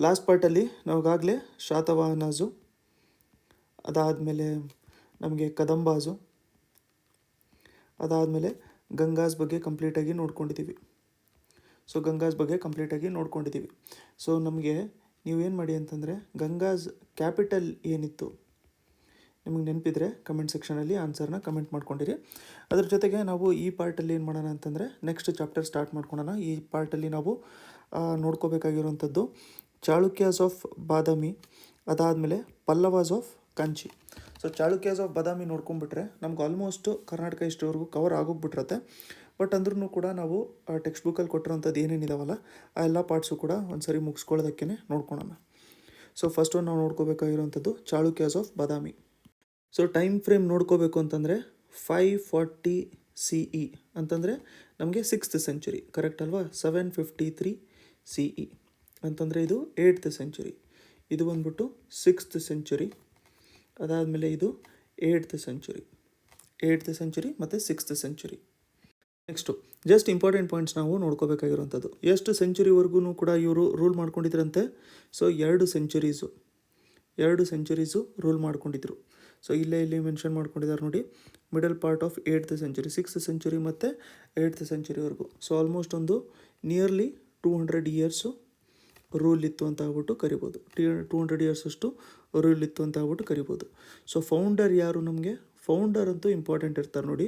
Last ಪಾರ್ಟಲ್ಲಿ ನಾವಾಗಲೇ ಶಾತವಾಹನಾಸು, ಅದಾದಮೇಲೆ ನಮಗೆ ಕದಂಬಾಸು, ಅದಾದಮೇಲೆ ಗಂಗಾಸ್ ಬಗ್ಗೆ ಕಂಪ್ಲೀಟಾಗಿ ನೋಡ್ಕೊಂಡಿದ್ದೀವಿ. ಸೊ ಗಂಗಾಸ್ ಬಗ್ಗೆ ಕಂಪ್ಲೀಟಾಗಿ ನೋಡ್ಕೊಂಡಿದ್ದೀವಿ. ಸೊ ನಮಗೆ ನೀವೇನು ಮಾಡಿ ಅಂತಂದರೆ ಗಂಗಾಸ್ ಕ್ಯಾಪಿಟಲ್ ಏನಿತ್ತು ನಿಮಗೆ ನೆನಪಿದ್ರೆ ಕಮೆಂಟ್ ಸೆಕ್ಷನಲ್ಲಿ ಆನ್ಸರ್ನ ಕಮೆಂಟ್ ಮಾಡ್ಕೊಂಡಿರಿ. ಅದ್ರ ಜೊತೆಗೆ ನಾವು ಈ ಪಾರ್ಟಲ್ಲಿ ಏನು ಮಾಡೋಣ ಅಂತಂದರೆ ನೆಕ್ಸ್ಟ್ ಚಾಪ್ಟರ್ ಸ್ಟಾರ್ಟ್ ಮಾಡ್ಕೊಳೋಣ. ಈ ಪಾರ್ಟಲ್ಲಿ ನಾವು ನೋಡ್ಕೋಬೇಕಾಗಿರುವಂಥದ್ದು ಚಾಳುಕ್ಯಾಸ್ ಆಫ್ ಬಾದಾಮಿ, ಅದಾದಮೇಲೆ Pallavas of Kanchi. So Chalukyas of Badami ನೋಡ್ಕೊಂಡ್ಬಿಟ್ರೆ ನಮ್ಗೆ ಆಲ್ಮೋಸ್ಟು ಕರ್ನಾಟಕ ಇಷ್ಟವರೆಗೂ ಕವರ್ ಆಗೋಗ್ಬಿಟ್ಟಿರತ್ತೆ. ಬಟ್ ಅಂದ್ರೂ ಕೂಡ ನಾವು ಟೆಕ್ಸ್ಟ್ ಬುಕ್ಕಲ್ಲಿ ಕೊಟ್ಟಿರೋಂಥದ್ದು ಏನೇನಿದಾವಲ್ಲ ಆ ಎಲ್ಲ ಪಾರ್ಟ್ಸು ಕೂಡ ಒಂದು ಸರಿ ಮುಗಿಸ್ಕೊಳ್ಳೋದಕ್ಕೆ ನೋಡ್ಕೊಳೋಣ. ಸೊ ಫಸ್ಟು ನಾವು ನೋಡ್ಕೋಬೇಕಾಗಿರೋಂಥದ್ದು Chalukyas of Badami. So time frame ನೋಡ್ಕೋಬೇಕು ಅಂತಂದರೆ 540 CE ಅಂತಂದರೆ ನಮಗೆ 6th ಸೆಂಚುರಿ, ಕರೆಕ್ಟ್ ಅಲ್ವಾ? 753 CE ಅಂತಂದರೆ ಇದು 8th ಸೆಂಚುರಿ, ಇದು ಬಂದ್ಬಿಟ್ಟು 6th ಸೆಂಚುರಿ, ಅದಾದಮೇಲೆ ಇದು 8th ಸೆಂಚುರಿ ಮತ್ತು 6th century. Next just important points ನಾವು ನೋಡ್ಕೋಬೇಕಾಗಿರುವಂಥದ್ದು. ಎಷ್ಟು ಸೆಂಚುರಿವರೆಗೂ ಕೂಡ ಇವರು ರೂಲ್ ಮಾಡ್ಕೊಂಡಿದ್ರಂತೆ? ಸೊ 2 ಸೆಂಚುರೀಸು ರೂಲ್ ಮಾಡ್ಕೊಂಡಿದ್ರು. ಸೊ ಇಲ್ಲಿ ಮೆನ್ಷನ್ ಮಾಡ್ಕೊಂಡಿದ್ದಾರೆ ನೋಡಿ, middle part of 8th century, 6th century ಮತ್ತು 8th ಸೆಂಚುರಿವರೆಗೂ. ಸೊ ಆಲ್ಮೋಸ್ಟ್ ಒಂದು ನಿಯರ್ಲಿ 200 ಇಯರ್ಸು ರೂಲ್ ಇತ್ತು ಅಂತ ಆಗ್ಬಿಟ್ಟು ಕರಿಬೋದು. 200 ಇಯರ್ಸ್ ಅಷ್ಟು ರೂಲ್ ಇತ್ತು ಅಂತ ಆಗ್ಬಿಟ್ಟು ಕರಿಬೋದು. ಸೊ ಫೌಂಡರ್ ಯಾರು? ನಮಗೆ ಫೌಂಡರ್ ಅಂತೂ ಇಂಪಾರ್ಟೆಂಟ್ ಇರ್ತಾರೆ ನೋಡಿ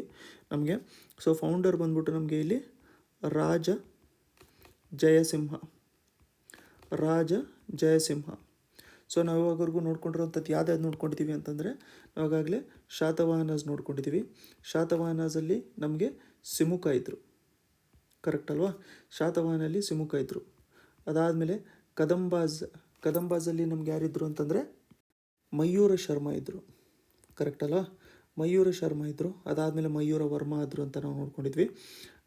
ನಮಗೆ. ಸೊ ಫೌಂಡರ್ ಬಂದ್ಬಿಟ್ಟು ನಮಗೆ ಇಲ್ಲಿ ರಾಜ ಜಯಸಿಂಹ. ಸೊ ನಾವು ಇವಾಗವರೆಗೂ ನೋಡ್ಕೊಂಡಿರೋಂಥದ್ದು ಯಾವ್ದು ನೋಡ್ಕೊಂಡಿದ್ದೀವಿ ಅಂತಂದರೆ ನಾವಾಗಲೇ ಶಾತವಾಹನಾಸ್ ನೋಡ್ಕೊಂಡಿದ್ದೀವಿ. ಶಾತವಾಹನಾಸಲ್ಲಿ ನಮಗೆ ಸಿಮುಕ ಇದ್ದರು, ಕರೆಕ್ಟ್ ಅಲ್ವಾ? ಶಾತವಾಹನಲ್ಲಿ ಸಿಮುಕ ಇದ್ದರು. ಅದಾದಮೇಲೆ ಕದಂಬಾಜಲ್ಲಿ ನಮ್ಗೆ ಯಾರಿದ್ರು ಅಂತಂದರೆ ಮಯೂರ ಶರ್ಮ ಇದ್ದರು, ಕರೆಕ್ಟ್ ಅಲ್ವಾ? ಮಯೂರ ಶರ್ಮ ಇದ್ದರು. ಅದಾದಮೇಲೆ ಮಯೂರ ವರ್ಮ ಆದರು ಅಂತ ನಾವು ನೋಡ್ಕೊಂಡಿದ್ವಿ.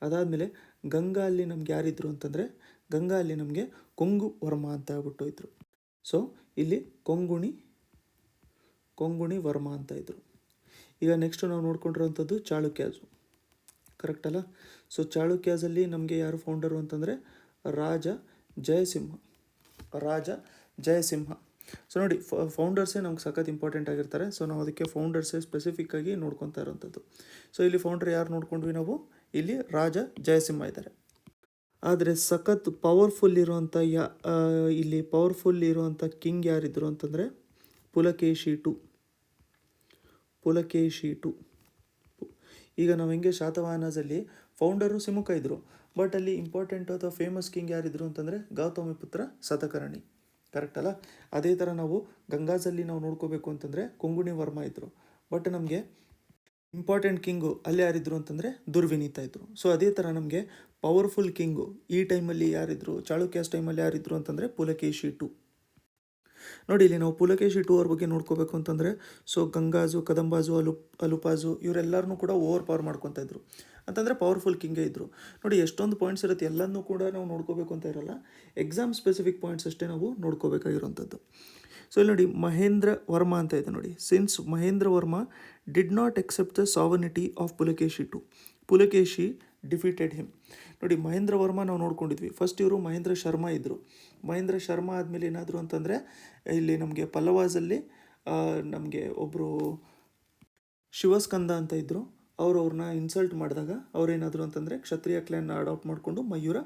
ಅದಾದಮೇಲೆ ಗಂಗಾ ಅಲ್ಲಿ ನಮ್ಗೆ ಯಾರಿದ್ರು ಅಂತಂದರೆ ಗಂಗಾ ಅಲ್ಲಿ ನಮಗೆ ಕೊಂಗು ವರ್ಮ ಅಂತ ಆಗ್ಬಿಟ್ಟು ಇದ್ದರು. ಸೊ ಇಲ್ಲಿ ಕೊಂಗುಣಿ ವರ್ಮ ಅಂತ ಇದ್ದರು. ಈಗ ನೆಕ್ಸ್ಟು ನಾವು ನೋಡ್ಕೊಂಡಿರೋಂಥದ್ದು ಚಾಳುಕ್ಯಾಸು, ಕರೆಕ್ಟ್ ಅಲ್ಲ? ಸೊ ಚಾಳುಕ್ಯಾಸಲ್ಲಿ ನಮಗೆ ಯಾರು ಫೌಂಡರು ಅಂತಂದರೆ ರಾಜ ಜಯಸಿಂಹ. ಸೊ ನೋಡಿ, ಫೌಂಡರ್ಸೇ ನಮ್ಗೆ ಸಖತ್ ಇಂಪಾರ್ಟೆಂಟ್ ಆಗಿರ್ತಾರೆ. ಸೊ ನಾವು ಅದಕ್ಕೆ ಫೌಂಡರ್ಸೇ ಸ್ಪೆಸಿಫಿಕ್ಕಾಗಿ ನೋಡ್ಕೊತಾ ಇರೋಂಥದ್ದು. ಸೊ ಇಲ್ಲಿ ಫೌಂಡರ್ ಯಾರು ನೋಡ್ಕೊಂಡ್ವಿ ನಾವು? ಇಲ್ಲಿ ರಾಜ ಜಯಸಿಂಹ ಇದ್ದಾರೆ. ಆದರೆ ಸಖತ್ ಪವರ್ಫುಲ್ ಇರುವಂಥ ಕಿಂಗ್ ಯಾರಿದ್ರು ಅಂತಂದರೆ ಪುಲಕೇಶಿ ಟು. ಈಗ ನಾವು ಹೆಂಗೆ ಶಾತವಾಹನಾಸಲ್ಲಿ ಫೌಂಡರು ಸಿಮುಕ ಇದ್ದರು, ಬಟ್ ಅಲ್ಲಿ ಇಂಪಾರ್ಟೆಂಟ್ ಅಥವಾ ಫೇಮಸ್ ಕಿಂಗ್ ಯಾರಿದ್ರು ಅಂತಂದರೆ ಗೌತಮಿಪುತ್ರ ಸತಕರ್ಣಿ, ಕರೆಕ್ಟ್ ಅಲ್ಲ? ಅದೇ ಥರ ನಾವು ಗಂಗಾಜಲ್ಲಿ ನಾವು ನೋಡ್ಕೋಬೇಕು ಅಂತಂದರೆ ಕೊಂಗುಣಿ ವರ್ಮ ಇದ್ದರು, ಬಟ್ ನಮಗೆ ಇಂಪಾರ್ಟೆಂಟ್ ಕಿಂಗು ಅಲ್ಲಿ ಯಾರಿದ್ರು ಅಂತಂದರೆ ದುರ್ವಿನೀತ ಇದ್ದರು. ಸೊ ಅದೇ ಥರ ನಮಗೆ ಪವರ್ಫುಲ್ ಕಿಂಗು ಈ ಟೈಮಲ್ಲಿ ಯಾರಿದ್ರು, ಚಾಳುಕ್ಯಾಸ್ ಟೈಮಲ್ಲಿ ಯಾರಿದ್ರು ಅಂತಂದರೆ ಪುಲಕೇಶಿ ಟು. ನೋಡಿ, ಇಲ್ಲಿ ನಾವು ಪುಲಕೇಶಿ ಟು ಅವ್ರ ಬಗ್ಗೆ ನೋಡ್ಕೋಬೇಕು ಅಂತಂದರೆ ಸೊ ಗಂಗಾಜು, ಕದಂಬಾಜು, ಅಲುಪಾಜು ಇವರೆಲ್ಲರನ್ನೂ ಕೂಡ ಓವರ್ ಪವರ್ ಮಾಡ್ಕೊತಾ ಇದ್ರು, ಅಂತಂದರೆ ಪವರ್ಫುಲ್ ಕಿಂಗೇ ಇದ್ದರು. ನೋಡಿ ಎಷ್ಟೊಂದು ಪಾಯಿಂಟ್ಸ್ ಇರುತ್ತೆ, ಎಲ್ಲನೂ ಕೂಡ ನಾವು ನೋಡ್ಕೋಬೇಕು ಅಂತ ಇರಲ್ಲ, ಎಕ್ಸಾಮ್ ಸ್ಪೆಸಿಫಿಕ್ ಪಾಯಿಂಟ್ಸ್ ಅಷ್ಟೇ ನಾವು ನೋಡ್ಕೋಬೇಕಾಗಿರೋಂಥದ್ದು. ಸೊ ಇಲ್ಲಿ ನೋಡಿ ಮಹೇಂದ್ರ ವರ್ಮ ಅಂತ ಇದೆ ನೋಡಿ. Since Mahendra Varma did not accept the sovereignty of Pulakeshi two, Pulakeshi defeated him. ನೋಡಿ ಮಹೇಂದ್ರ ವರ್ಮ ನಾವು ನೋಡ್ಕೊಂಡಿದ್ವಿ. ಫಸ್ಟ್ ಇವರು ಮಹೇಂದ್ರ ಶರ್ಮ ಇದ್ದರು. ಮಹೇಂದ್ರ ಶರ್ಮ ಆದಮೇಲೆ ಏನಾದರೂ ಅಂತಂದರೆ ಇಲ್ಲಿ ನಮಗೆ ಪಲ್ಲವಾಸಲ್ಲಿ ನಮಗೆ ಒಬ್ಬರು ಶಿವಸ್ಕಂದ ಅಂತ ಇದ್ದರು. ಅವ್ರನ್ನ ಇನ್ಸಲ್ಟ್ ಮಾಡಿದಾಗ ಅವ್ರೇನಾದರು ಅಂತಂದರೆ ಕ್ಷತ್ರಿಯ ಕ್ಲಾನ್ನ ಅಡಾಪ್ಟ್ ಮಾಡಿಕೊಂಡು ಮಯೂರ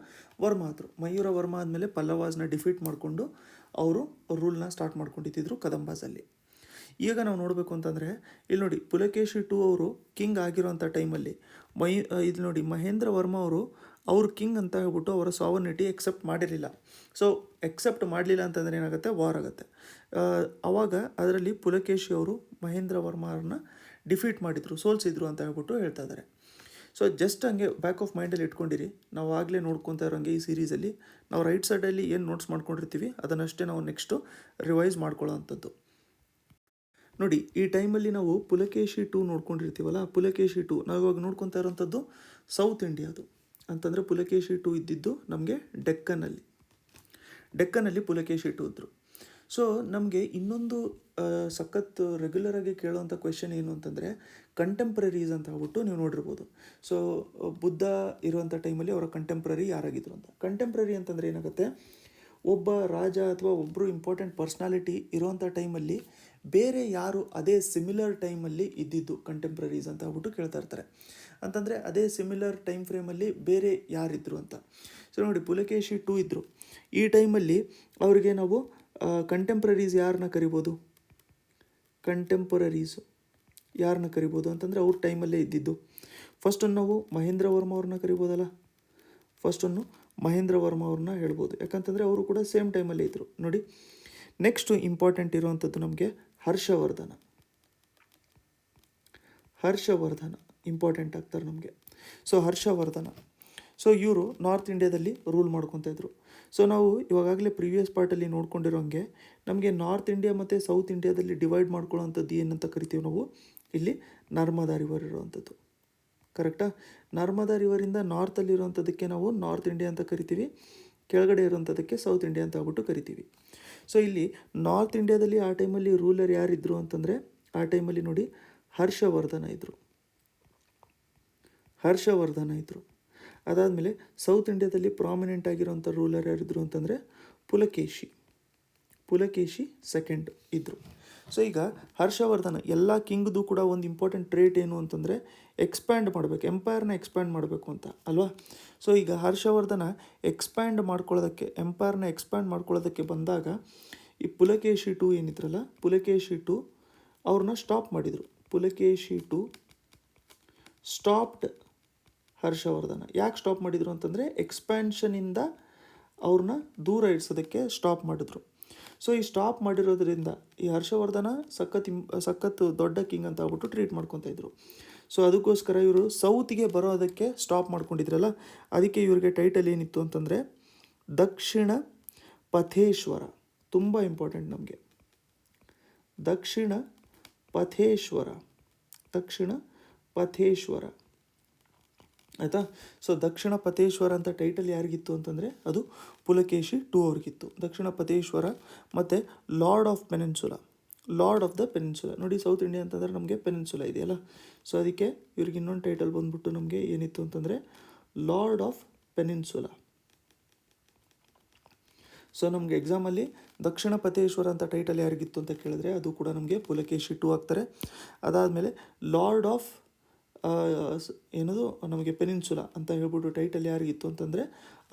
ವರ್ಮ ಆದರು. ಮಯೂರ ವರ್ಮ ಆದಮೇಲೆ ಪಲ್ಲವಾಸ್ನ ಡಿಫೀಟ್ ಮಾಡಿಕೊಂಡು ಅವರು ರೂಲ್ನ ಸ್ಟಾರ್ಟ್ ಮಾಡ್ಕೊಂಡಿದ್ದರು ಕದಂಬಾಸಲ್ಲಿ. ಈಗ ನಾವು ನೋಡಬೇಕು ಅಂತಂದರೆ ಇಲ್ಲಿ ನೋಡಿ ಪುಲಕೇಶಿ ಟು ಅವರು ಕಿಂಗ್ ಆಗಿರೋಂಥ ಟೈಮಲ್ಲಿ ಇದು ನೋಡಿ ಮಹೇಂದ್ರ ವರ್ಮ ಅವ್ರ ಕಿಂಗ್ ಅಂತ ಹೇಳ್ಬಿಟ್ಟು ಅವರ ಸಾವರ್ನಿಟಿ ಎಕ್ಸೆಪ್ಟ್ ಮಾಡಿರಲಿಲ್ಲ. ಸೊ ಎಕ್ಸೆಪ್ಟ್ ಮಾಡಲಿಲ್ಲ ಅಂತಂದರೆ ಏನಾಗುತ್ತೆ, ವಾರ್ ಆಗುತ್ತೆ. ಆವಾಗ ಅದರಲ್ಲಿ ಪುಲಕೇಶಿ ಅವರು ಮಹೇಂದ್ರ ವರ್ಮರನ್ನ ಡಿಫೀಟ್ ಮಾಡಿದರು, ಸೋಲ್ಸಿದ್ರು ಅಂತ ಹೇಳ್ಬಿಟ್ಟು ಹೇಳ್ತಾ ಇದ್ದಾರೆ. ಸೊ ಜಸ್ಟ್ ಹಂಗೆ ಬ್ಯಾಕ್ ಆಫ್ ಮೈಂಡಲ್ಲಿ ಇಟ್ಕೊಂಡಿರಿ. ನಾವು ಆಗಲೇ ನೋಡ್ಕೊತಾ ಇರೋಂಗೆ ಈ ಸೀರೀಸಲ್ಲಿ ನಾವು ರೈಟ್ ಸೈಡಲ್ಲಿ ಏನು ನೋಟ್ಸ್ ಮಾಡ್ಕೊಂಡಿರ್ತೀವಿ ಅದನ್ನಷ್ಟೇ ನಾವು ನೆಕ್ಸ್ಟು ರಿವೈಸ್ ಮಾಡ್ಕೊಳ್ಳೋ ಅಂಥದ್ದು. ನೋಡಿ ಈ ಟೈಮಲ್ಲಿ ನಾವು ಪುಲಕೇಶಿ ಟು ನೋಡ್ಕೊಂಡಿರ್ತೀವಲ್ಲ, ಪುಲಕೇಶಿ ಟು ನಾವು ಇವಾಗ ನೋಡ್ಕೊತಾ ಇರೋಂಥದ್ದು ಸೌತ್ ಇಂಡಿಯಾದು. ಅಂತಂದರೆ ಪುಲಕೇಶಿ ಟು ಇದ್ದಿದ್ದು ನಮಗೆ ಡೆಕ್ಕನಲ್ಲಿ ಪುಲಕೇಶಿ ಟು ಇದ್ದರು. ಸೊ ನಮಗೆ ಇನ್ನೊಂದು ಸಖತ್ ರೆಗ್ಯುಲರಾಗಿ ಕೇಳೋವಂಥ ಕ್ವೆಶನ್ ಏನು ಅಂತಂದರೆ ಕಂಟೆಂಪ್ರರೀಸ್ ಅಂತ ಹೇಳ್ಬಿಟ್ಟು ನೀವು ನೋಡಿರ್ಬೋದು. ಸೊ ಬುದ್ಧ ಇರುವಂಥ ಟೈಮಲ್ಲಿ ಅವರ ಕಂಟೆಂಪ್ರರಿ ಯಾರಾಗಿದ್ರು ಅಂತ. ಕಂಟೆಂಪ್ರರಿ ಅಂತಂದರೆ ಏನಾಗುತ್ತೆ, ಒಬ್ಬ ರಾಜ ಅಥವಾ ಒಬ್ಬರು ಇಂಪಾರ್ಟೆಂಟ್ ಪರ್ಸ್ನಾಲಿಟಿ ಇರೋವಂಥ ಟೈಮಲ್ಲಿ ಬೇರೆ ಯಾರು ಅದೇ ಸಿಮಿಲರ್ ಟೈಮಲ್ಲಿ ಇದ್ದಿದ್ದು ಕಂಟೆಂಪ್ರರೀಸ್ ಅಂತ ಹೇಳ್ಬಿಟ್ಟು ಕೇಳ್ತಾ ಇರ್ತಾರೆ. ಅಂತಂದರೆ ಅದೇ ಸಿಮಿಲರ್ ಟೈಮ್ ಫ್ರೇಮಲ್ಲಿ ಬೇರೆ ಯಾರಿದ್ರು ಅಂತ. ಸೊ ನೋಡಿ, ಪುಲಕೇಶಿ ಟು ಇದ್ದರು. ಈ ಟೈಮಲ್ಲಿ ಅವರಿಗೆ ನಾವು ಕಂಟೆಂಪ್ರರೀಸ್ ಯಾರನ್ನ ಕರಿಬೋದು, ಕಂಟೆಂಪರರೀಸು ಯಾರನ್ನ ಕರಿಬೋದು ಅಂತಂದರೆ ಅವ್ರ ಟೈಮಲ್ಲೇ ಇದ್ದಿದ್ದು. ಫಸ್ಟನ್ನು ನಾವು ಮಹೇಂದ್ರ ವರ್ಮ ಅವ್ರನ್ನ ಕರಿಬೋದಲ್ಲ, ಫಸ್ಟನ್ನು ಮಹೇಂದ್ರ ವರ್ಮ ಅವ್ರನ್ನ ಹೇಳ್ಬೋದು, ಯಾಕಂತಂದರೆ ಅವರು ಕೂಡ ಸೇಮ್ ಟೈಮಲ್ಲೇ ಇದ್ದರು ನೋಡಿ. ನೆಕ್ಸ್ಟು ಇಂಪಾರ್ಟೆಂಟ್ ಇರುವಂಥದ್ದು ನಮಗೆ ಹರ್ಷವರ್ಧನ. ಹರ್ಷವರ್ಧನ ಇಂಪಾರ್ಟೆಂಟ್ ಆಗ್ತಾರೆ ನಮಗೆ. ಸೊ ಹರ್ಷವರ್ಧನ, ಸೊ ಇವರು ನಾರ್ತ್ ಇಂಡಿಯಾದಲ್ಲಿ ರೂಲ್ ಮಾಡ್ಕೊತಾ ಇದ್ರು. ಸೊ ನಾವು ಇವಾಗಲೇ ಪ್ರೀವಿಯಸ್ ಪಾರ್ಟಲ್ಲಿ ನೋಡ್ಕೊಂಡಿರೋ ಹಂಗೆ ನಮಗೆ ನಾರ್ತ್ ಇಂಡಿಯಾ ಮತ್ತು ಸೌತ್ ಇಂಡಿಯಾದಲ್ಲಿ ಡಿವೈಡ್ ಮಾಡ್ಕೊಳ್ಳೋವಂಥದ್ದು ಏನಂತ ಕರಿತೀವಿ ನಾವು, ಇಲ್ಲಿ ನರ್ಮದಾ ರಿವರ್ ಇರುವಂಥದ್ದು. ಕರೆಕ್ಟಾ? ನರ್ಮದಾ ರಿವರಿಂದ ನಾರ್ತಲ್ಲಿರುವಂಥದ್ದಕ್ಕೆ ನಾವು ನಾರ್ತ್ ಇಂಡಿಯಾ ಅಂತ ಕರಿತೀವಿ, ಕೆಳಗಡೆ ಇರುವಂಥದ್ದಕ್ಕೆ ಸೌತ್ ಇಂಡಿಯಾ ಅಂತ ಆಗ್ಬಿಟ್ಟು ಕರಿತೀವಿ. ಸೊ ಇಲ್ಲಿ ನಾರ್ತ್ ಇಂಡಿಯಾದಲ್ಲಿ ಆ ಟೈಮಲ್ಲಿ ರೂಲರ್ ಯಾರಿದ್ರು ಅಂತಂದರೆ, ಆ ಟೈಮಲ್ಲಿ ನೋಡಿ ಹರ್ಷವರ್ಧನ ಇದ್ದರು. ಹರ್ಷವರ್ಧನ ಇದ್ದರು. ಅದಾದಮೇಲೆ ಸೌತ್ ಇಂಡಿಯಾದಲ್ಲಿ ಪ್ರಾಮಿನೆಂಟ್ ಆಗಿರೋಂಥ ರೂಲರ್ ಯಾರಿದ್ರು ಅಂತಂದರೆ ಪುಲಕೇಶಿ. ಪುಲಕೇಶಿ ಸೆಕೆಂಡ್ ಇದ್ದರು. ಸೊ ಈಗ ಹರ್ಷವರ್ಧನ ಎಲ್ಲ ಕಿಂಗ್ದು ಕೂಡ ಒಂದು ಇಂಪಾರ್ಟೆಂಟ್ ಟ್ರೇಟ್ ಏನು ಅಂತಂದರೆ ಎಕ್ಸ್ಪ್ಯಾಂಡ್ ಮಾಡಬೇಕು, ಎಂಪೈರ್ನ ಎಕ್ಸ್ಪ್ಯಾಂಡ್ ಮಾಡಬೇಕು ಅಂತ ಅಲ್ವಾ. ಸೊ ಈಗ ಹರ್ಷವರ್ಧನ ಎಕ್ಸ್ಪ್ಯಾಂಡ್ ಮಾಡ್ಕೊಳ್ಳೋದಕ್ಕೆ, ಎಂಪೈರ್ನ ಎಕ್ಸ್ಪ್ಯಾಂಡ್ ಮಾಡ್ಕೊಳ್ಳೋದಕ್ಕೆ ಬಂದಾಗ ಈ ಪುಲಕೇಶಿ ಟು ಏನಿದ್ರಲ್ಲ, ಪುಲಕೇಶಿ ಟು ಅವ್ರನ್ನ ಸ್ಟಾಪ್ ಮಾಡಿದರು. Pulakeshi two stopped Harshavardhana. ಯಾಕೆ ಸ್ಟಾಪ್ ಮಾಡಿದರು ಅಂತಂದರೆ ಎಕ್ಸ್ಪ್ಯಾನ್ಷನಿಂದ ಅವ್ರನ್ನ ದೂರ ಇಡಿಸೋದಕ್ಕೆ ಸ್ಟಾಪ್ ಮಾಡಿದ್ರು. ಸೊ ಈ ಸ್ಟಾಪ್ ಮಾಡಿರೋದ್ರಿಂದ ಈ ಹರ್ಷವರ್ಧನ ಸಖತ್ತು ದೊಡ್ಡ ಕಿಂಗ್ ಅಂತ ಆಗ್ಬಿಟ್ಟು ಟ್ರೀಟ್ ಮಾಡ್ಕೊತಾ ಇದ್ರು. ಸೊ ಅದಕ್ಕೋಸ್ಕರ ಇವರು ಸೌತ್ಗೆ ಬರೋದಕ್ಕೆ ಸ್ಟಾಪ್ ಮಾಡ್ಕೊಂಡಿದ್ರಲ್ಲ, ಅದಕ್ಕೆ ಇವರಿಗೆ ಟೈಟಲ್ ಏನಿತ್ತು ಅಂತಂದರೆ ದಕ್ಷಿಣ ಪಥೇಶ್ವರ. ತುಂಬ ಇಂಪಾರ್ಟೆಂಟ್ ನಮಗೆ, ದಕ್ಷಿಣ ಪಥೇಶ್ವರ. ದಕ್ಷಿಣ ಪಥೇಶ್ವರ ಆಯಿತಾ. ಸೊ ದಕ್ಷಿಣ ಪಥೇಶ್ವರ ಅಂತ ಟೈಟಲ್ ಯಾರಿಗಿತ್ತು ಅಂತಂದರೆ ಅದು ಪುಲಕೇಶಿ ಟು ಅವ್ರಿಗಿತ್ತು. ದಕ್ಷಿಣ ಪಥೇಶ್ವರ ಮತ್ತು lord of peninsula. Lord of the peninsula ನೋಡಿ, ಸೌತ್ ಇಂಡಿಯಾ ಅಂತಂದರೆ ನಮಗೆ ಪೆನಿನ್ಸುಲಾ ಇದೆಯಲ್ಲ, ಸೊ ಅದಕ್ಕೆ ಇವ್ರಿಗೆ ಇನ್ನೊಂದು ಟೈಟಲ್ ಬಂದ್ಬಿಟ್ಟು ನಮಗೆ ಏನಿತ್ತು ಅಂತಂದರೆ ಲಾರ್ಡ್ ಆಫ್ ಪೆನಿನ್ಸುಲಾ. ಸೊ ನಮಗೆ ಎಕ್ಸಾಮಲ್ಲಿ ದಕ್ಷಿಣ ಪಥೇಶ್ವರ ಅಂತ ಟೈಟಲ್ ಯಾರಿಗಿತ್ತು ಅಂತ ಕೇಳಿದ್ರೆ ಅದು ಕೂಡ ನಮಗೆ ಪುಲಕೇಶಿ ಟು ಆಗ್ತಾರೆ. ಅದಾದಮೇಲೆ ಲಾರ್ಡ್ ಆಫ್ ಏನದು ನಮಗೆ ಪೆನಿನ್ಸುಲಾ ಅಂತ ಹೇಳ್ಬಿಟ್ಟು ಟೈಟಲ್ ಯಾರಿಗಿತ್ತು ಅಂತಂದರೆ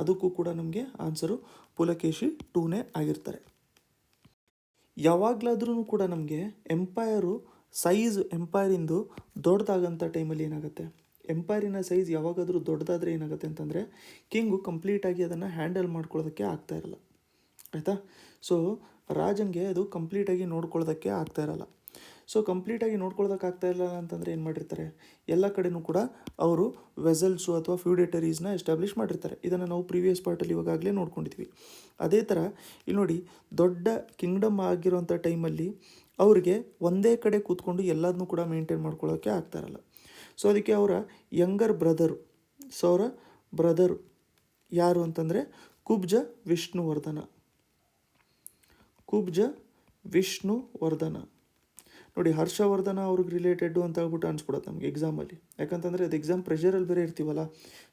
ಅದಕ್ಕೂ ಕೂಡ ನಮಗೆ ಆನ್ಸರು ಪುಲಕೇಶಿ ಟೂನೇ ಆಗಿರ್ತಾರೆ. ಯಾವಾಗಲಾದ್ರೂ ಕೂಡ ನಮಗೆ ಎಂಪೈರು ಸೈಜ್, ಎಂಪೈರಿಂದು ದೊಡ್ಡದಾಗಂಥ ಟೈಮಲ್ಲಿ ಏನಾಗುತ್ತೆ, ಎಂಪೈರಿನ ಸೈಜ್ ಯಾವಾಗಾದರೂ ದೊಡ್ಡದಾದರೆ ಏನಾಗುತ್ತೆ ಅಂತಂದರೆ ಕಿಂಗು ಕಂಪ್ಲೀಟಾಗಿ ಅದನ್ನು ಹ್ಯಾಂಡಲ್ ಮಾಡ್ಕೊಳ್ಳೋದಕ್ಕೆ ಆಗ್ತಾ ಇರಲ್ಲ ಆಯಿತಾ. ಸೊ ರಾಜಂಗೆ ಅದು ಕಂಪ್ಲೀಟಾಗಿ ನೋಡ್ಕೊಳ್ಳೋದಕ್ಕೆ ಆಗ್ತಾ ಇರಲ್ಲ. ಸೊ ಕಂಪ್ಲೀಟಾಗಿ ನೋಡ್ಕೊಳ್ಳೋದಕ್ಕೆ ಆಗ್ತಾ ಇಲ್ಲ ಅಂತಂದರೆ ಏನು ಮಾಡಿರ್ತಾರೆ, ಎಲ್ಲ ಕಡೆಯೂ ಕೂಡ ಅವರು ವೆಸಲ್ಸು ಅಥವಾ ಫ್ಯೂಡೇಟರೀಸ್ನ ಎಸ್ಟಾಬ್ಲಿಷ್ ಮಾಡಿರ್ತಾರೆ. ಇದನ್ನು ನಾವು ಪ್ರೀವಿಯಸ್ ಪಾರ್ಟಲ್ಲಿ ಇವಾಗಲೇ ನೋಡ್ಕೊಂಡಿದ್ವಿ. ಅದೇ ಥರ ಇಲ್ಲಿ ನೋಡಿ, ದೊಡ್ಡ ಕಿಂಗ್ಡಮ್ ಆಗಿರೋಂಥ ಟೈಮಲ್ಲಿ ಅವರಿಗೆ ಒಂದೇ ಕಡೆ ಕೂತ್ಕೊಂಡು ಎಲ್ಲದನ್ನೂ ಕೂಡ ಮೇಂಟೈನ್ ಮಾಡ್ಕೊಳ್ಳೋಕ್ಕೆ ಆಗ್ತಾ ಇರಲ್ಲ. ಸೊ ಅದಕ್ಕೆ ಅವರ ಯಂಗರ್ ಬ್ರದರು, ಸೊ ಅವರ ಬ್ರದರು ಯಾರು ಅಂತಂದರೆ ಕುಬ್ಜ ವಿಷ್ಣುವರ್ಧನ. ಕುಬ್ಜ ವಿಷ್ಣುವರ್ಧನ ನೋಡಿ, ಹರ್ಷವರ್ಧನ ಅವ್ರಿಗೆ ರಿಲೇಟೆಡ್ಡು ಅಂತ ಹೇಳ್ಬಿಟ್ಟು ಅನ್ಸ್ಬಿಡುತ್ತೆ ನಮಗೆ ಎಕ್ಸಾಮಲ್ಲಿ. ಯಾಕಂತಂದರೆ ಅದು ಎಕ್ಸಾಮ್ ಪ್ರೆಷರಲ್ಲಿ ಬೇರೆ ಇರ್ತೀವಲ್ಲ,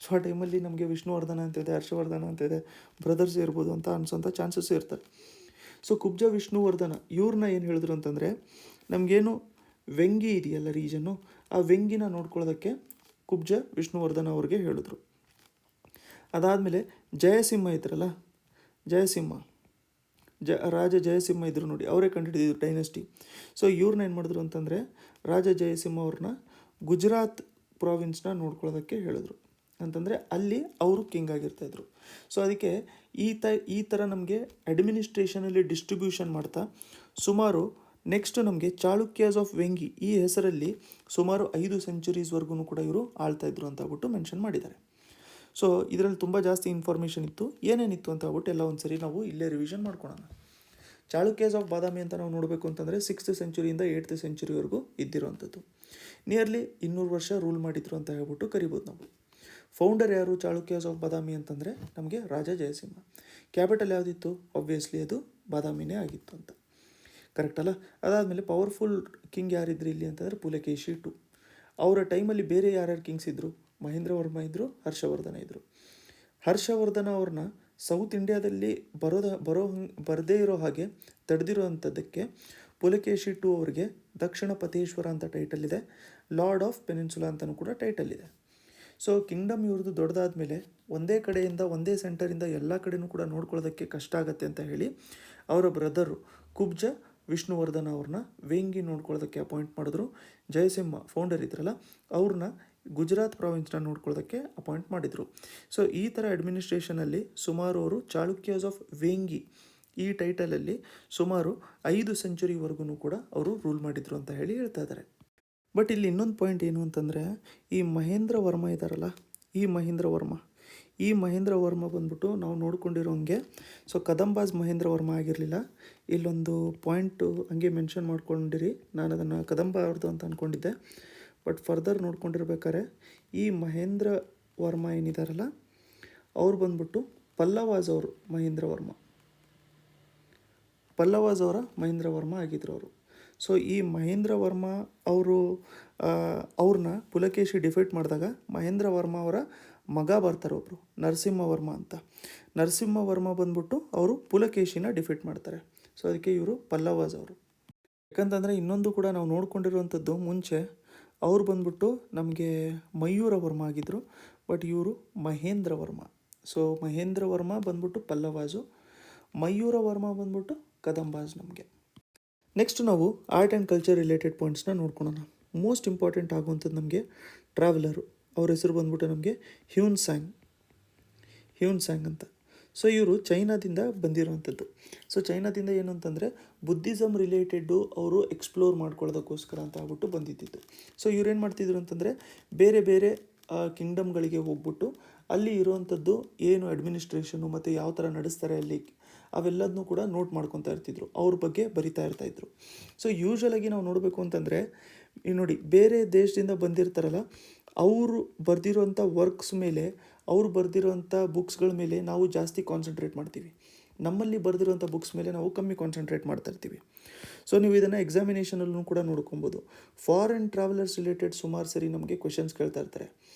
ಸೊ ಆ ಟೈಮಲ್ಲಿ ನಮಗೆ ವಿಷ್ಣುವರ್ಧನ ಅಂತಿದೆ, ಹರ್ಷವರ್ಧನ ಅಂತಿದೆ, ಬ್ರದರ್ಸ್ ಇರ್ಬೋದು ಅಂತ ಅನ್ಸೋಂಥ ಚಾನ್ಸಸ್ ಇರ್ತಾರೆ. ಸೊ ಕುಬ್ಜ ವಿಷ್ಣುವರ್ಧನ ಇವ್ರನ್ನ ಏನು ಹೇಳಿದ್ರು ಅಂತಂದರೆ, ನಮಗೇನು ವೆಂಗಿ ಇದೆಯಲ್ಲ ರೀಜನ್ನು, ಆ ವೆಂಗಿನ ನೋಡ್ಕೊಳ್ಳೋದಕ್ಕೆ ಕುಬ್ಜ ವಿಷ್ಣುವರ್ಧನ ಅವ್ರಿಗೆ ಹೇಳಿದ್ರು. ಅದಾದಮೇಲೆ ಜಯಸಿಂಹ ಇದ್ರಲ್ಲ, ಜಯಸಿಂಹ ರಾಜ ಜಯಸಿಂಹ ಇದ್ರು ನೋಡಿ, ಅವರೇ ಕಂಡುಹಿಡಿದಿದ್ರು ಡೈನೆಸ್ಟಿ. ಸೊ ಇವ್ರನ್ನ ಏನು ಮಾಡಿದ್ರು ಅಂತಂದರೆ ರಾಜ ಜಯಸಿಂಹ ಅವ್ರನ್ನ ಗುಜರಾತ್ ಪ್ರಾವಿನ್ಸ್ನ ನೋಡ್ಕೊಳ್ಳೋದಕ್ಕೆ ಹೇಳಿದ್ರು. ಅಂತಂದರೆ ಅಲ್ಲಿ ಅವರು ಕಿಂಗ್ ಆಗಿರ್ತಾಯಿದ್ರು. ಸೊ ಅದಕ್ಕೆ ಈ ಥರ ನಮಗೆ ಅಡ್ಮಿನಿಸ್ಟ್ರೇಷನಲ್ಲಿ ಡಿಸ್ಟ್ರಿಬ್ಯೂಷನ್ ಮಾಡ್ತಾ ಸುಮಾರು ನೆಕ್ಸ್ಟ್ ನಮಗೆ ಚಾಳುಕ್ಯಾಸ್ ಆಫ್ ವೆಂಗಿ ಈ ಹೆಸರಲ್ಲಿ ಸುಮಾರು 5 ಸೆಂಚುರೀಸ್ವರೆಗೂ ಕೂಡ ಇವರು ಆಳ್ತಾಯಿದ್ರು ಅಂತ ಹೇಳ್ಬಿಟ್ಟು ಮೆನ್ಷನ್ ಮಾಡಿದ್ದಾರೆ. ಸೊ ಇದರಲ್ಲಿ ತುಂಬ ಜಾಸ್ತಿ ಇನ್ಫಾರ್ಮೇಷನ್ ಇತ್ತು, ಏನೇನಿತ್ತು ಅಂತ ಹೇಳ್ಬಿಟ್ಟು ಎಲ್ಲ ಒಂದು ಸರಿ ನಾವು ಇಲ್ಲೇ ರಿವಿಷನ್ ಮಾಡ್ಕೊಳ್ಳೋಣ. ಚಾಳುಕ್ಯಾಸ್ ಆಫ್ ಬಾದಾಮಿ ಅಂತ ನಾವು ನೋಡಬೇಕು ಅಂತಂದರೆ 6th ಸೆಂಚುರಿಯಿಂದ 8th ಸೆಂಚುರಿವರೆಗೂ ಇದ್ದಿರೋವಂಥದ್ದು. ನಿಯರ್ಲಿ 200 ವರ್ಷ ರೂಲ್ ಮಾಡಿದ್ರು ಅಂತ ಹೇಳ್ಬಿಟ್ಟು ಕರಿಬೋದು ನಾವು. ಫೌಂಡರ್ ಯಾರು ಚಾಳುಕ್ಯಾಸ್ ಆಫ್ ಬಾದಾಮಿ ಅಂತಂದರೆ ನಮಗೆ ರಾಜ ಜಯಸಿಂಹ. ಕ್ಯಾಪಿಟಲ್ ಯಾವುದಿತ್ತು, ಆಬ್ವಿಯಸ್ಲಿ ಅದು ಬಾದಾಮಿನೇ ಆಗಿತ್ತು ಅಂತ, ಕರೆಕ್ಟ್ ಅಲ್ಲ. ಅದಾದಮೇಲೆ ಪವರ್ಫುಲ್ ಕಿಂಗ್ ಯಾರಿದ್ರು ಇಲ್ಲಿ ಅಂತಂದರೆ ಪುಲಕೇಶಿ ಟು. ಅವರ ಟೈಮಲ್ಲಿ ಬೇರೆ ಯಾರ್ಯಾರು ಕಿಂಗ್ಸ್ ಇದ್ದರು, ಮಹೇಂದ್ರ ವರ್ಮ ಇದ್ದರು, ಹರ್ಷವರ್ಧನ ಇದ್ದರು. ಹರ್ಷವರ್ಧನ ಅವ್ರನ್ನ ಸೌತ್ ಇಂಡಿಯಾದಲ್ಲಿ ಬರದೇ ಇರೋ ಹಾಗೆ ತಡೆದಿರೋ ಅಂಥದ್ದಕ್ಕೆ ಪುಲಕೇಶಿ ಟು ಅವರಿಗೆ ದಕ್ಷಿಣ ಪಥೇಶ್ವರ ಅಂತ ಟೈಟಲ್ ಇದೆ, ಲಾರ್ಡ್ ಆಫ್ ಪೆನಿನ್ಸುಲಾ ಅಂತಲೂ ಕೂಡ ಟೈಟಲ್ ಇದೆ. ಸೊ ಕಿಂಗ್ಡಮ್ ಇವ್ರದ್ದು ದೊಡ್ಡದಾದಮೇಲೆ ಒಂದೇ ಕಡೆಯಿಂದ ಒಂದೇ ಸೆಂಟರಿಂದ ಎಲ್ಲ ಕಡೆಯೂ ಕೂಡ ನೋಡ್ಕೊಳ್ಳೋದಕ್ಕೆ ಕಷ್ಟ ಆಗುತ್ತೆ ಅಂತ ಹೇಳಿ ಅವರ ಬ್ರದರು ಕುಬ್ಜ ವಿಷ್ಣುವರ್ಧನ ಅವ್ರನ್ನ ವೇಂಗಿ ನೋಡ್ಕೊಳ್ಳೋದಕ್ಕೆ ಅಪಾಯಿಂಟ್ ಮಾಡಿದ್ರು. ಜಯಸಿಂಹ ಫೌಂಡರ್ ಇದ್ರಲ್ಲ ಅವ್ರನ್ನ ಗುಜರಾತ್ ಪ್ರಾವಿನ್ಸ್ನ ನೋಡ್ಕೊಳ್ಳೋದಕ್ಕೆ ಅಪಾಯಿಂಟ್ ಮಾಡಿದರು. ಸೊ ಈ ಥರ ಅಡ್ಮಿನಿಸ್ಟ್ರೇಷನಲ್ಲಿ ಸುಮಾರು ಅವರು ಚಾಳುಕ್ಯಸ್ ಆಫ್ ವೇಂಗಿ ಈ ಟೈಟಲಲ್ಲಿ ಸುಮಾರು 5 ಸೆಂಚುರಿವರೆಗೂ ಕೂಡ ಅವರು ರೂಲ್ ಮಾಡಿದರು ಅಂತ ಹೇಳಿ ಹೇಳ್ತಾ ಇದ್ದಾರೆ. ಬಟ್ ಇಲ್ಲಿ ಇನ್ನೊಂದು ಪಾಯಿಂಟ್ ಏನು ಅಂತಂದರೆ, ಈ ಮಹೇಂದ್ರ ವರ್ಮ ಇದ್ದಾರಲ್ಲ, ಈ ಮಹೇಂದ್ರ ವರ್ಮ ಬಂದ್ಬಿಟ್ಟು ನಾವು ನೋಡ್ಕೊಂಡಿರೋಂಗೆ ಸೊ ಕದಂಬಾಜ್ ಮಹೇಂದ್ರ ವರ್ಮ ಆಗಿರಲಿಲ್ಲ. ಇಲ್ಲೊಂದು ಪಾಯಿಂಟು ಹಂಗೆ ಮೆನ್ಷನ್ ಮಾಡ್ಕೊಂಡಿರಿ, ನಾನು ಅದನ್ನು ಕದಂಬ ಅವ್ರದ್ದು ಅಂತ ಅಂದ್ಕೊಂಡಿದ್ದೆ. ಬಟ್ ಫರ್ದರ್ ನೋಡ್ಕೊಂಡಿರ್ಬೇಕಾದ್ರೆ ಈ ಮಹೇಂದ್ರ ವರ್ಮ ಏನಿದಾರಲ್ಲ ಅವ್ರು ಬಂದ್ಬಿಟ್ಟು ಪಲ್ಲವಾಜ್ ಅವರು ಪಲ್ಲವಾಜ್ ಅವರ ಮಹೇಂದ್ರ ವರ್ಮ ಆಗಿದ್ರು ಅವರು. ಸೊ ಈ ಮಹೇಂದ್ರ ವರ್ಮ ಅವರು ಅವ್ರನ್ನ ಪುಲಕೇಶಿ ಡಿಫೀಟ್ ಮಾಡಿದಾಗ ಮಹೇಂದ್ರ ವರ್ಮ ಅವರ ಮಗ ಬರ್ತಾರೆ ಒಬ್ಬರು, ನರಸಿಂಹ ವರ್ಮ ಅಂತ. ನರಸಿಂಹ ವರ್ಮ ಬಂದ್ಬಿಟ್ಟು ಅವರು ಪುಲಕೇಶಿನ ಡಿಫೀಟ್ ಮಾಡ್ತಾರೆ. ಸೊ ಅದಕ್ಕೆ ಇವರು ಪಲ್ಲವಾಜ್ ಅವರು. ಯಾಕಂತಂದರೆ ಇನ್ನೊಂದು ಕೂಡ ನಾವು ನೋಡ್ಕೊಂಡಿರುವಂಥದ್ದು, ಮುಂಚೆ ಅವ್ರು ಬಂದ್ಬಿಟ್ಟು ನಮಗೆ ಮಯೂರ ವರ್ಮ ಆಗಿದ್ದರು, ಬಟ್ ಇವರು ಮಹೇಂದ್ರ ವರ್ಮ. ಸೊ ಮಹೇಂದ್ರ ವರ್ಮ ಬಂದ್ಬಿಟ್ಟು ಪಲ್ಲವಾಜು, ಮಯೂರ ವರ್ಮ ಬಂದ್ಬಿಟ್ಟು ಕದಂಬಾಜ್. ನಮಗೆ ನೆಕ್ಸ್ಟ್ ನಾವು ಆರ್ಟ್ ಆ್ಯಂಡ್ ಕಲ್ಚರ್ ರಿಲೇಟೆಡ್ ಪಾಯಿಂಟ್ಸ್ನ ನೋಡ್ಕೊಳ್ಳೋಣ. ಮೋಸ್ಟ್ ಇಂಪಾರ್ಟೆಂಟ್ ಆಗುವಂಥದ್ದು ನಮಗೆ ಟ್ರಾವೆಲರು, ಅವ್ರ ಹೆಸರು ಬಂದ್ಬಿಟ್ಟು ನಮಗೆ ಹ್ಯೂನ್ ಸ್ಯಾಂಗ್ ಅಂತ. ಸೊ ಇವರು ಚೈನಾದಿಂದ ಬಂದಿರುವಂಥದ್ದು. ಸೊ ಚೈನಾದಿಂದ ಏನು ಅಂತಂದರೆ ಬುದ್ಧಿಸಮ್ ರಿಲೇಟೆಡ್ಡು ಅವರು ಎಕ್ಸ್ಪ್ಲೋರ್ ಮಾಡ್ಕೊಳ್ಳೋದಕ್ಕೋಸ್ಕರ ಅಂತ ಆಗ್ಬಿಟ್ಟು ಬಂದಿದ್ದಿದ್ದು. ಸೊ ಇವ್ರೇನು ಮಾಡ್ತಿದ್ರು ಅಂತಂದರೆ ಬೇರೆ ಬೇರೆ ಕಿಂಗ್ಡಮ್ಗಳಿಗೆ ಹೋಗ್ಬಿಟ್ಟು ಅಲ್ಲಿ ಇರುವಂಥದ್ದು ಏನು ಅಡ್ಮಿನಿಸ್ಟ್ರೇಷನು ಮತ್ತು ಯಾವ ಥರ ನಡೆಸ್ತಾರೆ ಅಲ್ಲಿ ಅವೆಲ್ಲದನ್ನೂ ಕೂಡ ನೋಟ್ ಮಾಡ್ಕೊತಾ ಇರ್ತಿದ್ರು, ಅವ್ರ ಬಗ್ಗೆ ಬರಿತಾ ಇರ್ತಾಯಿದ್ರು. ಸೊ ಯೂಶ್ವಲಾಗಿ ನಾವು ನೋಡಬೇಕು ಅಂತಂದರೆ ನೋಡಿ, ಬೇರೆ ದೇಶದಿಂದ ಬಂದಿರ್ತಾರಲ್ಲ ಅವರು ಬರೆದಿರೋಂಥ ವರ್ಕ್ಸ್ ಮೇಲೆ, ಅವರು ಬರೆದಿರೋಂಥ ಬುಕ್ಸ್ಗಳ ಮೇಲೆ ನಾವು ಜಾಸ್ತಿ ಕಾನ್ಸಂಟ್ರೇಟ್ ಮಾಡ್ತೀವಿ. ನಮ್ಮಲ್ಲಿ ಬರೆದಿರೋಂಥ ಬುಕ್ಸ್ ಮೇಲೆ ನಾವು ಕಮ್ಮಿ ಕಾನ್ಸಂಟ್ರೇಟ್ ಮಾಡ್ತಾ ಇರ್ತೀವಿ. ಸೊ ನೀವು ಇದನ್ನು ಎಕ್ಸಾಮಿನೇಷನಲ್ಲೂ ಕೂಡ ನೋಡ್ಕೊಬೋದು. ಫಾರಿನ್ ಟ್ರಾವೆಲರ್ಸ್ ರಿಲೇಟೆಡ್ ಸುಮಾರು ಸರಿ ನಮಗೆ ಕ್ವೆಶನ್ಸ್ ಕೇಳ್ತಾ ಇರ್ತಾರೆ.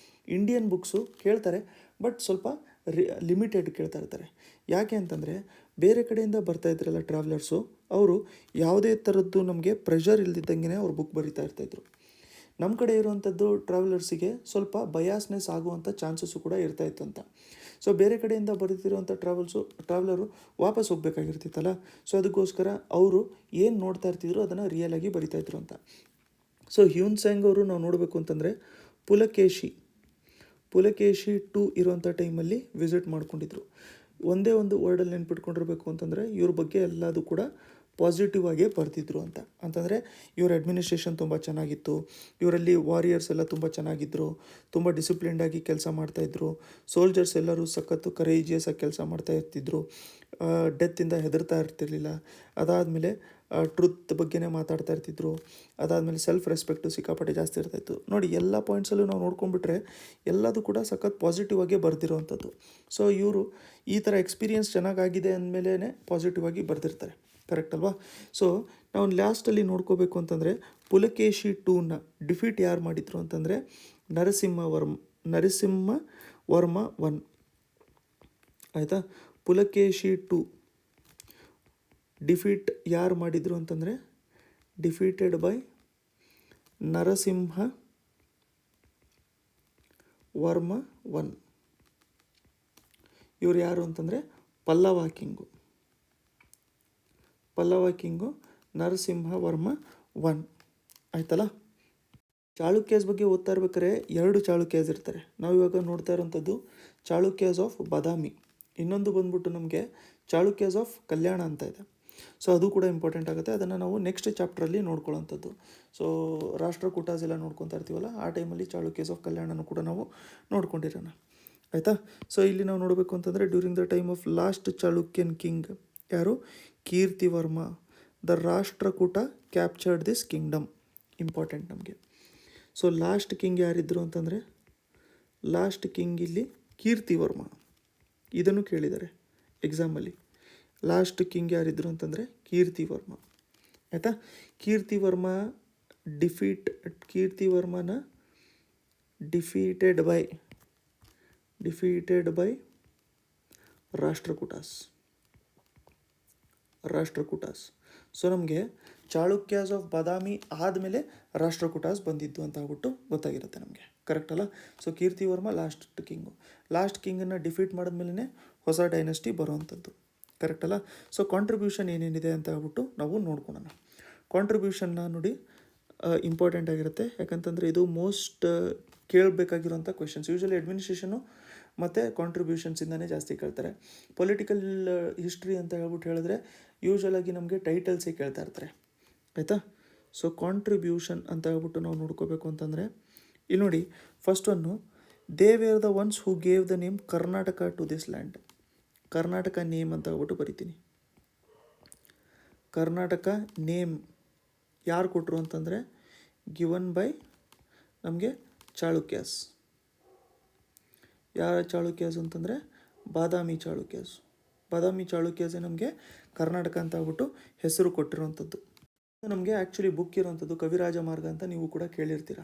ಇಂಡಿಯನ್ ಬುಕ್ಸು ಕೇಳ್ತಾರೆ, ಬಟ್ ಸ್ವಲ್ಪ ಲಿಮಿಟೆಡ್ ಕೇಳ್ತಾ ಇರ್ತಾರೆ. ಯಾಕೆ ಅಂತಂದರೆ ಬೇರೆ ಕಡೆಯಿಂದ ಬರ್ತಾ ಇದ್ರಲ್ಲ ಟ್ರಾವೆಲರ್ಸು, ಅವರು ಯಾವುದೇ ಥರದ್ದು ನಮಗೆ ಪ್ರೆಷರ್ ಇಲ್ದಿದ್ದಂಗೆ ಅವ್ರು ಬುಕ್ ಬರಿತಾ ಇರ್ತಾಯಿದ್ರು. ನಮ್ಮ ಕಡೆ ಇರುವಂಥದ್ದು ಟ್ರಾವೆಲರ್ಸಿಗೆ ಸ್ವಲ್ಪ ಬಯಾಸ್ನೆಸ್ ಆಗುವಂಥ ಚಾನ್ಸಸ್ಸು ಕೂಡ ಇರ್ತಾಯಿತ್ತು ಅಂತ. ಸೊ ಬೇರೆ ಕಡೆಯಿಂದ ಬರೀತಿರುವಂಥ ಟ್ರಾವೆಲರು ವಾಪಸ್ ಹೋಗ್ಬೇಕಾಗಿರ್ತಿತ್ತಲ್ಲ, ಸೊ ಅದಕ್ಕೋಸ್ಕರ ಅವರು ಏನು ನೋಡ್ತಾ ಇರ್ತಿದ್ರು ಅದನ್ನು ರಿಯಲಾಗಿ ಬರಿತಾಯಿದ್ರು ಅಂತ. ಸೊ ಹ್ಯೂನ್ ಸ್ಯಾಂಗ್ ಅವರು ನಾವು ನೋಡಬೇಕು ಅಂತಂದರೆ ಪುಲಕೇಶಿ ಟು ಇರುವಂಥ ಟೈಮಲ್ಲಿ ವಿಸಿಟ್ ಮಾಡ್ಕೊಂಡಿದ್ರು. ಒಂದೇ ಒಂದು ವರ್ಡಲ್ಲಿ ನೆನ್ಪಿಟ್ಕೊಂಡಿರ್ಬೇಕು ಅಂತಂದರೆ ಇವ್ರ ಬಗ್ಗೆ ಎಲ್ಲದೂ ಕೂಡ ಪಾಸಿಟಿವ್ ಆಗೇ ಬರ್ತಿದ್ರು ಅಂತ. ಅಂತಂದರೆ ಇವ್ರ ಅಡ್ಮಿನಿಸ್ಟ್ರೇಷನ್ ತುಂಬ ಚೆನ್ನಾಗಿತ್ತು, ಇವರಲ್ಲಿ ವಾರಿಯರ್ಸ್ ಎಲ್ಲ ತುಂಬ ಚೆನ್ನಾಗಿದ್ದರು, ತುಂಬ ಡಿಸಿಪ್ಲಿನ್ಡಾಗಿ ಕೆಲಸ ಮಾಡ್ತಾಯಿದ್ರು, ಸೋಲ್ಜರ್ಸ್ ಎಲ್ಲರೂ ಸಖತ್ತು ಕರೇಜಿಯಸ್ ಆಗಿ ಕೆಲಸ ಮಾಡ್ತಾ ಇರ್ತಿದ್ರು, ಡೆತ್ತಿಂದ ಹೆದರ್ತಾ ಇರ್ತಿರ್ಲಿಲ್ಲ. ಅದಾದಮೇಲೆ ಟ್ರುತ್ ಬಗ್ಗೆನೇ ಮಾತಾಡ್ತಾ ಇರ್ತಿದ್ರು. ಅದಾದಮೇಲೆ ಸೆಲ್ಫ್ ರೆಸ್ಪೆಕ್ಟು ಸಿಕ್ಕಾಪಟ್ಟೆ ಜಾಸ್ತಿ ಇರ್ತಾಯಿತ್ತು. ನೋಡಿ, ಎಲ್ಲ ಪಾಯಿಂಟ್ಸಲ್ಲೂ ನಾವು ನೋಡ್ಕೊಂಡ್ಬಿಟ್ರೆ ಎಲ್ಲದೂ ಕೂಡ ಸಖತ್ ಪಾಸಿಟಿವ್ ಆಗೇ ಬರ್ದಿರೋವಂಥದ್ದು. ಸೊ ಇವರು ಈ ಥರ ಎಕ್ಸ್ಪೀರಿಯೆನ್ಸ್ ಚೆನ್ನಾಗಾಗಿದೆ ಅಂದಮೇಲೆ ಪಾಸಿಟಿವ್ ಆಗಿ ಬರ್ದಿರ್ತಾರೆ, ಕರೆಕ್ಟ್ ಅಲ್ವಾ? ಸೊ ನಾವು ಲಾಸ್ಟಲ್ಲಿ ನೋಡ್ಕೋಬೇಕು ಅಂತಂದರೆ ಪುಲಕೇಶಿ ಟೂನ ಡಿಫೀಟ್ ಯಾರು ಮಾಡಿದರು ಅಂತಂದರೆ ನರಸಿಂಹ ವರ್ಮ 1. ಆಯಿತಾ? ಪುಲಕೇಶಿ ಟು ಡಿಫೀಟ್ ಯಾರು ಮಾಡಿದರು ಅಂತಂದರೆ ಡಿಫೀಟೆಡ್ ಬೈ ನರಸಿಂಹ ವರ್ಮ 1. ಇವರು ಯಾರು ಅಂತಂದರೆ ಪಲ್ಲವ ಕಿಂಗು ನರಸಿಂಹ ವರ್ಮ 1. ಆಯ್ತಲ್ಲ? ಚಾಳುಕ್ಯಸ್ ಬಗ್ಗೆ ಓದ್ತಾ ಇರ್ಬೇಕಾದ್ರೆ 2 ಚಾಳುಕ್ಯಸ್ ಇರ್ತಾರೆ. ನಾವು ಇವಾಗ ನೋಡ್ತಾ ಇರೋಂಥದ್ದು ಚಾಳುಕ್ಯಸ್ ಆಫ್ ಬಾದಾಮಿ, ಇನ್ನೊಂದು ಬಂದ್ಬಿಟ್ಟು ನಮಗೆ ಚಾಳುಕ್ಯಸ್ ಆಫ್ ಕಲ್ಯಾಣ ಅಂತ ಇದೆ. ಸೊ ಅದು ಕೂಡ ಇಂಪಾರ್ಟೆಂಟ್ ಆಗುತ್ತೆ, ಅದನ್ನು ನಾವು ನೆಕ್ಸ್ಟ್ ಚಾಪ್ಟ್ರಲ್ಲಿ ನೋಡ್ಕೊಳ್ಳೋಂಥದ್ದು. ಸೊ ರಾಷ್ಟ್ರಕೂಟಾಸ್ ಎಲ್ಲ ನೋಡ್ಕೊತಾ ಇರ್ತೀವಲ್ಲ, ಆ ಟೈಮಲ್ಲಿ ಚಾಳುಕ್ಯಸ್ ಆಫ್ ಕಲ್ಯಾಣನೂ ಕೂಡ ನಾವು ನೋಡ್ಕೊಂಡಿರೋಣ. ಆಯಿತಾ? ಸೊ ಇಲ್ಲಿ ನಾವು ನೋಡಬೇಕು ಅಂತಂದರೆ during the time of last Chalukyan king ಯಾರು? Kirtivarma. The Rashtrakuta captured this kingdom. Important ನಮಗೆ. ಸೊ ಲಾಸ್ಟ್ ಕಿಂಗ್ ಯಾರಿದ್ರು ಅಂತಂದರೆ ಲಾಸ್ಟ್ ಕಿಂಗ್ ಇಲ್ಲಿ ಕೀರ್ತಿವರ್ಮ. ಇದನ್ನು ಕೇಳಿದ್ದಾರೆ ಎಕ್ಸಾಮಲ್ಲಿ. ಲಾಸ್ಟ್ ಕಿಂಗ್ ಯಾರಿದ್ರು ಅಂತಂದರೆ ಕೀರ್ತಿವರ್ಮ. ಆಯಿತಾ? ಕೀರ್ತಿವರ್ಮನ ಡಿಫೀಟೆಡ್ ಬೈ ರಾಷ್ಟ್ರಕೂಟಾಸ್. ಸೊ ನಮಗೆ ಚಾಳುಕ್ಯಾಸ್ ಆಫ್ ಬಾದಾಮಿ ಆದಮೇಲೆ ರಾಷ್ಟ್ರಕೂಟಾಸ್ ಬಂದಿದ್ದು ಅಂತ ಆಗ್ಬಿಟ್ಟು ಗೊತ್ತಾಗಿರುತ್ತೆ ನಮಗೆ, ಕರೆಕ್ಟ್ ಅಲ್ಲ. ಸೊ ಕೀರ್ತಿವರ್ಮ ಲಾಸ್ಟ್ ಕಿಂಗನ್ನು ಡಿಫೀಟ್ ಮಾಡಿದ್ಮೇಲೆ ಹೊಸ ಡೈನೆಸ್ಟಿ ಬರೋವಂಥದ್ದು, ಕರೆಕ್ಟ್ ಅಲ್ಲ. ಸೊ ಕಾಂಟ್ರಿಬ್ಯೂಷನ್ ಏನೇನಿದೆ ಅಂತ ಹೇಳ್ಬಿಟ್ಟು ನಾವು ನೋಡ್ಕೊಳ್ಳೋಣ. ಕಾಂಟ್ರಿಬ್ಯೂಷನ್ನ ನೋಡಿ ಇಂಪಾರ್ಟೆಂಟ್ ಆಗಿರುತ್ತೆ, ಯಾಕಂತಂದರೆ ಇದು ಮೋಸ್ಟ್ ಕೇಳಬೇಕಾಗಿರೋಂಥ ಕ್ವೆಶನ್ಸ್. ಯೂಶ್ವಲಿ ಅಡ್ಮಿನಿಸ್ಟ್ರೇಷನು ಮತ್ತು ಕಾಂಟ್ರಿಬ್ಯೂಷನ್ಸಿಂದನೇ ಜಾಸ್ತಿ ಕೇಳ್ತಾರೆ. ಪೊಲಿಟಿಕಲ್ ಹಿಸ್ಟ್ರಿ ಅಂತ ಹೇಳ್ಬಿಟ್ಟು ಹೇಳಿದ್ರೆ ಯೂಶ್ವಲಾಗಿ ನಮಗೆ ಟೈಟಲ್ಸೇ ಕೇಳ್ತಾ ಇರ್ತಾರೆ, ಆಯಿತಾ. ಸೊ ಕಾಂಟ್ರಿಬ್ಯೂಷನ್ ಅಂತ ಹೇಳ್ಬಿಟ್ಟು ನಾವು ನೋಡ್ಕೋಬೇಕು ಅಂತಂದರೆ ಇಲ್ಲಿ ನೋಡಿ, first one, they were the ones who gave the name Karnataka to this land. Karnataka name ಅಂತ ಹೇಳ್ಬಿಟ್ಟು ಬರಿತೀನಿ. ಕರ್ನಾಟಕ ನೇಮ್ ಯಾರು ಕೊಟ್ಟರು ಅಂತಂದರೆ ಗಿವನ್ ಬೈ ನಮಗೆ ಚಾಳುಕ್ಯಾಸ್. ಯಾರ ಚಾಳುಕ್ಯಾಸ್ ಅಂತಂದರೆ ಬಾದಾಮಿ ಚಾಳುಕ್ಯಾಸೇ ನಮಗೆ ಕರ್ನಾಟಕ ಅಂತ ಆಗ್ಬಿಟ್ಟು ಹೆಸರು ಕೊಟ್ಟಿರೋವಂಥದ್ದು. ನಮಗೆ ಆ್ಯಕ್ಚುಲಿ ಬುಕ್ ಇರೋವಂಥದ್ದು ಕವಿರಾಜ ಮಾರ್ಗ ಅಂತ ನೀವು ಕೂಡ ಕೇಳಿರ್ತೀರ.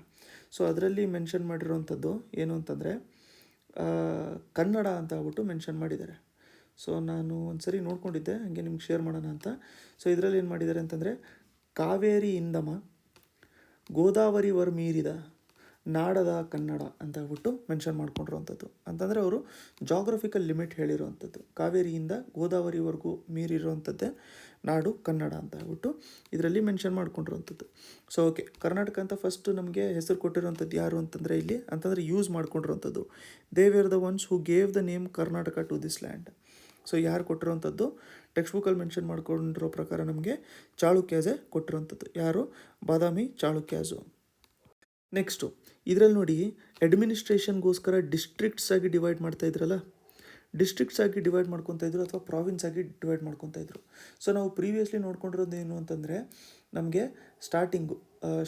ಸೊ ಅದರಲ್ಲಿ ಮೆನ್ಷನ್ ಮಾಡಿರೋವಂಥದ್ದು ಏನು ಅಂತಂದರೆ ಕನ್ನಡ ಅಂತ ಆಗ್ಬಿಟ್ಟು ಮೆನ್ಷನ್ ಮಾಡಿದ್ದಾರೆ. ಸೊ ನಾನು ಒಂದು ಸರಿ ನೋಡ್ಕೊಂಡಿದ್ದೆ, ಹಾಗೆ ನಿಮ್ಗೆ ಶೇರ್ ಮಾಡೋಣ ಅಂತ. ಸೊ ಇದರಲ್ಲಿ ಏನು ಮಾಡಿದ್ದಾರೆ ಅಂತಂದರೆ ಕಾವೇರಿ ಇಂದಮ ಗೋದಾವರಿವರ್ ಮೀರಿದ ನಾಡದ ಕನ್ನಡ ಅಂತ ಹೇಳ್ಬಿಟ್ಟು ಮೆನ್ಷನ್ ಮಾಡ್ಕೊಂಡಿರೋವಂಥದ್ದು. ಅಂತಂದರೆ ಅವರು ಜಾಗ್ರಫಿಕಲ್ ಲಿಮಿಟ್ ಹೇಳಿರೋವಂಥದ್ದು, ಕಾವೇರಿಯಿಂದ ಗೋದಾವರಿವರೆಗೂ ಮೀರಿರೋವಂಥದ್ದೇ ನಾಡು ಕನ್ನಡ ಅಂತ ಹೇಳ್ಬಿಟ್ಟು ಇದರಲ್ಲಿ ಮೆನ್ಷನ್ ಮಾಡ್ಕೊಂಡಿರೋವಂಥದ್ದು. ಸೊ ಓಕೆ, ಕರ್ನಾಟಕ ಅಂತ ಫಸ್ಟ್ ನಮಗೆ ಹೆಸರು ಕೊಟ್ಟಿರೋವಂಥದ್ದು ಯಾರು ಅಂತಂದರೆ ಇಲ್ಲಿ ಅಂತಂದರೆ ಯೂಸ್ ಮಾಡ್ಕೊಂಡಿರೋವಂಥದ್ದು they were the ones who gave the name Karnataka to this land. So ಯಾರು ಕೊಟ್ಟಿರೋವಂಥದ್ದು ಟೆಕ್ಸ್ಟ್ ಬುಕ್ಕಲ್ಲಿ ಮೆನ್ಷನ್ ಮಾಡ್ಕೊಂಡಿರೋ ಪ್ರಕಾರ ನಮಗೆ ಚಾಳುಕ್ಯಾಸೇ ಕೊಟ್ಟಿರೋವಂಥದ್ದು. ಯಾರು? ಬಾದಾಮಿ ಚಾಳುಕ್ಯಾಸು. ನೆಕ್ಸ್ಟು ಇದರಲ್ಲಿ ನೋಡಿ, ಅಡ್ಮಿನಿಸ್ಟ್ರೇಷನ್ಗೋಸ್ಕರ ಡಿಸ್ಟ್ರಿಕ್ಟ್ಸ್ ಆಗಿ ಡಿವೈಡ್ ಮಾಡ್ತಾಯಿದ್ರಲ್ಲ, ಡಿಸ್ಟ್ರಿಕ್ಟ್ಸ್ ಆಗಿ ಡಿವೈಡ್ ಮಾಡ್ಕೊತಾ ಇದ್ರು ಅಥವಾ ಪ್ರಾವಿನ್ಸ್ ಆಗಿ ಡಿವೈಡ್ ಮಾಡ್ಕೊತಾ ಇದ್ರು. ಸೊ ನಾವು ಪ್ರೀವಿಯಸ್ಲಿ ನೋಡ್ಕೊಂಡಿರೋದು ಏನು ಅಂತಂದರೆ ನಮಗೆ ಸ್ಟಾರ್ಟಿಂಗು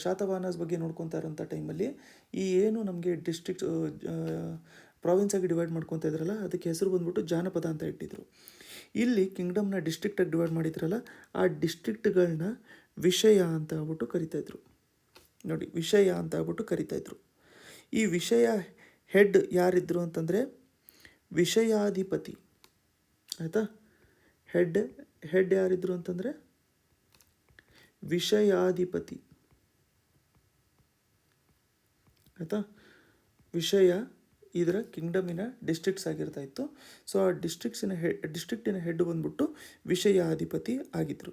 ಶಾತವಾಹನಸ್ ಬಗ್ಗೆ ನೋಡ್ಕೊತಾ ಇರೋಂಥ ಟೈಮಲ್ಲಿ ಈ ಏನು ನಮಗೆ ಡಿಸ್ಟ್ರಿಕ್ಟ್ ಪ್ರಾವಿನ್ಸ್ ಆಗಿ ಡಿವೈಡ್ ಮಾಡ್ಕೊತಾ ಇದ್ರಲ್ಲ, ಅದಕ್ಕೆ ಹೆಸರು ಬಂದ್ಬಿಟ್ಟು ಜಾನಪದ ಅಂತ ಇಟ್ಟಿದ್ರು. ಇಲ್ಲಿ ಕಿಂಗ್ಡಮ್ನ ಡಿಸ್ಟ್ರಿಕ್ಟಾಗಿ ಡಿವೈಡ್ ಮಾಡಿದ್ರಲ್ಲ, ಆ ಡಿಸ್ಟ್ರಿಕ್ಟ್ಗಳನ್ನ ವಿಷಯ ಅಂತ ಹೇಳ್ಬಿಟ್ಟು ಕರಿತಾಯಿದ್ರು. ನೋಡಿ, ವಿಷಯ ಅಂತ ಹೇಳ್ಬಿಟ್ಟು ಕರಿತಾಯಿದ್ರು. ಈ ವಿಷಯ ಹೆಡ್ ಯಾರಿದ್ರು ಅಂತಂದರೆ ವಿಷಯಾಧಿಪತಿ, ಆಯಿತಾ. ಹೆಡ್ ಯಾರಿದ್ರು ಅಂತಂದರೆ ವಿಷಯಾಧಿಪತಿ, ಆಯಿತಾ. ವಿಷಯ ಇದರ ಕಿಂಗ್ಡಮಿನ ಡಿಸ್ಟ್ರಿಕ್ಟ್ಸ್ ಆಗಿರ್ತಾ ಇತ್ತು. ಸೊ ಆ ಡಿಸ್ಟ್ರಿಕ್ಟಿನ ಹೆಡ್ ಬಂದ್ಬಿಟ್ಟು ವಿಷಯಾಧಿಪತಿ ಆಗಿದ್ದರು.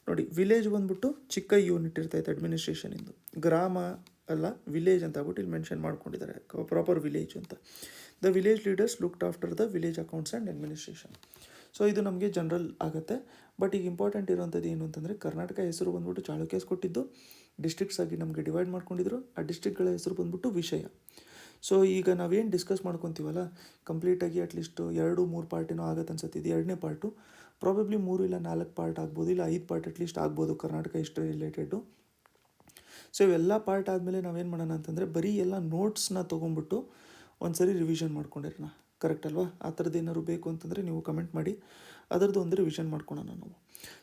ನೋಡಿ, ವಿಲೇಜ್ ಬಂದ್ಬಿಟ್ಟು ಚಿಕ್ಕ ಯೂನಿಟ್ ಇರ್ತಾಯಿತ್ತು ಅಡ್ಮಿನಿಸ್ಟ್ರೇಷನಿಂದು. ಗ್ರಾಮ ಅಲ್ಲ, ವಿಲೇಜ್ ಅಂತ ಆಗ್ಬಿಟ್ಟು ಇಲ್ಲಿ ಮೆನ್ಷನ್ ಮಾಡ್ಕೊಂಡಿದ್ದಾರೆ, ಪ್ರಾಪರ್ ವಿಲೇಜ್ ಅಂತ. The village leaders looked after the village accounts and administration. So ಇದು ನಮಗೆ ಜನರಲ್ ಆಗುತ್ತೆ. ಬಟ್ ಈಗ ಇಂಪಾರ್ಟೆಂಟ್ ಇರೋವಂಥದ್ದು ಏನು ಅಂತಂದರೆ ಕರ್ನಾಟಕ ಹೆಸರು ಬಂದ್ಬಿಟ್ಟು ಚಾಳುಕ್ಯಾಸ್ ಕೊಟ್ಟಿದ್ದು, ಡಿಸ್ಟ್ರಿಕ್ಟ್ಸ್ ಆಗಿ ನಮಗೆ ಡಿವೈಡ್ ಮಾಡ್ಕೊಂಡಿದ್ರು. ಆ ಡಿಸ್ಟ್ರಿಕ್ಟ್ಗಳ ಹೆಸರು ಬಂದ್ಬಿಟ್ಟು ವಿಷಯ. ಸೊ ಈಗ ನಾವೇನು ಡಿಸ್ಕಸ್ ಮಾಡ್ಕೊತೀವಲ್ಲ, ಕಂಪ್ಲೀಟಾಗಿ ಅಟ್ಲೀಸ್ಟ್ 2-3 ಪಾರ್ಟೇನೋ ಆಗುತ್ತೆ ಅನ್ಸುತ್ತೆ. ಇದು 2ನೇ ಪಾರ್ಟು. ಪ್ರಾಬಬ್ಲಿ 3 ಇಲ್ಲ 4 ಪಾರ್ಟ್ ಆಗ್ಬೋದು, ಇಲ್ಲ 5 ಪಾರ್ಟ್ ಅಟ್ಲೀಸ್ಟ್ ಆಗ್ಬೋದು ಕರ್ನಾಟಕ ಹಿಸ್ಟ್ರಿ ರಿಲೇಟೆಡ್ಡು. ಸೊ ಇವೆಲ್ಲ ಪಾರ್ಟ್ ಆದಮೇಲೆ ನಾವೇನು ಮಾಡೋಣ ಅಂತಂದರೆ ಬರೀ ಎಲ್ಲ ನೋಟ್ಸ್ನ ತೊಗೊಂಬಿಟ್ಟು ಒಂದು ಸರಿ ರಿವಿಷನ್ ಮಾಡ್ಕೊಂಡಿರೋಣ, ಕರೆಕ್ಟ್ ಅಲ್ವಾ? ಆ ಥರದ್ದು ಏನಾದ್ರು ಬೇಕು ಅಂತಂದರೆ ನೀವು ಕಮೆಂಟ್ ಮಾಡಿ, ಅದರದ್ದು ಒಂದು ರಿವಿಷನ್ ಮಾಡ್ಕೊಳೋಣ ನಾವು.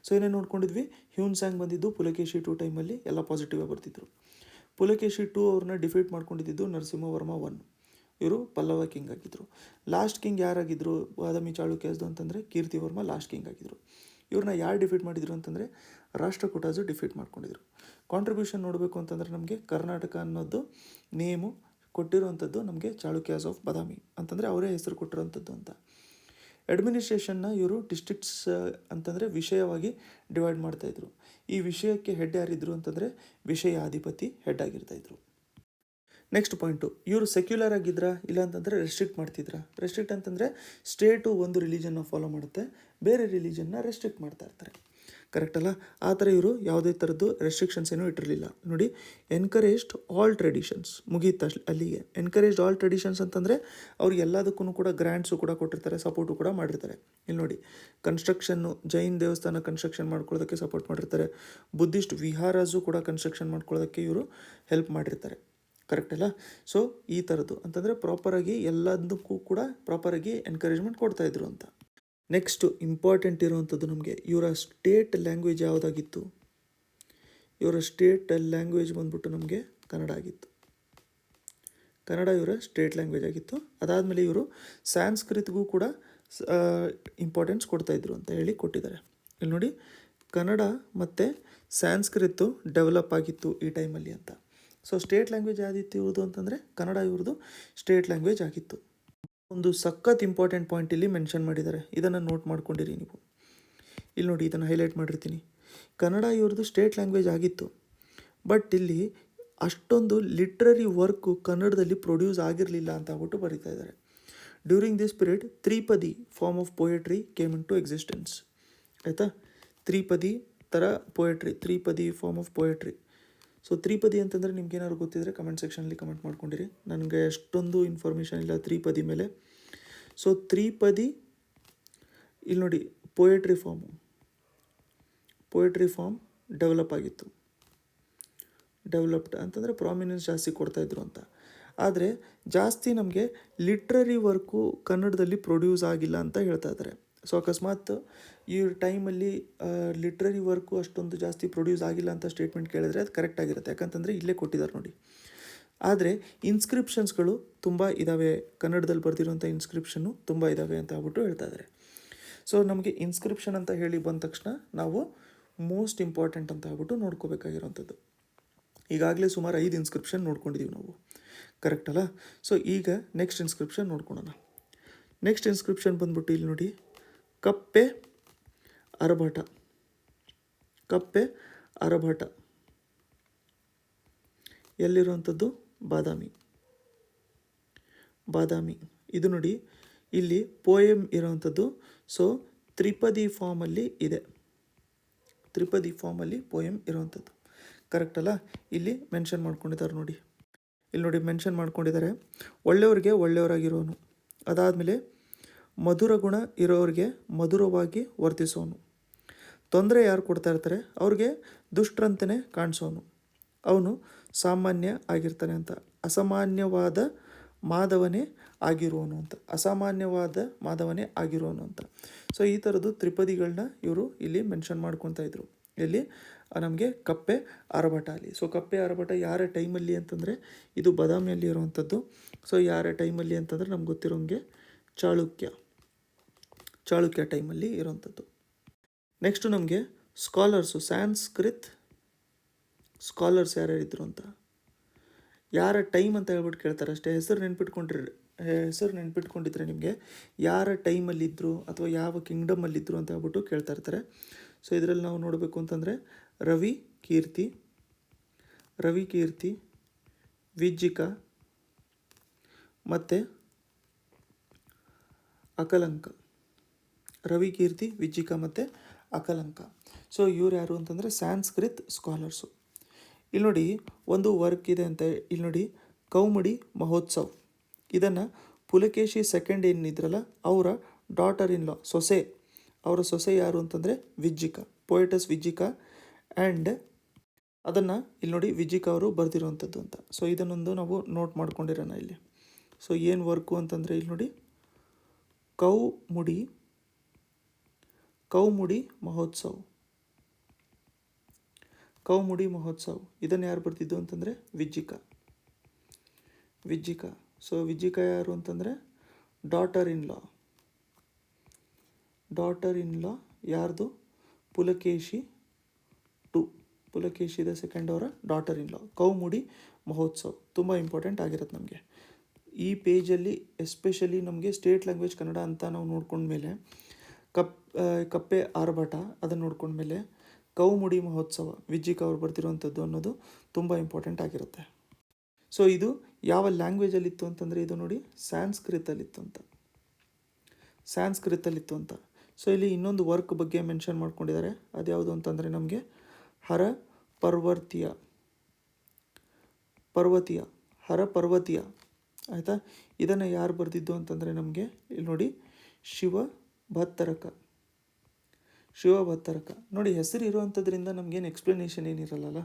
ಸೊ ಏನೇನು ನೋಡ್ಕೊಂಡಿದ್ವಿ, ಹ್ಯೂನ್ ಸ್ಯಾಂಗ್ ಬಂದಿದ್ದು ಪುಲಕೇಶಿ 2 ಟೈಮಲ್ಲಿ ಎಲ್ಲ ಪಾಸಿಟಿವ್ ಬರ್ತಿದ್ರು. ಪುಲಕೇಶಿ 2 ಅವ್ರನ್ನ ಡಿಫೀಟ್ ಮಾಡ್ಕೊಂಡಿದ್ದು ನರಸಿಂಹವರ್ಮ 1, ಇವರು ಪಲ್ಲವ ಕಿಂಗ್ ಆಗಿದ್ದರು. ಲಾಸ್ಟ್ ಕಿಂಗ್ ಯಾರಾಗಿದ್ದರು ಬಾದಾಮಿ ಚಾಳುಕ್ಯಾಸ್ದು ಅಂತಂದರೆ ಕೀರ್ತಿವರ್ಮ ಲಾಸ್ಟ್ ಕಿಂಗ್ ಆಗಿದ್ದರು. ಇವ್ರನ್ನ ಯಾರು ಡಿಫೀಟ್ ಮಾಡಿದರು ಅಂತಂದರೆ ರಾಷ್ಟ್ರಕೂಟಾಸು ಡಿಫೀಟ್ ಮಾಡ್ಕೊಂಡಿದ್ರು. ಕಾಂಟ್ರಿಬ್ಯೂಷನ್ ನೋಡಬೇಕು ಅಂತಂದರೆ ನಮಗೆ ಕರ್ನಾಟಕ ಅನ್ನೋದು ನೇಮು ಕೊಟ್ಟಿರೋವಂಥದ್ದು ನಮಗೆ ಚಾಳುಕ್ಯಾಸ್ ಆಫ್ ಬಾದಾಮಿ ಅಂತಂದರೆ ಅವರೇ ಹೆಸರು ಕೊಟ್ಟಿರೋವಂಥದ್ದು ಅಂತ. ಅಡ್ಮಿನಿಸ್ಟ್ರೇಷನ್ನ ಇವರು ಡಿಸ್ಟ್ರಿಕ್ಟ್ಸ್ ಅಂತಂದರೆ ವಿಷಯವಾಗಿ ಡಿವೈಡ್ ಮಾಡ್ತಾಯಿದ್ರು. ಈ ವಿಷಯಕ್ಕೆ ಹೆಡ್ ಯಾರಿದ್ರು ಅಂತಂದರೆ ವಿಷಯಾಧಿಪತಿ ಹೆಡ್ ಆಗಿರ್ತಾಯಿದ್ರು. ನೆಕ್ಸ್ಟ್ ಪಾಯಿಂಟು, ಇವರು ಸೆಕ್ಯುಲರ್ ಆಗಿದ್ರಾ ಇಲ್ಲ ಅಂತಂದರೆ ರೆಸ್ಟ್ರಿಕ್ಟ್ ಮಾಡ್ತಿದ್ರಾ? ರೆಸ್ಟ್ರಿಕ್ಟ್ ಅಂತಂದರೆ ಸ್ಟೇಟು ಒಂದು ರಿಲಿಜನ್ನ ಫಾಲೋ ಮಾಡುತ್ತೆ, ಬೇರೆ ರಿಲಿಜನ್ನ ರೆಸ್ಟ್ರಿಕ್ಟ್ ಮಾಡ್ತಾ ಇರ್ತಾರೆ, ಕರೆಕ್ಟ್ ಅಲ್ಲ? ಆ ಥರ ಇವರು ಯಾವುದೇ ಥರದ್ದು ರೆಸ್ಟ್ರಿಕ್ಷನ್ಸ್ ಏನೂ ಇಟ್ಟಿರಲಿಲ್ಲ. ನೋಡಿ, ಎನ್ಕರೇಜ್ಡ್ ಆಲ್ ಟ್ರೆಡಿಷನ್ಸ್, ಮುಗೀತು ಅಲ್ಲಿಗೆ. ಎನ್ಕರೇಜ್ಡ್ ಆಲ್ ಟ್ರೆಡಿಷನ್ಸ್ ಅಂತಂದರೆ ಅವ್ರಿಗೆ ಎಲ್ಲದಕ್ಕೂ ಕೂಡ ಗ್ರ್ಯಾಂಟ್ಸು ಕೂಡ ಕೊಟ್ಟಿರ್ತಾರೆ, ಸಪೋರ್ಟು ಕೂಡ ಮಾಡಿರ್ತಾರೆ. ಇಲ್ಲಿ ನೋಡಿ, ಕನ್ಸ್ಟ್ರಕ್ಷನ್ನು, ಜೈನ್ ದೇವಸ್ಥಾನ ಕನ್ಸ್ಟ್ರಕ್ಷನ್ ಮಾಡ್ಕೊಳ್ಳೋದಕ್ಕೆ ಸಪೋರ್ಟ್ ಮಾಡಿರ್ತಾರೆ. ಬುದ್ಧಿಸ್ಟ್ ವಿಹಾರಸು ಕೂಡ ಕನ್ಸ್ಟ್ರಕ್ಷನ್ ಮಾಡ್ಕೊಳ್ಳೋದಕ್ಕೆ ಇವರು ಹೆಲ್ಪ್ ಮಾಡಿರ್ತಾರೆ, ಕರೆಕ್ಟ್ ಅಲ್ಲ? ಸೊ ಈ ಥರದ್ದು ಅಂತಂದರೆ ಪ್ರಾಪರಾಗಿ ಎಲ್ಲದಕ್ಕೂ ಕೂಡ ಪ್ರಾಪರಾಗಿ ಎನ್ಕರೇಜ್ಮೆಂಟ್ ಕೊಡ್ತಾಯಿದ್ರು ಅಂತ. ನೆಕ್ಸ್ಟು ಇಂಪಾರ್ಟೆಂಟ್ ಇರುವಂಥದ್ದು ನಮಗೆ ಇವರ ಸ್ಟೇಟ್ ಲ್ಯಾಂಗ್ವೇಜ್ ಯಾವುದಾಗಿತ್ತು? ಇವರ ಸ್ಟೇಟ್ ಲ್ಯಾಂಗ್ವೇಜ್ ಬಂದ್ಬಿಟ್ಟು ನಮಗೆ ಕನ್ನಡ ಆಗಿತ್ತು. ಕನ್ನಡ ಇವರ ಸ್ಟೇಟ್ ಲ್ಯಾಂಗ್ವೇಜ್ ಆಗಿತ್ತು. ಅದಾದಮೇಲೆ ಇವರು ಸ್ಯಾನ್ಸ್ಕ್ರಿತ್ಗೂ ಕೂಡ ಇಂಪಾರ್ಟೆನ್ಸ್ ಕೊಡ್ತಾಯಿದ್ರು ಅಂತ ಹೇಳಿ ಕೊಟ್ಟಿದ್ದಾರೆ. ಇಲ್ಲಿ ನೋಡಿ, ಕನ್ನಡ ಮತ್ತು ಸ್ಯಾನ್ಸ್ಕ್ರಿತ್ತು ಡೆವಲಪ್ ಆಗಿತ್ತು ಈ ಟೈಮಲ್ಲಿ ಅಂತ. ಸೊ ಸ್ಟೇಟ್ ಲ್ಯಾಂಗ್ವೇಜ್ ಯಾವುದಿತ್ತು ಇವ್ರದ್ದು ಅಂತಂದರೆ ಕನ್ನಡ ಇವ್ರದ್ದು ಸ್ಟೇಟ್ ಲ್ಯಾಂಗ್ವೇಜ್ ಆಗಿತ್ತು. ಒಂದು ಸಖತ್ ಇಂಪಾರ್ಟೆಂಟ್ ಪಾಯಿಂಟ್ ಇಲ್ಲಿ ಮೆನ್ಷನ್ ಮಾಡಿದ್ದಾರೆ, ಇದನ್ನು ನೋಟ್ ಮಾಡ್ಕೊಂಡಿರಿ ನೀವು. ಇಲ್ಲಿ ನೋಡಿ, ಇದನ್ನು ಹೈಲೈಟ್ ಮಾಡಿರ್ತೀನಿ. ಕನ್ನಡ ಇವ್ರದ್ದು ಸ್ಟೇಟ್ ಲ್ಯಾಂಗ್ವೇಜ್ ಆಗಿತ್ತು, ಬಟ್ ಇಲ್ಲಿ ಅಷ್ಟೊಂದು ಲಿಟ್ರರಿ ವರ್ಕು ಕನ್ನಡದಲ್ಲಿ ಪ್ರೊಡ್ಯೂಸ್ ಆಗಿರಲಿಲ್ಲ ಅಂತ ಆಗ್ಬಿಟ್ಟು ಬರೀತಾ ಇದ್ದಾರೆ. During this period Tripadi form of poetry came into existence. ಆಯಿತಾ, ತ್ರಿಪದಿ ಥರ poetry, Tripadi form of poetry. So Tripadi ಅಂತಂದರೆ ನಿಮ್ಗೆ ಏನಾದ್ರು ಗೊತ್ತಿದ್ರೆ ಕಮೆಂಟ್ ಸೆಕ್ಷನಲ್ಲಿ ಕಮೆಂಟ್ ಮಾಡ್ಕೊಂಡಿರಿ. ನನಗೆ ಅಷ್ಟೊಂದು ಇನ್ಫಾರ್ಮೇಷನ್ ಇಲ್ಲ ತ್ರಿಪದಿ ಮೇಲೆ. ಸೊ ತ್ರಿಪದಿ ಇಲ್ಲಿ ನೋಡಿ, ಪೊಯೆಟ್ರಿ ಫಾರ್ಮ್ ಡೆವಲಪ್ ಆಗಿತ್ತು. ಡೆವಲಪ್ಡ್ ಅಂತಂದರೆ ಪ್ರಾಮಿನೆನ್ಸ್ ಜಾಸ್ತಿ ಕೊಡ್ತಾಯಿದ್ರು ಅಂತ. ಆದರೆ ಜಾಸ್ತಿ ನಮಗೆ ಲಿಟ್ರರಿ ವರ್ಕು ಕನ್ನಡದಲ್ಲಿ ಪ್ರೊಡ್ಯೂಸ್ ಆಗಿಲ್ಲ ಅಂತ ಹೇಳ್ತಾ ಇದ್ದಾರೆ. ಸೊ ಅಕಸ್ಮಾತ್ ಈ ಟೈಮಲ್ಲಿ ಲಿಟ್ರರಿ ವರ್ಕು ಅಷ್ಟೊಂದು ಜಾಸ್ತಿ ಪ್ರೊಡ್ಯೂಸ್ ಆಗಿಲ್ಲ ಅಂತ ಸ್ಟೇಟ್ಮೆಂಟ್ ಕೇಳಿದ್ರೆ ಅದು ಕರೆಕ್ಟ್ ಆಗಿರುತ್ತೆ, ಯಾಕಂತಂದರೆ ಇಲ್ಲೇ ಕೊಟ್ಟಿದ್ದಾರೆ ನೋಡಿ. ಆದರೆ ಇನ್ಸ್ಕ್ರಿಪ್ಷನ್ಸ್ಗಳು ತುಂಬ ಇದ್ದಾವೆ, ಕನ್ನಡದಲ್ಲಿ ಬರೆದಿರೋಂಥ ಇನ್ಸ್ಕ್ರಿಪ್ಷನ್ನು ತುಂಬ ಇದ್ದಾವೆ ಅಂತ ಆಗ್ಬಿಟ್ಟು ಹೇಳ್ತಾ ಇದ್ದಾರೆ. ಸೊ ನಮಗೆ ಇನ್ಸ್ಕ್ರಿಪ್ಷನ್ ಅಂತ ಹೇಳಿ ಬಂದ ತಕ್ಷಣ ನಾವು ಮೋಸ್ಟ್ ಇಂಪಾರ್ಟೆಂಟ್ ಅಂತ ಆಗ್ಬಿಟ್ಟು ನೋಡ್ಕೋಬೇಕಾಗಿರೋಂಥದ್ದು. ಈಗಾಗಲೇ ಸುಮಾರು 5 ಇನ್ಸ್ಕ್ರಿಪ್ಷನ್ ನೋಡ್ಕೊಂಡಿದ್ದೀವಿ ನಾವು, ಕರೆಕ್ಟ್ ಅಲ್ಲ? ಸೊ ಈಗ ನೆಕ್ಸ್ಟ್ ಇನ್ಸ್ಕ್ರಿಪ್ಷನ್ ನೋಡ್ಕೊಳೋಣ. ನೆಕ್ಸ್ಟ್ ಇನ್ಸ್ಕ್ರಿಪ್ಷನ್ ಬಂದ್ಬಿಟ್ಟು ಇಲ್ಲಿ ನೋಡಿ, ಕಪ್ಪೆ ಅರಭಟ ಎಲ್ಲಿರುವಂಥದ್ದು? ಬಾದಾಮಿ. ಇದು ನೋಡಿ, ಇಲ್ಲಿ ಪೋಯಮ್ ಇರೋವಂಥದ್ದು. ಸೊ ತ್ರಿಪದಿ ಫಾರ್ಮಲ್ಲಿ ಇದೆ, ತ್ರಿಪದಿ ಫಾರ್ಮಲ್ಲಿ ಪೋಯಮ್ ಇರೋವಂಥದ್ದು, ಕರೆಕ್ಟ್ ಅಲ್ಲ? ಇಲ್ಲಿ ಮೆನ್ಷನ್ ಮಾಡ್ಕೊಂಡಿದ್ದಾರೆ ನೋಡಿ, ಇಲ್ಲಿ ನೋಡಿ ಮೆನ್ಷನ್ ಮಾಡ್ಕೊಂಡಿದ್ದಾರೆ. ಒಳ್ಳೆಯವ್ರಿಗೆ ಒಳ್ಳೆಯವರಾಗಿರೋನು, ಅದಾದಮೇಲೆ ಮಧುರ ಗುಣ ಇರೋರಿಗೆ ಮಧುರವಾಗಿ ವರ್ತಿಸೋನು, ತೊಂದರೆ ಯಾರು ಕೊಡ್ತಾ ಇರ್ತಾರೆ ಅವ್ರಿಗೆ ದುಷ್ಟರಂತನೇ ಕಾಣಿಸೋನು, ಅವನು ಸಾಮಾನ್ಯ ಆಗಿರ್ತಾನೆ ಅಂತ. ಅಸಾಮಾನ್ಯವಾದ ಮಾಧವನೇ ಆಗಿರುವನು ಅಂತ. ಸೊ ಈ ಥರದ್ದು ತ್ರಿಪದಿಗಳನ್ನ ಇವರು ಇಲ್ಲಿ ಮೆನ್ಷನ್ ಮಾಡ್ಕೊತಾ ಇದ್ರು. ಇಲ್ಲಿ ನಮಗೆ ಕಪ್ಪೆ ಆರಭಟ ಅಲ್ಲಿ. ಸೊ ಕಪ್ಪೆ ಆರಭಟ ಯಾರ ಟೈಮಲ್ಲಿ ಅಂತಂದರೆ ಇದು ಬಾದಾಮಿಯಲ್ಲಿ ಇರುವಂಥದ್ದು. ಸೊ ಯಾರ ಟೈಮಲ್ಲಿ ಅಂತಂದರೆ ನಮ್ಗೆ ಗೊತ್ತಿರೋಂಗೆ ಚಾಳುಕ್ಯ ಟೈಮಲ್ಲಿ ಇರೋವಂಥದ್ದು. ನೆಕ್ಸ್ಟು ನಮಗೆ ಸ್ಕಾಲರ್ಸು, ಸ್ಯಾನ್ಸ್ಕ್ರಿತ್ ಸ್ಕಾಲರ್ಸ್ ಯಾರ್ಯಾರಿದ್ರು ಅಂತ, ಯಾರ ಟೈಮ್ ಅಂತ ಹೇಳ್ಬಿಟ್ಟು ಕೇಳ್ತಾರೆ ಅಷ್ಟೇ. ಹೆಸರು ನೆನ್ಪಿಟ್ಕೊಂಡಿದ್ರೆ ನಿಮಗೆ ಯಾರ ಟೈಮಲ್ಲಿದ್ದರು ಅಥವಾ ಯಾವ ಕಿಂಗ್ಡಮಲ್ಲಿದ್ದರು ಅಂತ ಹೇಳ್ಬಿಟ್ಟು ಕೇಳ್ತಾ ಇರ್ತಾರೆ. ಸೊ ಇದರಲ್ಲಿ ನಾವು ನೋಡಬೇಕು ಅಂತಂದರೆ ರವಿ ಕೀರ್ತಿ, ವಿಜ್ಜಿಕ ಮತ್ತು ಅಕಲಂಕ. ರವಿ ಕೀರ್ತಿ, ವಿಜ್ಜಿಕ ಮತ್ತು ಅಕಲಂಕ. ಸೊ ಇವ್ರು ಯಾರು ಅಂತಂದರೆ ಸ್ಯಾನ್ಸ್ಕ್ರಿತ್ ಸ್ಕಾಲರ್ಸು. ಇಲ್ಲಿ ನೋಡಿ ಒಂದು ವರ್ಕ್ ಇದೆ ಅಂತ, ಇಲ್ಲಿ ನೋಡಿ ಕೌಮುಡಿ ಮಹೋತ್ಸವ್. ಇದನ್ನು ಪುಲಕೇಶಿ ಸೆಕೆಂಡ್ ಏನಿದ್ರಲ್ಲ ಅವರ ಡಾಟರ್ ಇನ್ ಲಾ, ಅವರ ಸೊಸೆ ಯಾರು ಅಂತಂದರೆ ವಿಜ್ಜಿಕ, ಪೊಯೆಟಸ್ ವಿಜ್ಜಿಕ. ಆ್ಯಂಡ್ ಅದನ್ನು ಇಲ್ಲಿ ನೋಡಿ ವಿಜ್ಜಿಕ ಅವರು ಬರೆದಿರುವಂಥದ್ದು ಅಂತ. ಸೊ ಇದನ್ನೊಂದು ನಾವು ನೋಟ್ ಮಾಡ್ಕೊಂಡಿರೋಣ ಇಲ್ಲಿ. ಸೊ ಏನು ವರ್ಕು ಅಂತಂದರೆ ಇಲ್ಲಿ ನೋಡಿ ಕೌಮುಡಿ ಮಹೋತ್ಸವ್. ಇದನ್ನು ಯಾರು ಬರ್ತಿದ್ದು ಅಂತಂದರೆ ವಿಜ್ಜಿಕ. ಸೊ ವಿಜ್ಜಿಕ ಯಾರು ಅಂತಂದರೆ ಡಾಟರ್ ಇನ್ ಲಾ ಯಾರ್ದು? ಪುಲಕೇಶಿ ದ ಸೆಕೆಂಡ್ ಅವರ ಡಾಟರ್ ಇನ್ ಲಾ. ಕೌಮುಡಿ ಮಹೋತ್ಸವ್ ತುಂಬ ಇಂಪಾರ್ಟೆಂಟ್ ಆಗಿರುತ್ತೆ ನಮಗೆ ಈ ಪೇಜಲ್ಲಿ. ಎಸ್ಪೆಷಲಿ ನಮಗೆ ಸ್ಟೇಟ್ ಲ್ಯಾಂಗ್ವೇಜ್ ಕನ್ನಡ ಅಂತ ನಾವು ನೋಡ್ಕೊಂಡ್ಮೇಲೆ ಕಪ್ಪೆ ಆರಭಟ ಅದನ್ನು ನೋಡ್ಕೊಂಡ್ಮೇಲೆ ಕೌಮುಡಿ ಮಹೋತ್ಸವ ವಿಜ್ಜಿಕ ಅವ್ರು ಬರ್ತಿರುವಂಥದ್ದು ಅನ್ನೋದು ತುಂಬ ಇಂಪಾರ್ಟೆಂಟ್ ಆಗಿರುತ್ತೆ. ಸೊ ಇದು ಯಾವ ಲ್ಯಾಂಗ್ವೇಜಲ್ಲಿತ್ತು ಅಂತಂದರೆ ಇದು ನೋಡಿ ಸ್ಯಾನ್ಸ್ಕ್ರಿತಲ್ಲಿತ್ತು ಅಂತ. ಸೊ ಇಲ್ಲಿ ಇನ್ನೊಂದು ವರ್ಕ್ ಬಗ್ಗೆ ಮೆನ್ಷನ್ ಮಾಡ್ಕೊಂಡಿದ್ದಾರೆ. ಅದ್ಯಾವುದು ಅಂತಂದರೆ ನಮಗೆ ಹರ ಪರ್ವತೀಯ ಆಯಿತಾ. ಇದನ್ನು ಯಾರು ಬರೆದಿದ್ದು ಅಂತಂದರೆ ನಮಗೆ ಇಲ್ಲಿ ನೋಡಿ ಶಿವಭತ್ತರಕ. ನೋಡಿ ಹೆಸರು ಇರುವಂಥದ್ರಿಂದ ನಮಗೇನು ಎಕ್ಸ್ಪ್ಲನೇಷನ್ ಏನಿರಲ್ಲ.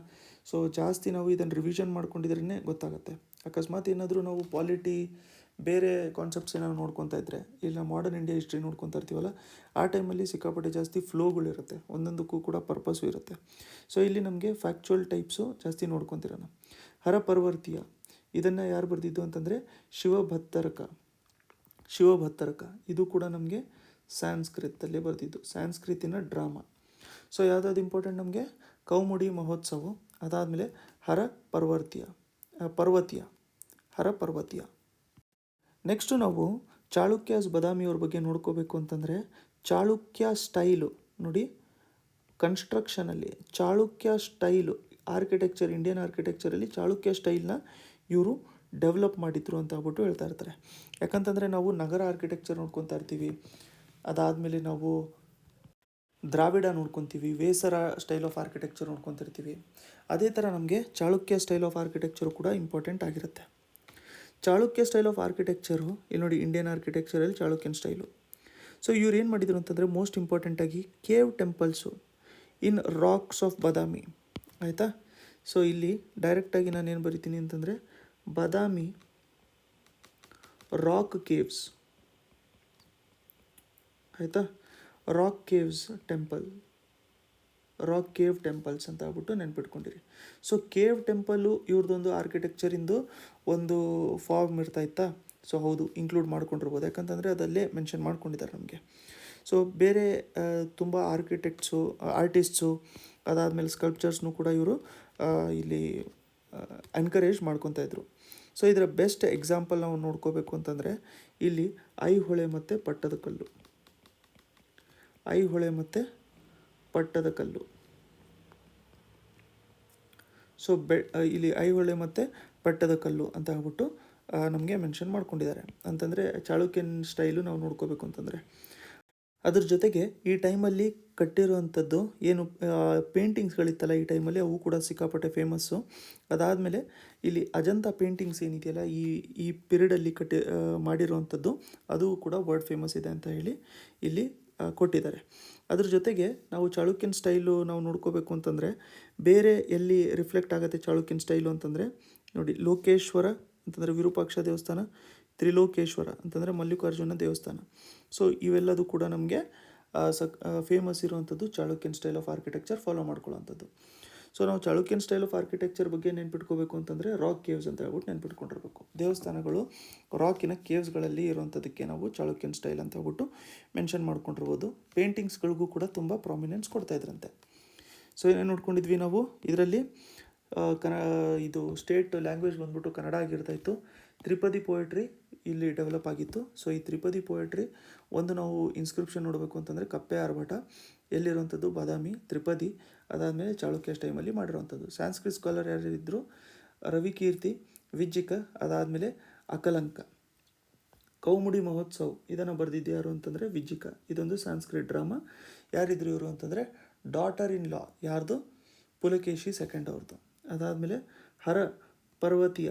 ಸೊ ಜಾಸ್ತಿ ನಾವು ಇದನ್ನು ರಿವಿಷನ್ ಮಾಡ್ಕೊಂಡಿದ್ರೇ ಗೊತ್ತಾಗುತ್ತೆ. ಅಕಸ್ಮಾತ್ ಏನಾದರೂ ನಾವು ಪಾಲಿಟಿ ಬೇರೆ ಕಾನ್ಸೆಪ್ಟ್ಸ್ ಏನಾದ್ರು ನೋಡ್ಕೊತಾ ಇದ್ದರೆ, ಇಲ್ಲ ಮಾಡರ್ನ್ ಇಂಡಿಯಾ ಹಿಸ್ಟ್ರಿ ನೋಡ್ಕೊತಾ ಇರ್ತೀವಲ್ಲ, ಆ ಟೈಮಲ್ಲಿ ಸಿಕ್ಕಾಪಟ್ಟೆ ಜಾಸ್ತಿ ಫ್ಲೋಗಳಿರುತ್ತೆ, ಒಂದೊಂದಕ್ಕೂ ಕೂಡ ಪರ್ಪಸ್ಸು ಇರುತ್ತೆ. ಸೊ ಇಲ್ಲಿ ನಮಗೆ ಫ್ಯಾಕ್ಚುಯಲ್ ಟೈಪ್ಸು ಜಾಸ್ತಿ ನೋಡ್ಕೊತಿರೋಣ. ಹರಪರ್ವತೀಯ ಇದನ್ನು ಯಾರು ಬರೆದಿದ್ದು ಅಂತಂದರೆ ಶಿವಭತ್ತರಕ. ಶಿವಭತ್ತರಕ ಇದು ಕೂಡ ನಮಗೆ ಸ್ಯಾನ್ಸ್ಕ್ರಿತಲ್ಲೇ ಬರೆದಿದ್ದು, ಸ್ಯಾನ್ಸ್ಕ್ರಿತಿನ ಡ್ರಾಮಾ. ಸೊ ಯಾವುದಾದ್ರು ಇಂಪಾರ್ಟೆಂಟ್ ನಮಗೆ ಕೌಮುಡಿ ಮಹೋತ್ಸವ, ಅದಾದಮೇಲೆ ಹರ ಪರ್ವತೀಯ. ನೆಕ್ಸ್ಟು ನಾವು ಚಾಳುಕ್ಯಾಸ್ ಬದಾಮಿಯವ್ರ ಬಗ್ಗೆ ನೋಡ್ಕೋಬೇಕು ಅಂತಂದರೆ, ಚಾಳುಕ್ಯ ಸ್ಟೈಲು ನೋಡಿ, ಕನ್ಸ್ಟ್ರಕ್ಷನಲ್ಲಿ ಚಾಳುಕ್ಯ ಸ್ಟೈಲು ಆರ್ಕಿಟೆಕ್ಚರ್, ಇಂಡಿಯನ್ ಆರ್ಕಿಟೆಕ್ಚರಲ್ಲಿ ಚಾಳುಕ್ಯ ಸ್ಟೈಲ್ನ ಇವರು ಡೆವಲಪ್ ಮಾಡಿದ್ರು ಅಂತ ಹೇಳ್ಬಿಟ್ಟು ಹೇಳ್ತಾ ಇರ್ತಾರೆ. ಯಾಕಂತಂದರೆ ನಾವು ನಗರ ಆರ್ಕಿಟೆಕ್ಚರ್ ನೋಡ್ಕೊತಾ ಇರ್ತೀವಿ, ಅದಾದಮೇಲೆ ನಾವು ದ್ರಾವಿಡ ನೋಡ್ಕೊತೀವಿ, ವೇಸರ ಸ್ಟೈಲ್ ಆಫ್ ಆರ್ಕಿಟೆಕ್ಚರ್ ನೋಡ್ಕೊತಿರ್ತೀವಿ. ಅದೇ ಥರ ನಮಗೆ ಚಾಳುಕ್ಯ ಸ್ಟೈಲ್ ಆಫ್ ಆರ್ಕಿಟೆಕ್ಚರು ಕೂಡ ಇಂಪಾರ್ಟೆಂಟ್ ಆಗಿರುತ್ತೆ. ಚಾಳುಕ್ಯ ಸ್ಟೈಲ್ ಆಫ್ ಆರ್ಕಿಟೆಕ್ಚರು ಇಲ್ಲಿ ನೋಡಿ, ಇಂಡಿಯನ್ ಆರ್ಕಿಟೆಕ್ಚರಲ್ಲಿ ಚಾಳುಕ್ಯನ್ ಸ್ಟೈಲು. ಸೊ ಇವ್ರು ಏನು ಮಾಡಿದರು ಅಂತಂದರೆ, ಮೋಸ್ಟ್ ಇಂಪಾರ್ಟೆಂಟಾಗಿ cave temples in rocks of Badami, ಆಯಿತಾ. ಸೊ ಇಲ್ಲಿ ಡೈರೆಕ್ಟಾಗಿ ನಾನು ಏನು ಬರಿತೀನಿ ಅಂತಂದರೆ, ಬಾದಾಮಿ ರಾಕ್ ಕೇವ್ಸ್, ಆಯಿತಾ, ರಾಕ್ ಕೇವ್ ಟೆಂಪಲ್ಸ್ ಅಂತ ಹೇಳ್ಬಿಟ್ಟು ನೆನ್ಪಿಟ್ಕೊಂಡಿರಿ. ಸೊ ಕೇವ್ ಟೆಂಪಲ್ಲು ಇವ್ರದ್ದೊಂದು ಆರ್ಕಿಟೆಕ್ಚರಿಂದು ಒಂದು ಫಾರ್ಮ್ ಇರ್ತಾ. ಸೊ ಹೌದು, ಇನ್ಕ್ಲೂಡ್ ಮಾಡ್ಕೊಂಡಿರ್ಬೋದು, ಯಾಕಂತಂದರೆ ಅದಲ್ಲೇ ಮೆನ್ಷನ್ ಮಾಡ್ಕೊಂಡಿದ್ದಾರೆ ನಮಗೆ. ಸೊ ಬೇರೆ ತುಂಬ ಆರ್ಟಿಸ್ಟ್ಸು ಅದಾದಮೇಲೆ ಸ್ಕಲ್ಪ್ಚರ್ಸ್ನು ಕೂಡ ಇವರು ಇಲ್ಲಿ ಎನ್ಕರೇಜ್ ಮಾಡ್ಕೊತಾ ಇದ್ರು. ಸೊ ಇದರ ಬೆಸ್ಟ್ ಎಕ್ಸಾಂಪಲ್ ನಾವು ನೋಡ್ಕೋಬೇಕು ಅಂತಂದರೆ, ಇಲ್ಲಿ ಐಹೊಳೆ ಮತ್ತು ಪಟ್ಟದಕಲ್ಲು. ಸೊ ಇಲ್ಲಿ ಐಹೊಳೆ ಮತ್ತು ಪಟ್ಟದಕಲ್ಲು ಅಂತ ಹೇಳ್ಬಿಟ್ಟು ನಮಗೆ ಮೆನ್ಷನ್ ಮಾಡ್ಕೊಂಡಿದ್ದಾರೆ. ಅಂತಂದರೆ ಚಾಳುಕ್ಯನ್ ಸ್ಟೈಲು ನಾವು ನೋಡ್ಕೋಬೇಕು ಅಂತಂದರೆ, ಅದ್ರ ಜೊತೆಗೆ ಈ ಟೈಮಲ್ಲಿ ಕಟ್ಟಿರುವಂಥದ್ದು ಏನು ಪೇಂಟಿಂಗ್ಸ್ಗಳಿತ್ತಲ್ಲ ಈ ಟೈಮಲ್ಲಿ, ಅವು ಕೂಡ ಸಿಕ್ಕಾಪಟ್ಟೆ ಫೇಮಸ್ಸು. ಅದಾದಮೇಲೆ ಇಲ್ಲಿ ಅಜಂತಾ ಪೇಂಟಿಂಗ್ಸ್ ಏನಿದೆಯಲ್ಲ ಈ ಪೀರಿಯಡಲ್ಲಿ ಮಾಡಿರುವಂಥದ್ದು, ಅದು ಕೂಡ ವರ್ಲ್ಡ್ ಫೇಮಸ್ ಇದೆ ಅಂತ ಹೇಳಿ ಇಲ್ಲಿ ಕೊಟ್ಟಿದ್ದಾರೆ. ಅದ್ರ ಜೊತೆಗೆ ನಾವು ಚಾಳುಕ್ಯನ್ ಸ್ಟೈಲು ನಾವು ನೋಡ್ಕೋಬೇಕು ಅಂತಂದರೆ, ಬೇರೆ ಎಲ್ಲಿ ರಿಫ್ಲೆಕ್ಟ್ ಆಗುತ್ತೆ ಚಾಳುಕ್ಯನ್ ಸ್ಟೈಲು ಅಂತಂದರೆ ನೋಡಿ, ಲೋಕೇಶ್ವರ ಅಂತಂದರೆ ವಿರೂಪಾಕ್ಷ ದೇವಸ್ಥಾನ, ತ್ರಿಲೋಕೇಶ್ವರ ಅಂತಂದರೆ ಮಲ್ಲಿಕಾರ್ಜುನ ದೇವಸ್ಥಾನ. ಸೊ ಇವೆಲ್ಲದು ಕೂಡ ನಮಗೆ ಫೇಮಸ್ ಇರುವಂಥದ್ದು Chalukyan style of architecture follow ಮಾಡ್ಕೊಳ್ಳೋವಂಥದ್ದು. ಸೊ ನಾವು ಚಾಳುಕ್ಯನ್ ಸ್ಟೈಲ್ ಆಫ್ ಆರ್ಕಿಟೆಕ್ಚರ್ ಬಗ್ಗೆ ನೆನ್ಪಿಟ್ಕೋಬೇಕು ಅಂತಂದರೆ, ರಾಕ್ ಕೇವ್ಸ್ ಅಂತ ಹೇಳ್ಬಿಟ್ಟು ನೆನ್ಪಿಟ್ಕೊಂಡಿರ್ಬೇಕು. ದೇವಸ್ಥಾನಗಳು ರಾಕಿನ ಕೇವ್ಸ್ಗಳಲ್ಲಿ ಇರುವಂಥದ್ದಕ್ಕೆ ನಾವು ಚಾಳುಕ್ಯನ್ ಸ್ಟೈಲ್ ಅಂತ ಹೇಳ್ಬಿಟ್ಟು ಮೆನ್ಷನ್ ಮಾಡ್ಕೊಂಡಿರ್ಬೋದು. ಪೇಂಟಿಂಗ್ಸ್ಗಳಿಗೂ ಕೂಡ ತುಂಬ ಪ್ರಾಮಿನೆನ್ಸ್ ಕೊಡ್ತಾ ಇದ್ರಂತೆ. ಸೊ ಏನೇನು ನೋಡ್ಕೊಂಡಿದ್ವಿ ನಾವು ಇದರಲ್ಲಿ, ಇದು ಸ್ಟೇಟ್ ಲ್ಯಾಂಗ್ವೇಜ್ ಬಂದ್ಬಿಟ್ಟು ಕನ್ನಡ ಆಗಿರ್ತಾಯಿತ್ತು. ತ್ರಿಪದಿ ಪೋಯಟ್ರಿ ಇಲ್ಲಿ ಡೆವಲಪ್ ಆಗಿತ್ತು. ಸೊ ಈ ತ್ರಿಪದಿ ಪೋಯಟ್ರಿ ಒಂದು ನಾವು ಇನ್ಸ್ಕ್ರಿಪ್ಷನ್ ನೋಡಬೇಕು ಅಂತಂದರೆ, ಕಪ್ಪೆ ಆರ್ಭಟ ಎಲ್ಲಿರುವಂಥದ್ದು, ಬಾದಾಮಿ, ತ್ರಿಪದಿ, ಅದಾದಮೇಲೆ ಚಾಳುಕ್ಯ ಟೈಮಲ್ಲಿ ಮಾಡಿರುವಂಥದ್ದು. ಸಂಸ್ಕೃತ್ ಸ್ಕಾಲರ್ ಯಾರಿದ್ರು, ರವಿಕೀರ್ತಿ, ವಿಜ್ಜಿಕ, ಅದಾದಮೇಲೆ ಅಕಲಂಕ. ಕೌಮುಡಿ ಮಹೋತ್ಸವ ಇದನ್ನು ಬರೆದಿದ್ದು ಯಾರು ಅಂತಂದರೆ ವಿಜ್ಜಿಕ. ಇದೊಂದು ಸಂಸ್ಕೃತ್ ಡ್ರಾಮಾ. ಯಾರಿದ್ರು ಇವರು ಅಂತಂದರೆ, ಡಾಟರ್ ಇನ್ ಲಾ ಯಾರ್ದು, ಪುಲಕೇಶಿ ಸೆಕೆಂಡ್ ಅವ್ರದ್ದು. ಅದಾದಮೇಲೆ ಹರ ಪರ್ವತೀಯ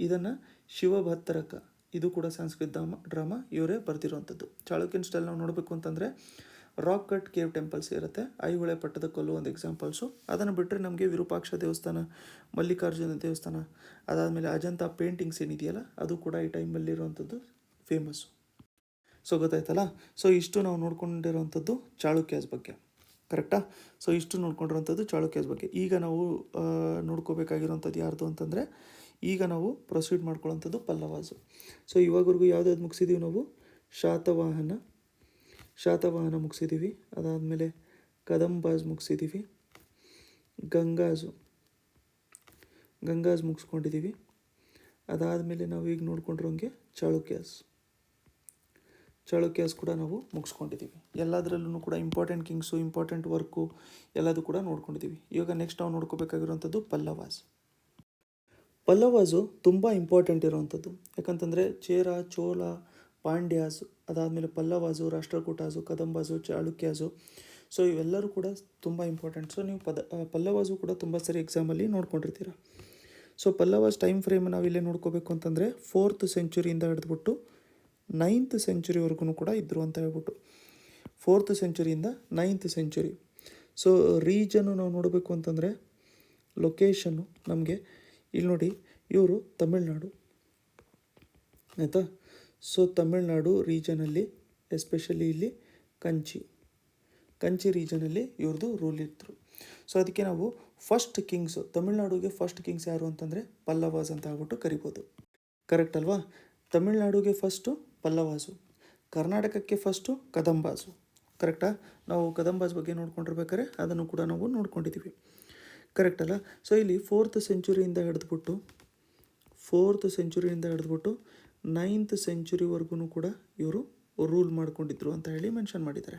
ಇದನ್ನು ಶಿವಭತ್ತರಕ, ಇದು ಕೂಡ ಸಂಸ್ಕೃತ್ ಡ್ರಾಮಾ, ಇವರೇ ಬರ್ತಿರುವಂಥದ್ದು. ಚಾಳುಕ್ಯನ್ ಸ್ಟೈಲ್ ನಾವು ನೋಡಬೇಕು ಅಂತಂದರೆ ರಾಕ್ ಕಟ್ ಕೇವ್ ಟೆಂಪಲ್ಸ್ ಇರುತ್ತೆ, ಐಹೊಳೆ ಪಟ್ಟದಕಲ್ಲು ಒಂದು ಎಕ್ಸಾಂಪಲ್ಸು. ಅದನ್ನು ಬಿಟ್ಟರೆ ನಮಗೆ ವಿರೂಪಾಕ್ಷ ದೇವಸ್ಥಾನ, ಮಲ್ಲಿಕಾರ್ಜುನ ದೇವಸ್ಥಾನ, ಅದಾದಮೇಲೆ ಅಜಂತಾ ಪೇಂಟಿಂಗ್ಸ್ ಏನಿದೆಯಲ್ಲ ಅದು ಕೂಡ ಈ ಟೈಮಲ್ಲಿರುವಂಥದ್ದು ಫೇಮಸ್ಸು. ಸೊ ಗೊತ್ತಾಯ್ತಲ್ಲ. ಸೊ ಇಷ್ಟು ನಾವು ನೋಡ್ಕೊಂಡಿರೋವಂಥದ್ದು ಚಾಳುಕ್ಯಾಸ್ ಬಗ್ಗೆ, ಕರೆಕ್ಟಾ. ಸೊ ಇಷ್ಟು ನೋಡ್ಕೊಂಡಿರೋಂಥದ್ದು ಚಾಳುಕ್ಯಾಸ್ ಬಗ್ಗೆ. ಈಗ ನಾವು ನೋಡ್ಕೋಬೇಕಾಗಿರೋಂಥದ್ದು ಯಾರ್ದು ಅಂತಂದರೆ, ಈಗ ನಾವು ಪ್ರೊಸೀಡ್ ಮಾಡ್ಕೊಳ್ಳೋಂಥದ್ದು ಪಲ್ಲವಾಸು. ಸೊ ಇವಾಗವರೆಗೂ ಯಾವುದಾದ್ರು ಮುಗಿಸಿದ್ದೀವಿ ನಾವು, ಶಾತವಾಹನ ಮುಗಿಸಿದ್ದೀವಿ, ಅದಾದಮೇಲೆ ಕದಂಬಾಸ್ ಮುಗಿಸಿದ್ದೀವಿ, ಗಂಗಾಜ್ ಮುಗಿಸ್ಕೊಂಡಿದ್ದೀವಿ. ಅದಾದಮೇಲೆ ನಾವು ಈಗ ನೋಡ್ಕೊಂಡಿರೋಂಗೆ ಚಾಳುಕ್ಯಾಸ್ ಕೂಡ ನಾವು ಮುಗಿಸ್ಕೊಂಡಿದ್ದೀವಿ. ಎಲ್ಲದರಲ್ಲೂ ಕೂಡ ಇಂಪಾರ್ಟೆಂಟ್ ಕಿಂಗ್ಸು, ಇಂಪಾರ್ಟೆಂಟ್ ವರ್ಕು ಎಲ್ಲದೂ ಕೂಡ ನೋಡ್ಕೊಂಡಿದ್ದೀವಿ. ಇವಾಗ ನೆಕ್ಸ್ಟ್ ನಾವು ನೋಡ್ಕೋಬೇಕಾಗಿರುವಂಥದ್ದು ಪಲ್ಲವಾಸು ತುಂಬ ಇಂಪಾರ್ಟೆಂಟ್ ಇರುವಂಥದ್ದು. ಯಾಕಂತಂದರೆ ಚೇರ, ಚೋಳ, ಪಾಂಡ್ಯಾಸ್, ಅದಾದಮೇಲೆ ಪಲ್ಲವಾಸು, ರಾಷ್ಟ್ರಕೂಟಾಸು, ಕದಂಬಾಸು, ಚಾಳುಕ್ಯಾಸು. ಸೊ ಇವೆಲ್ಲರೂ ಕೂಡ ತುಂಬ ಇಂಪಾರ್ಟೆಂಟ್. ಸೊ ನೀವು ಪಲ್ಲವಾಸು ಕೂಡ ತುಂಬ ಸರಿ ಎಕ್ಸಾಮಲ್ಲಿ ನೋಡ್ಕೊಂಡಿರ್ತೀರ. ಸೊ ಪಲ್ಲವಾಸ್ ಟೈಮ್ ಫ್ರೇಮ್ ನಾವಿಲ್ಲೇ ನೋಡ್ಕೋಬೇಕು ಅಂತಂದರೆ 4th ಸೆಂಚುರಿಯಿಂದ ಹಿಡಿದ್ಬಿಟ್ಟು 9th ಸೆಂಚುರಿವರೆಗೂ ಕೂಡ ಇದ್ದರು ಅಂತ ಹೇಳ್ಬಿಟ್ಟು. 4th ಸೆಂಚುರಿಯಿಂದ 9th century. So reason ನಾವು ನೋಡಬೇಕು ಅಂತಂದರೆ, ಲೊಕೇಶನ್ನು ನಮಗೆ ಇಲ್ಲಿ ನೋಡಿ, ಇವರು ತಮಿಳ್ನಾಡು, ಆಯಿತಾ. ಸೊ ತಮಿಳ್ನಾಡು ರೀಜನಲ್ಲಿ, ಎಸ್ಪೆಷಲಿ ಇಲ್ಲಿ ಕಂಚಿ ರೀಜನಲ್ಲಿ ಇವ್ರದ್ದು ರೂಲ್ ಇತ್ತು. ಸೊ ಅದಕ್ಕೆ ನಾವು ಫಸ್ಟ್ ಕಿಂಗ್ಸು, ತಮಿಳ್ನಾಡುಗೆ ಫಸ್ಟ್ ಕಿಂಗ್ಸ್ ಯಾರು ಅಂತಂದರೆ ಪಲ್ಲವಾಸ್ ಅಂತ ಹೇಳ್ಬಿಟ್ಟು ಕರಿಬೋದು. ಕರೆಕ್ಟ್ ಅಲ್ವಾ. ತಮಿಳ್ನಾಡುಗೆ ಫಸ್ಟು ಪಲ್ಲವಾಸು. ಕರ್ನಾಟಕಕ್ಕೆ ಫಸ್ಟು ಕದಂಬಾಸು. ಕರೆಕ್ಟಾ? ನಾವು ಕದಂಬಾಸ್ ಬಗ್ಗೆ ನೋಡ್ಕೊಂಡಿರ್ಬೇಕಾದ್ರೆ ಅದನ್ನು ಕೂಡ ನಾವು ನೋಡ್ಕೊಂಡಿದ್ದೀವಿ. ಕರೆಕ್ಟ್ ಅಲ್ಲ? ಸೊ ಇಲ್ಲಿ 4th ಸೆಂಚುರಿಯಿಂದ ಹಿಡಿದ್ಬಿಟ್ಟು 9th ಸೆಂಚುರಿವರೆಗೂ ಕೂಡ ಇವರು ರೂಲ್ ಮಾಡ್ಕೊಂಡಿದ್ರು ಅಂತ ಹೇಳಿ ಮೆನ್ಷನ್ ಮಾಡಿದ್ದಾರೆ.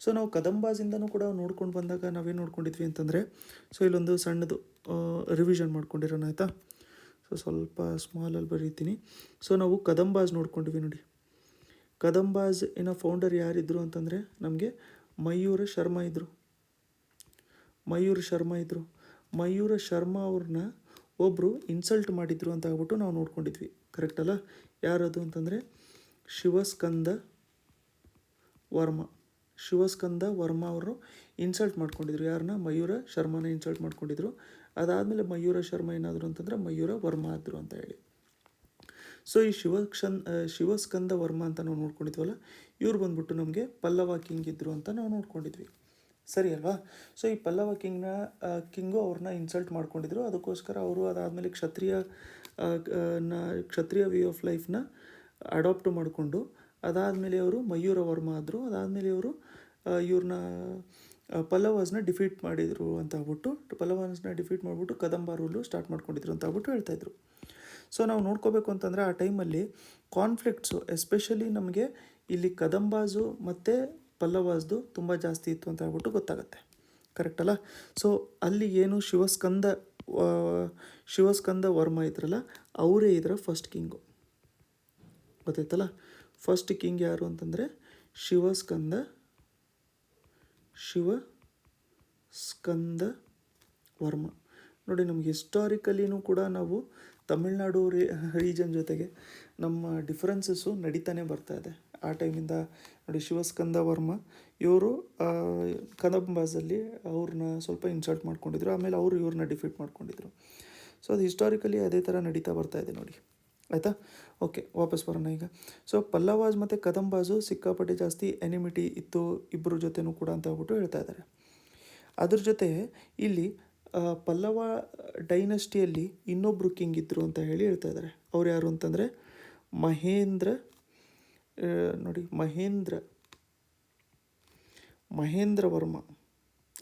ಸೊ ನಾವು ಕದಂಬಾಸಿಂದನೂ ಕೂಡ ನೋಡ್ಕೊಂಡು ಬಂದಾಗ ನಾವೇನು ನೋಡ್ಕೊಂಡಿದ್ವಿ ಅಂತಂದರೆ, ಸೊ ಇಲ್ಲೊಂದು ಸಣ್ಣದು ರಿವಿಷನ್ ಮಾಡ್ಕೊಂಡಿರೋಣ ಆಯಿತಾ. ಸೊ ಸ್ವಲ್ಪ ಸ್ಮಾಲಲ್ಲಿ ಬರೀತೀನಿ. ಸೊ ನಾವು ಕದಂಬಾಸ್ ನೋಡ್ಕೊಂಡಿವಿ ನೋಡಿ. ಕದಂಬಾಸ್ ಫೌಂಡರ್ ಯಾರಿದ್ರು ಅಂತಂದರೆ ನಮಗೆ ಮಯೂರ ಶರ್ಮಾ ಇದ್ದರು. ಮಯೂರ ಶರ್ಮಾ ಅವ್ರನ್ನ ಒಬ್ಬರು ಇನ್ಸಲ್ಟ್ ಮಾಡಿದ್ರು ಅಂತ ಆಗ್ಬಿಟ್ಟು ನಾವು ನೋಡ್ಕೊಂಡಿದ್ವಿ. ಕರೆಕ್ಟ್ ಅಲ್ಲ? ಯಾರದು ಅಂತಂದರೆ ಶಿವಸ್ಕಂದ ವರ್ಮ ಅವರು ಇನ್ಸಲ್ಟ್ ಮಾಡ್ಕೊಂಡಿದ್ರು. ಯಾರನ್ನ? ಮಯೂರ ಶರ್ಮಾನ ಇನ್ಸಲ್ಟ್ ಮಾಡ್ಕೊಂಡಿದ್ರು. ಅದಾದಮೇಲೆ ಮಯೂರ ಶರ್ಮಾ ಏನಾದರು ಅಂತಂದರೆ ಮಯೂರ ವರ್ಮ ಆದರು ಅಂತ ಹೇಳಿ. ಸೊ ಈ ಶಿವಸ್ಕಂದ ವರ್ಮ ಅಂತ ನಾವು ನೋಡ್ಕೊಂಡಿದ್ವಲ್ಲ, ಇವ್ರು ಬಂದ್ಬಿಟ್ಟು ನಮಗೆ ಪಲ್ಲವ ಕಿಂಗ್ ಇದ್ದರು ಅಂತ ನಾವು ನೋಡ್ಕೊಂಡಿದ್ವಿ. ಸರಿ ಅಲ್ವಾ? ಸೊ ಈ ಪಲ್ಲವ ಕಿಂಗು ಅವ್ರನ್ನ ಇನ್ಸಲ್ಟ್ ಮಾಡ್ಕೊಂಡಿದ್ರು. ಅದಕ್ಕೋಸ್ಕರ ಅವರು ಅದಾದಮೇಲೆ ಕ್ಷತ್ರಿಯ ವೇ ಆಫ್ ಲೈಫ್ನ ಅಡಾಪ್ಟ್ ಮಾಡಿಕೊಂಡು ಅದಾದಮೇಲೆ ಅವರು ಮಯೂರ ವರ್ಮ ಆದರು. ಅದಾದಮೇಲೆ ಇವರು ಇವ್ರನ್ನ ಪಲ್ಲವಾಸ್ನ ಡಿಫೀಟ್ ಮಾಡಿದರು ಅಂತ ಆಗ್ಬಿಟ್ಟು ಮಾಡಿಬಿಟ್ಟು ಕದಂಬ ರೂಲು ಸ್ಟಾರ್ಟ್ ಮಾಡ್ಕೊಂಡಿದ್ರು ಅಂತ ಆಗ್ಬಿಟ್ಟು ಹೇಳ್ತಾಯಿದ್ರು. ಸೊ ನಾವು ನೋಡ್ಕೋಬೇಕು ಅಂತಂದರೆ ಆ ಟೈಮಲ್ಲಿ ಕಾನ್ಫ್ಲಿಕ್ಟ್ಸು ಎಸ್ಪೆಷಲಿ ನಮಗೆ ಇಲ್ಲಿ ಕದಂಬಾಸು ಮತ್ತು ಪಲ್ಲವಾಸ್ದು ತುಂಬ ಜಾಸ್ತಿ ಇತ್ತು ಅಂತ ಹೇಳ್ಬಿಟ್ಟು ಗೊತ್ತಾಗುತ್ತೆ. ಕರೆಕ್ಟ್ ಅಲ್ಲ? ಸೊ ಅಲ್ಲಿ ಏನು ಶಿವಸ್ಕಂದ ವರ್ಮ ಇದ್ರಲ್ಲ, ಅವರೇ ಇದರ ಫಸ್ಟ್ ಕಿಂಗು. ಗೊತ್ತಾಯ್ತಲ್ಲ? ಫಸ್ಟ್ ಕಿಂಗ್ ಯಾರು ಅಂತಂದರೆ ಶಿವಸ್ಕಂದ ವರ್ಮ. ನೋಡಿ, ನಮಗೆ ಹಿಸ್ಟಾರಿಕಲಿನೂ ಕೂಡ ನಾವು ತಮಿಳ್ನಾಡು ರೀಜನ್ ಜೊತೆಗೆ ನಮ್ಮ ಡಿಫ್ರೆನ್ಸಸ್ಸು ನಡೀತಾನೆ ಬರ್ತಾ ಇದೆ. ಆ ಟೈಮಿಂದ ನೋಡಿ, ಶಿವಸ್ಕಂದ ವರ್ಮ ಇವರು ಕದಂಬಾಸಲ್ಲಿ ಅವ್ರನ್ನ ಸ್ವಲ್ಪ ಇನ್ಸಲ್ಟ್ ಮಾಡ್ಕೊಂಡಿದ್ರು. ಆಮೇಲೆ ಅವರು ಇವ್ರನ್ನ ಡಿಫೀಟ್ ಮಾಡ್ಕೊಂಡಿದ್ರು. ಸೊ ಅದು ಹಿಸ್ಟಾರಿಕಲಿ ಅದೇ ಥರ ನಡೀತಾ ಬರ್ತಾ ಇದೆ ನೋಡಿ. ಆಯಿತಾ? ಓಕೆ, ವಾಪಸ್ ಬರೋಣ ಈಗ. ಸೊ ಪಲ್ಲವಾಸ್ ಮತ್ತು ಕದಂಬಾಸು ಸಿಕ್ಕಾಪಟ್ಟೆ ಜಾಸ್ತಿ ಎನಿಮಿಟಿ ಇತ್ತು ಇಬ್ಬರ ಜೊತೆನೂ ಕೂಡ ಅಂತ ಹೇಳ್ಬಿಟ್ಟು ಹೇಳ್ತಾ ಇದ್ದಾರೆ. ಅದ್ರ ಜೊತೆ ಇಲ್ಲಿ ಪಲ್ಲವ ಡೈನಸ್ಟಿಯಲ್ಲಿ ಇನ್ನೊಬ್ಬರು ಕಿಂಗ್ ಇದ್ದರು ಅಂತ ಹೇಳಿ ಹೇಳ್ತಾ ಇದ್ದಾರೆ. ಅವ್ರು ಯಾರು ಅಂತಂದರೆ ಮಹೇಂದ್ರ ವರ್ಮ.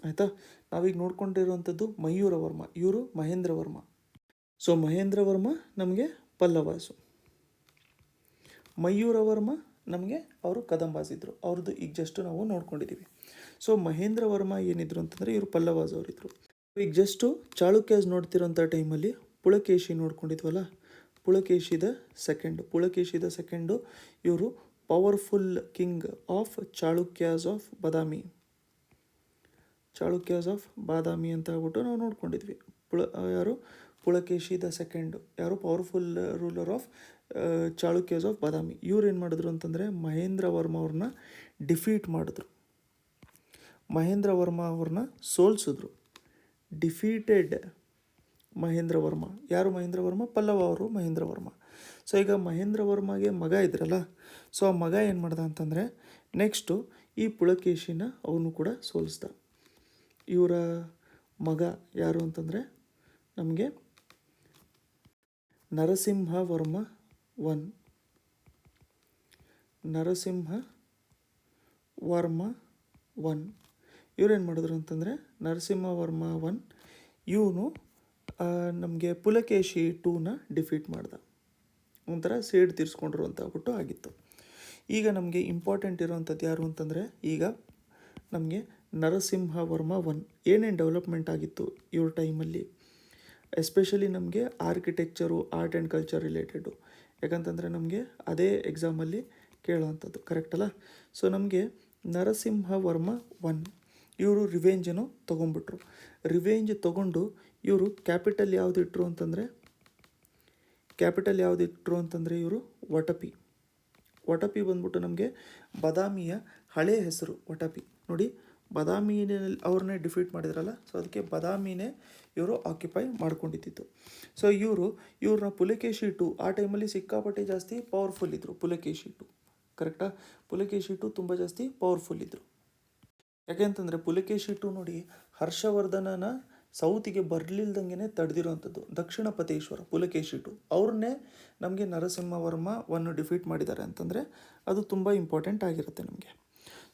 ಆಯಿತಾ? ನಾವೀಗ ನೋಡ್ಕೊಂಡಿರುವಂಥದ್ದು ಮಯೂರ ವರ್ಮ, ಇವರು ಮಹೇಂದ್ರ ವರ್ಮ. ಸೊ ಮಹೇಂದ್ರ ವರ್ಮ ನಮಗೆ ಪಲ್ಲವಾಸು, ಮಯೂರ ವರ್ಮ ನಮಗೆ ಅವರು ಕದಂಬಾಸ್ ಇದ್ದರು. ಅವ್ರದ್ದು ಈಗ ಜಸ್ಟ್ ನಾವು ನೋಡ್ಕೊಂಡಿದ್ದೀವಿ. ಸೊ ಮಹೇಂದ್ರ ವರ್ಮ ಏನಿದ್ರು ಅಂತಂದರೆ ಇವರು ಪಲ್ಲವಾಸ್ ಅವರಿದ್ದರು. ಈಗ ಜಸ್ಟು ಚಾಳುಕ್ಯಾಸ್ ನೋಡ್ತಿರೋಂಥ ಟೈಮಲ್ಲಿ ಪುಳಕೇಶಿ ನೋಡ್ಕೊಂಡಿದ್ವಲ್ಲ, ಪುಳಕೇಶಿ ದ ಸೆಕೆಂಡು ಇವರು powerful king of Chalukyas of Badami ಅಂತ ಹೇಳ್ಬಿಟ್ಟು ನಾವು ನೋಡ್ಕೊಂಡಿದ್ವಿ. ಯಾರು? ಪುಳಕೇಶಿ ದ ಸೆಕೆಂಡು ಯಾರು? Powerful ruler of Chalukyas of Badami. ಇವ್ರು ಏನು ಮಾಡಿದ್ರು ಅಂತಂದರೆ ಮಹೇಂದ್ರ ವರ್ಮ ಅವ್ರನ್ನ ಡಿಫೀಟ್ ಮಾಡಿದ್ರು. ಮಹೇಂದ್ರ ವರ್ಮ ಅವ್ರನ್ನ ಸೋಲಿಸಿದ್ರು. ಡಿಫೀಟೆಡ್ ಮಹೇಂದ್ರ ವರ್ಮ. ಯಾರು ಮಹೇಂದ್ರ ವರ್ಮ? ಪಲ್ಲವ ಅವರು ಮಹೇಂದ್ರ ವರ್ಮ. ಸೊ ಈಗ ಮಹೇಂದ್ರ ವರ್ಮಗೆ ಮಗ ಇದ್ರಲ್ಲ, ಸೊ ಆ ಮಗ ಏನು ಮಾಡ್ದ ಅಂತಂದರೆ ನೆಕ್ಸ್ಟು ಈ ಪುಳಕೇಶಿನ ಅವನು ಕೂಡ ಸೋಲಿಸ್ದ. ಇವರ ಮಗ ಯಾರು ಅಂತಂದರೆ ನಮಗೆ ನರಸಿಂಹ ವರ್ಮ ಒನ್. ಇವ್ರೇನು ಮಾಡಿದ್ರು ಅಂತಂದರೆ ನರಸಿಂಹ ವರ್ಮ ಒನ್ ಇವನು ನಮಗೆ ಪುಲಕೇಶಿ 2ನ ಡಿಫೀಟ್ ಮಾಡ್ದ. ಒಂಥರ ಸೇಡ್ ತೀರಿಸ್ಕೊಂಡ್ರು ಅಂತ ಆಗ್ಬಿಟ್ಟು ಆಗಿತ್ತು. ಈಗ ನಮಗೆ ಇಂಪಾರ್ಟೆಂಟ್ ಇರೋವಂಥದ್ದು ಯಾರು ಅಂತಂದರೆ ಈಗ ನಮಗೆ ನರಸಿಂಹ ವರ್ಮ ಒನ್ ಏನೇನು ಡೆವಲಪ್ಮೆಂಟ್ ಆಗಿತ್ತು ಇವ್ರ ಟೈಮಲ್ಲಿ, ಎಸ್ಪೆಷಲಿ ನಮಗೆ architecture, art and culture related. ಯಾಕಂತಂದರೆ ನಮಗೆ ಅದೇ ಎಕ್ಸಾಮಲ್ಲಿ ಕೇಳೋವಂಥದ್ದು. ಕರೆಕ್ಟ್ ಅಲ್ಲ? ಸೊ ನಮಗೆ ನರಸಿಂಹ ವರ್ಮ ಒನ್ ಇವರು ರಿವೆಂಜನ್ನು ತೊಗೊಂಡ್ಬಿಟ್ರು. ರಿವೆಂಜ್ ತೊಗೊಂಡು ಇವರು ಕ್ಯಾಪಿಟಲ್ ಯಾವುದಿಟ್ರು ಅಂತಂದರೆ ಇವರು ವಟಪಿ ಬಂದ್ಬಿಟ್ಟು ನಮಗೆ ಬಾದಾಮಿಯ ಹಳೆ ಹೆಸರು ವಟಪಿ. ನೋಡಿ, ಬಾದಾಮಿನಲ್ಲಿ ಅವ್ರನ್ನೇ ಡಿಫೀಟ್ ಮಾಡಿದ್ರಲ್ಲ, ಸೊ ಅದಕ್ಕೆ ಬಾದಾಮಿನೇ ಇವರು ಆಕ್ಯುಪೈ ಮಾಡ್ಕೊಂಡಿದ್ದು. ಸೊ ಇವ್ರನ್ನ ಪುಲಕೇಶಿ 2 ಆ ಟೈಮಲ್ಲಿ ಸಿಕ್ಕಾಪಟ್ಟೆ ಜಾಸ್ತಿ ಪವರ್ಫುಲ್ ಇದ್ದರು. ಪುಲಕೇಶಿ 2 ಕರೆಕ್ಟಾ? ಪುಲಕೇಶಿ 2 ತುಂಬ ಜಾಸ್ತಿ ಪವರ್ಫುಲ್ ಇದ್ದರು. ಯಾಕೆಂತಂದರೆ ಪುಲಕೇಶಿ 2 ನೋಡಿ ಹರ್ಷವರ್ಧನನ ಸೌತಿಗೆ ಬರಲಿಲ್ದಂಗೆ ತಡೆದಿರೋವಂಥದ್ದು ದಕ್ಷಿಣ ಪತೇಶ್ವರ ಪುಲಕೇಶಿ ಟು ಅವ್ರನ್ನೇ ನಮಗೆ ನರಸಿಂಹವರ್ಮವನ್ನು ಡಿಫೀಟ್ ಮಾಡಿದ್ದಾರೆ ಅಂತಂದರೆ ಅದು ತುಂಬ ಇಂಪಾರ್ಟೆಂಟ್ ಆಗಿರುತ್ತೆ ನಮಗೆ.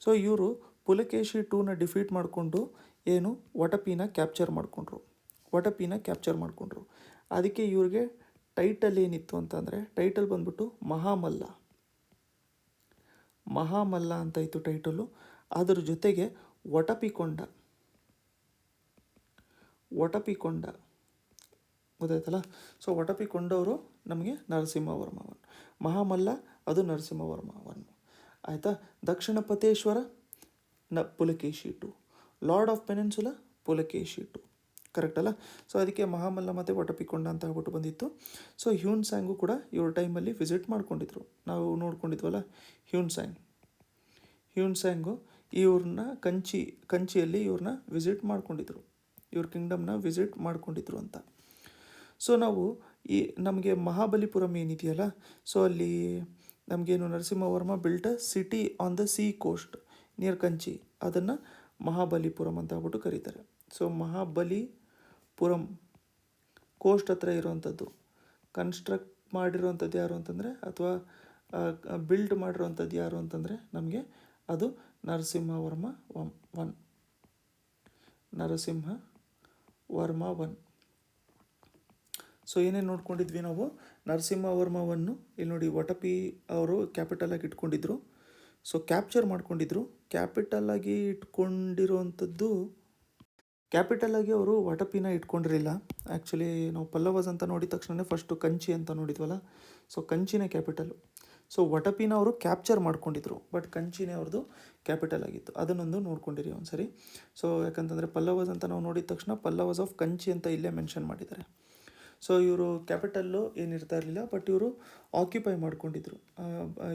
ಸೊ ಇವರು ಪುಲಕೇಶಿ ಟೂನ ಡಿಫೀಟ್ ಮಾಡಿಕೊಂಡು ಏನು ವಟಪಿನ ಕ್ಯಾಪ್ಚರ್ ಮಾಡಿಕೊಂಡ್ರು. ಅದಕ್ಕೆ ಇವ್ರಿಗೆ ಟೈಟಲ್ ಏನಿತ್ತು ಅಂತಂದರೆ ಟೈಟಲ್ ಬಂದ್ಬಿಟ್ಟು ಮಹಾಮಲ್ಲ ಅಂತ ಇತ್ತು ಟೈಟಲು. ಅದ್ರ ಜೊತೆಗೆ ವಟಪಿಕೊಂಡ ಗೊತ್ತಾಯ್ತಲ್ಲ. ಸೊ ವಟಪಿಕೊಂಡವರು ನಮಗೆ ನರಸಿಂಹವರ್ಮವನ್, ಮಹಾಮಲ್ಲ ಅದು ನರಸಿಂಹವರ್ಮವನ್ ಆಯಿತಾ. Dakshina Patheshwara Pulakeshi two, lord of peninsula Pulakeshi two, correct ಅಲ್ಲ. ಸೊ ಅದಕ್ಕೆ ಮಹಾಮಲ್ಲ ಮತ್ತು ವಟಪಿಕೊಂಡ ಅಂತ ಹೇಳ್ಬಿಟ್ಟು ಬಂದಿತ್ತು. ಸೊ ಹ್ಯೂನ್ ಸ್ಯಾಂಗು ಕೂಡ ಇವ್ರ ಟೈಮಲ್ಲಿ ವಿಸಿಟ್ ಮಾಡ್ಕೊಂಡಿದ್ರು, ನಾವು ನೋಡ್ಕೊಂಡಿದ್ವಲ್ಲ ಹ್ಯೂನ್ ಸ್ಯಾಂಗು ಇವ್ರನ್ನ ಕಂಚಿಯಲ್ಲಿ ಇವ್ರನ್ನ ವಿಸಿಟ್ ಮಾಡ್ಕೊಂಡಿದ್ರು, ಇವ್ರ ಕಿಂಗ್ಡಮ್ನ ವಿಸಿಟ್ ಮಾಡ್ಕೊಂಡಿದ್ರು ಅಂತ. ಸೊ ನಾವು ನಮಗೆ ಮಹಾಬಲಿಪುರಂ ಏನಿದೆಯಲ್ಲ, ಸೊ ಅಲ್ಲಿ ನಮಗೇನು Narasimhavarma built a city on the sea coast near Kanchi, ಅದನ್ನು ಮಹಾಬಲಿಪುರಂ ಅಂತ ಹೇಳ್ಬಿಟ್ಟು ಕರೀತಾರೆ. ಸೊ ಮಹಾಬಲಿಪುರಂ ಕೋಸ್ಟ್ ಹತ್ರ ಇರುವಂಥದ್ದು, ಕನ್ಸ್ಟ್ರಕ್ಟ್ ಮಾಡಿರುವಂಥದ್ದು ಯಾರು ಅಂತಂದರೆ ಅಥವಾ ಬಿಲ್ಡ್ ಮಾಡಿರುವಂಥದ್ದು ಯಾರು ಅಂತಂದರೆ ನಮಗೆ ಅದು ನರಸಿಂಹವರ್ಮ ಒನ್. ಸೊ ಏನೇನು ನೋಡ್ಕೊಂಡಿದ್ವಿ ನಾವು, ನರಸಿಂಹವರ್ಮವನ್ನು ಇಲ್ಲಿ ನೋಡಿ ವಟಪಿ ಅವರು ಕ್ಯಾಪಿಟಲಾಗಿ ಇಟ್ಕೊಂಡಿದ್ರು. ಸೊ ಕ್ಯಾಪ್ಚರ್ ಮಾಡ್ಕೊಂಡಿದ್ರು. ಕ್ಯಾಪಿಟಲಾಗಿ ಅವರು ವಟಪಿನ ಇಟ್ಕೊಂಡಿರಲಿಲ್ಲ. ಆ್ಯಕ್ಚುಲಿ ನಾವು ಪಲ್ಲವಸ್ ಅಂತ ನೋಡಿದ ತಕ್ಷಣ ಫಸ್ಟು ಕಂಚಿ ಅಂತ ನೋಡಿದ್ವಲ್ಲ, ಸೊ ಕಂಚಿನೇ ಕ್ಯಾಪಿಟಲು. ಸೊ ವಟಪಿನ ಅವರು ಕ್ಯಾಪ್ಚರ್ ಮಾಡ್ಕೊಂಡಿದ್ರು, ಬಟ್ ಕಂಚಿನೇ ಅವ್ರದ್ದು ಕ್ಯಾಪಿಟಲ್ ಆಗಿತ್ತು. ಅದನ್ನೊಂದು ನೋಡ್ಕೊಂಡಿರಿ ಒಂದ್ಸರಿ. ಸೊ ಯಾಕಂತಂದರೆ ಪಲ್ಲವಸ್ ಅಂತ ನಾವು ನೋಡಿದ ತಕ್ಷಣ ಪಲ್ಲವಸ್ ಆಫ್ ಕಂಚಿ ಅಂತ ಇಲ್ಲೇ ಮೆನ್ಷನ್ ಮಾಡಿದ್ದಾರೆ. ಸೊ ಇವರು ಕ್ಯಾಪಿಟಲ್ಲು ಏನಿರ್ತಾ ಇರಲಿಲ್ಲ, ಬಟ್ ಇವರು ಆಕ್ಯುಪೈ ಮಾಡ್ಕೊಂಡಿದ್ರು,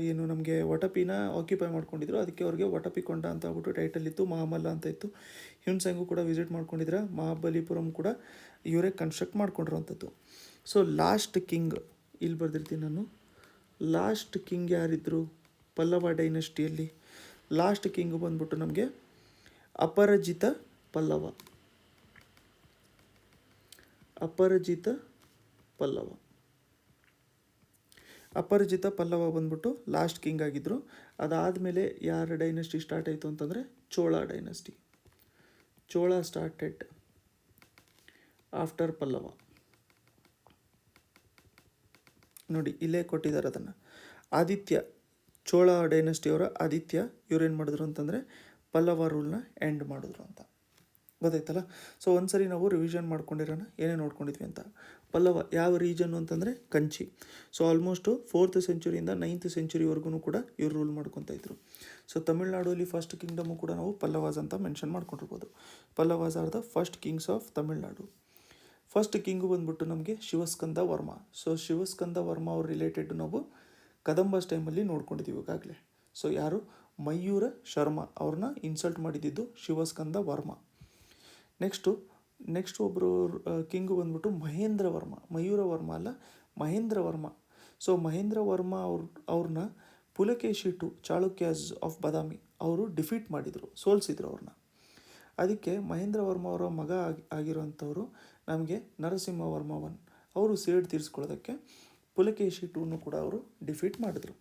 ಏನು ನಮಗೆ ವಟಪಿನ ಆಕ್ಯುಪೈ ಮಾಡ್ಕೊಂಡಿದ್ರು. ಅದಕ್ಕೆ ಅವ್ರಿಗೆ ವಟಪಿಕೊಂಡ ಅಂತ ಹೇಳ್ಬಿಟ್ಟು ಟೈಟಲ್ ಇತ್ತು, ಮಹಾಮಲ್ಲ ಅಂತ ಇತ್ತು. ಹ್ಯೂನ್ ಸ್ಯಾಂಗು ಕೂಡ ವಿಸಿಟ್ ಮಾಡ್ಕೊಂಡಿದ್ರೆ, ಮಹಾಬಲಿಪುರಂ ಕೂಡ ಇವರೇ ಕನ್ಸ್ಟ್ರಕ್ಟ್ ಮಾಡ್ಕೊಂಡಿರೋವಂಥದ್ದು. ಸೊ ಲಾಸ್ಟ್ ಕಿಂಗ್ ಇಲ್ಲಿ ಬರ್ದಿರ್ತೀನಿ ನಾನು, ಲಾಸ್ಟ್ ಕಿಂಗ್ ಯಾರಿದ್ರು ಪಲ್ಲವ ಡೈನಸ್ಟಿಯಲ್ಲಿ, ಲಾಸ್ಟ್ ಕಿಂಗ್ ಬಂದ್ಬಿಟ್ಟು ನಮಗೆ ಅಪರಜಿತ ಪಲ್ಲವ ಬಂದ್ಬಿಟ್ಟು ಲಾಸ್ಟ್ ಕಿಂಗ್ ಆಗಿದ್ದರು. ಅದಾದಮೇಲೆ ಯಾರ ಡೈನಸ್ಟಿ ಸ್ಟಾರ್ಟ್ ಆಯಿತು ಅಂತಂದರೆ Chola dynasty. Chola started after Pallava. ನೋಡಿ ಇಲ್ಲೇ ಕೊಟ್ಟಿದ್ದಾರೆ ಅದನ್ನು. ಆದಿತ್ಯ, ಚೋಳ ಡೈನಸ್ಟಿಯವರ ಆದಿತ್ಯ ಇವರೇನು ಮಾಡಿದ್ರು ಅಂತಂದರೆ ಪಲ್ಲವ ರೂಲ್ನ ಎಂಡ್ ಮಾಡಿದ್ರು ಅಂತ ಗೊತ್ತಾಯ್ತಲ್ಲ. ಸೊ ಒಂದ್ಸರಿ ನಾವು ರಿವಿಷನ್ ಮಾಡ್ಕೊಂಡಿರೋಣ ಏನೇನು ನೋಡ್ಕೊಂಡಿದ್ವಿ ಅಂತ. ಪಲ್ಲವ ಯಾವ ರೀಜನ್ನು ಅಂತಂದರೆ Kanchi. So almost 4th ಸೆಂಚುರಿಯಿಂದ 9th ಸೆಂಚುರಿವರೆಗೂ ಕೂಡ ಇವರು ರೂಲ್ ಮಾಡ್ಕೊತಾ ಇದ್ರು. ಸೊ ತಮಿಳ್ನಾಡಲ್ಲಿ ಫಸ್ಟ್ ಕಿಂಗ್ಡಮು ಕೂಡ ನಾವು ಪಲ್ಲವಾಸ್ ಅಂತ ಮೆನ್ಷನ್ ಮಾಡ್ಕೊಂಡಿರ್ಬೋದು. Pallavas are the first kings of Tamil Nadu. First king ಬಂದ್ಬಿಟ್ಟು ನಮಗೆ ಶಿವಸ್ಕಂದ ವರ್ಮ. ಸೊ ಶಿವಸ್ಕಂದ ವರ್ಮ ಅವ್ರ ರಿಲೇಟೆಡ್ ನಾವು ಕದಂಬಸ್ ಟೈಮಲ್ಲಿ ನೋಡ್ಕೊಂಡಿದ್ದೀವಿ ಈಗಾಗಲೇ. ಸೊ ಯಾರು, ಮಯೂರ ಶರ್ಮ ಅವ್ರನ್ನ ಇನ್ಸಲ್ಟ್ ಮಾಡಿದ್ದು ಶಿವಸ್ಕಂದ ವರ್ಮ. ನೆಕ್ಸ್ಟು ಒಬ್ಬರು ಕಿಂಗು ಬಂದ್ಬಿಟ್ಟು ಮಹೇಂದ್ರ ವರ್ಮ, ಮಯೂರ ವರ್ಮ ಅಲ್ಲ ಮಹೇಂದ್ರ ವರ್ಮ. ಸೊ ಮಹೇಂದ್ರ ವರ್ಮ ಅವ್ರನ್ನ ಪುಲಕೇಶಿ ಟು ಚಾಳುಕ್ಯಾಸ್ ಆಫ್ ಬಾದಾಮಿ ಅವರು ಡಿಫೀಟ್ ಮಾಡಿದರು, ಸೋಲಿಸಿದ್ರು ಅವ್ರನ್ನ. ಅದಕ್ಕೆ ಮಹೇಂದ್ರ ವರ್ಮ ಅವರ ಮಗ ಆಗಿರೋಂಥವ್ರು ನಮಗೆ ನರಸಿಂಹವರ್ಮ ಒನ್, ಅವರು ಸೇಡು ತೀರಿಸ್ಕೊಳ್ಳೋದಕ್ಕೆ ಪುಲಕೇಶಿ ಟೂನು ಕೂಡ ಅವರು ಡಿಫೀಟ್ ಮಾಡಿದ್ರು.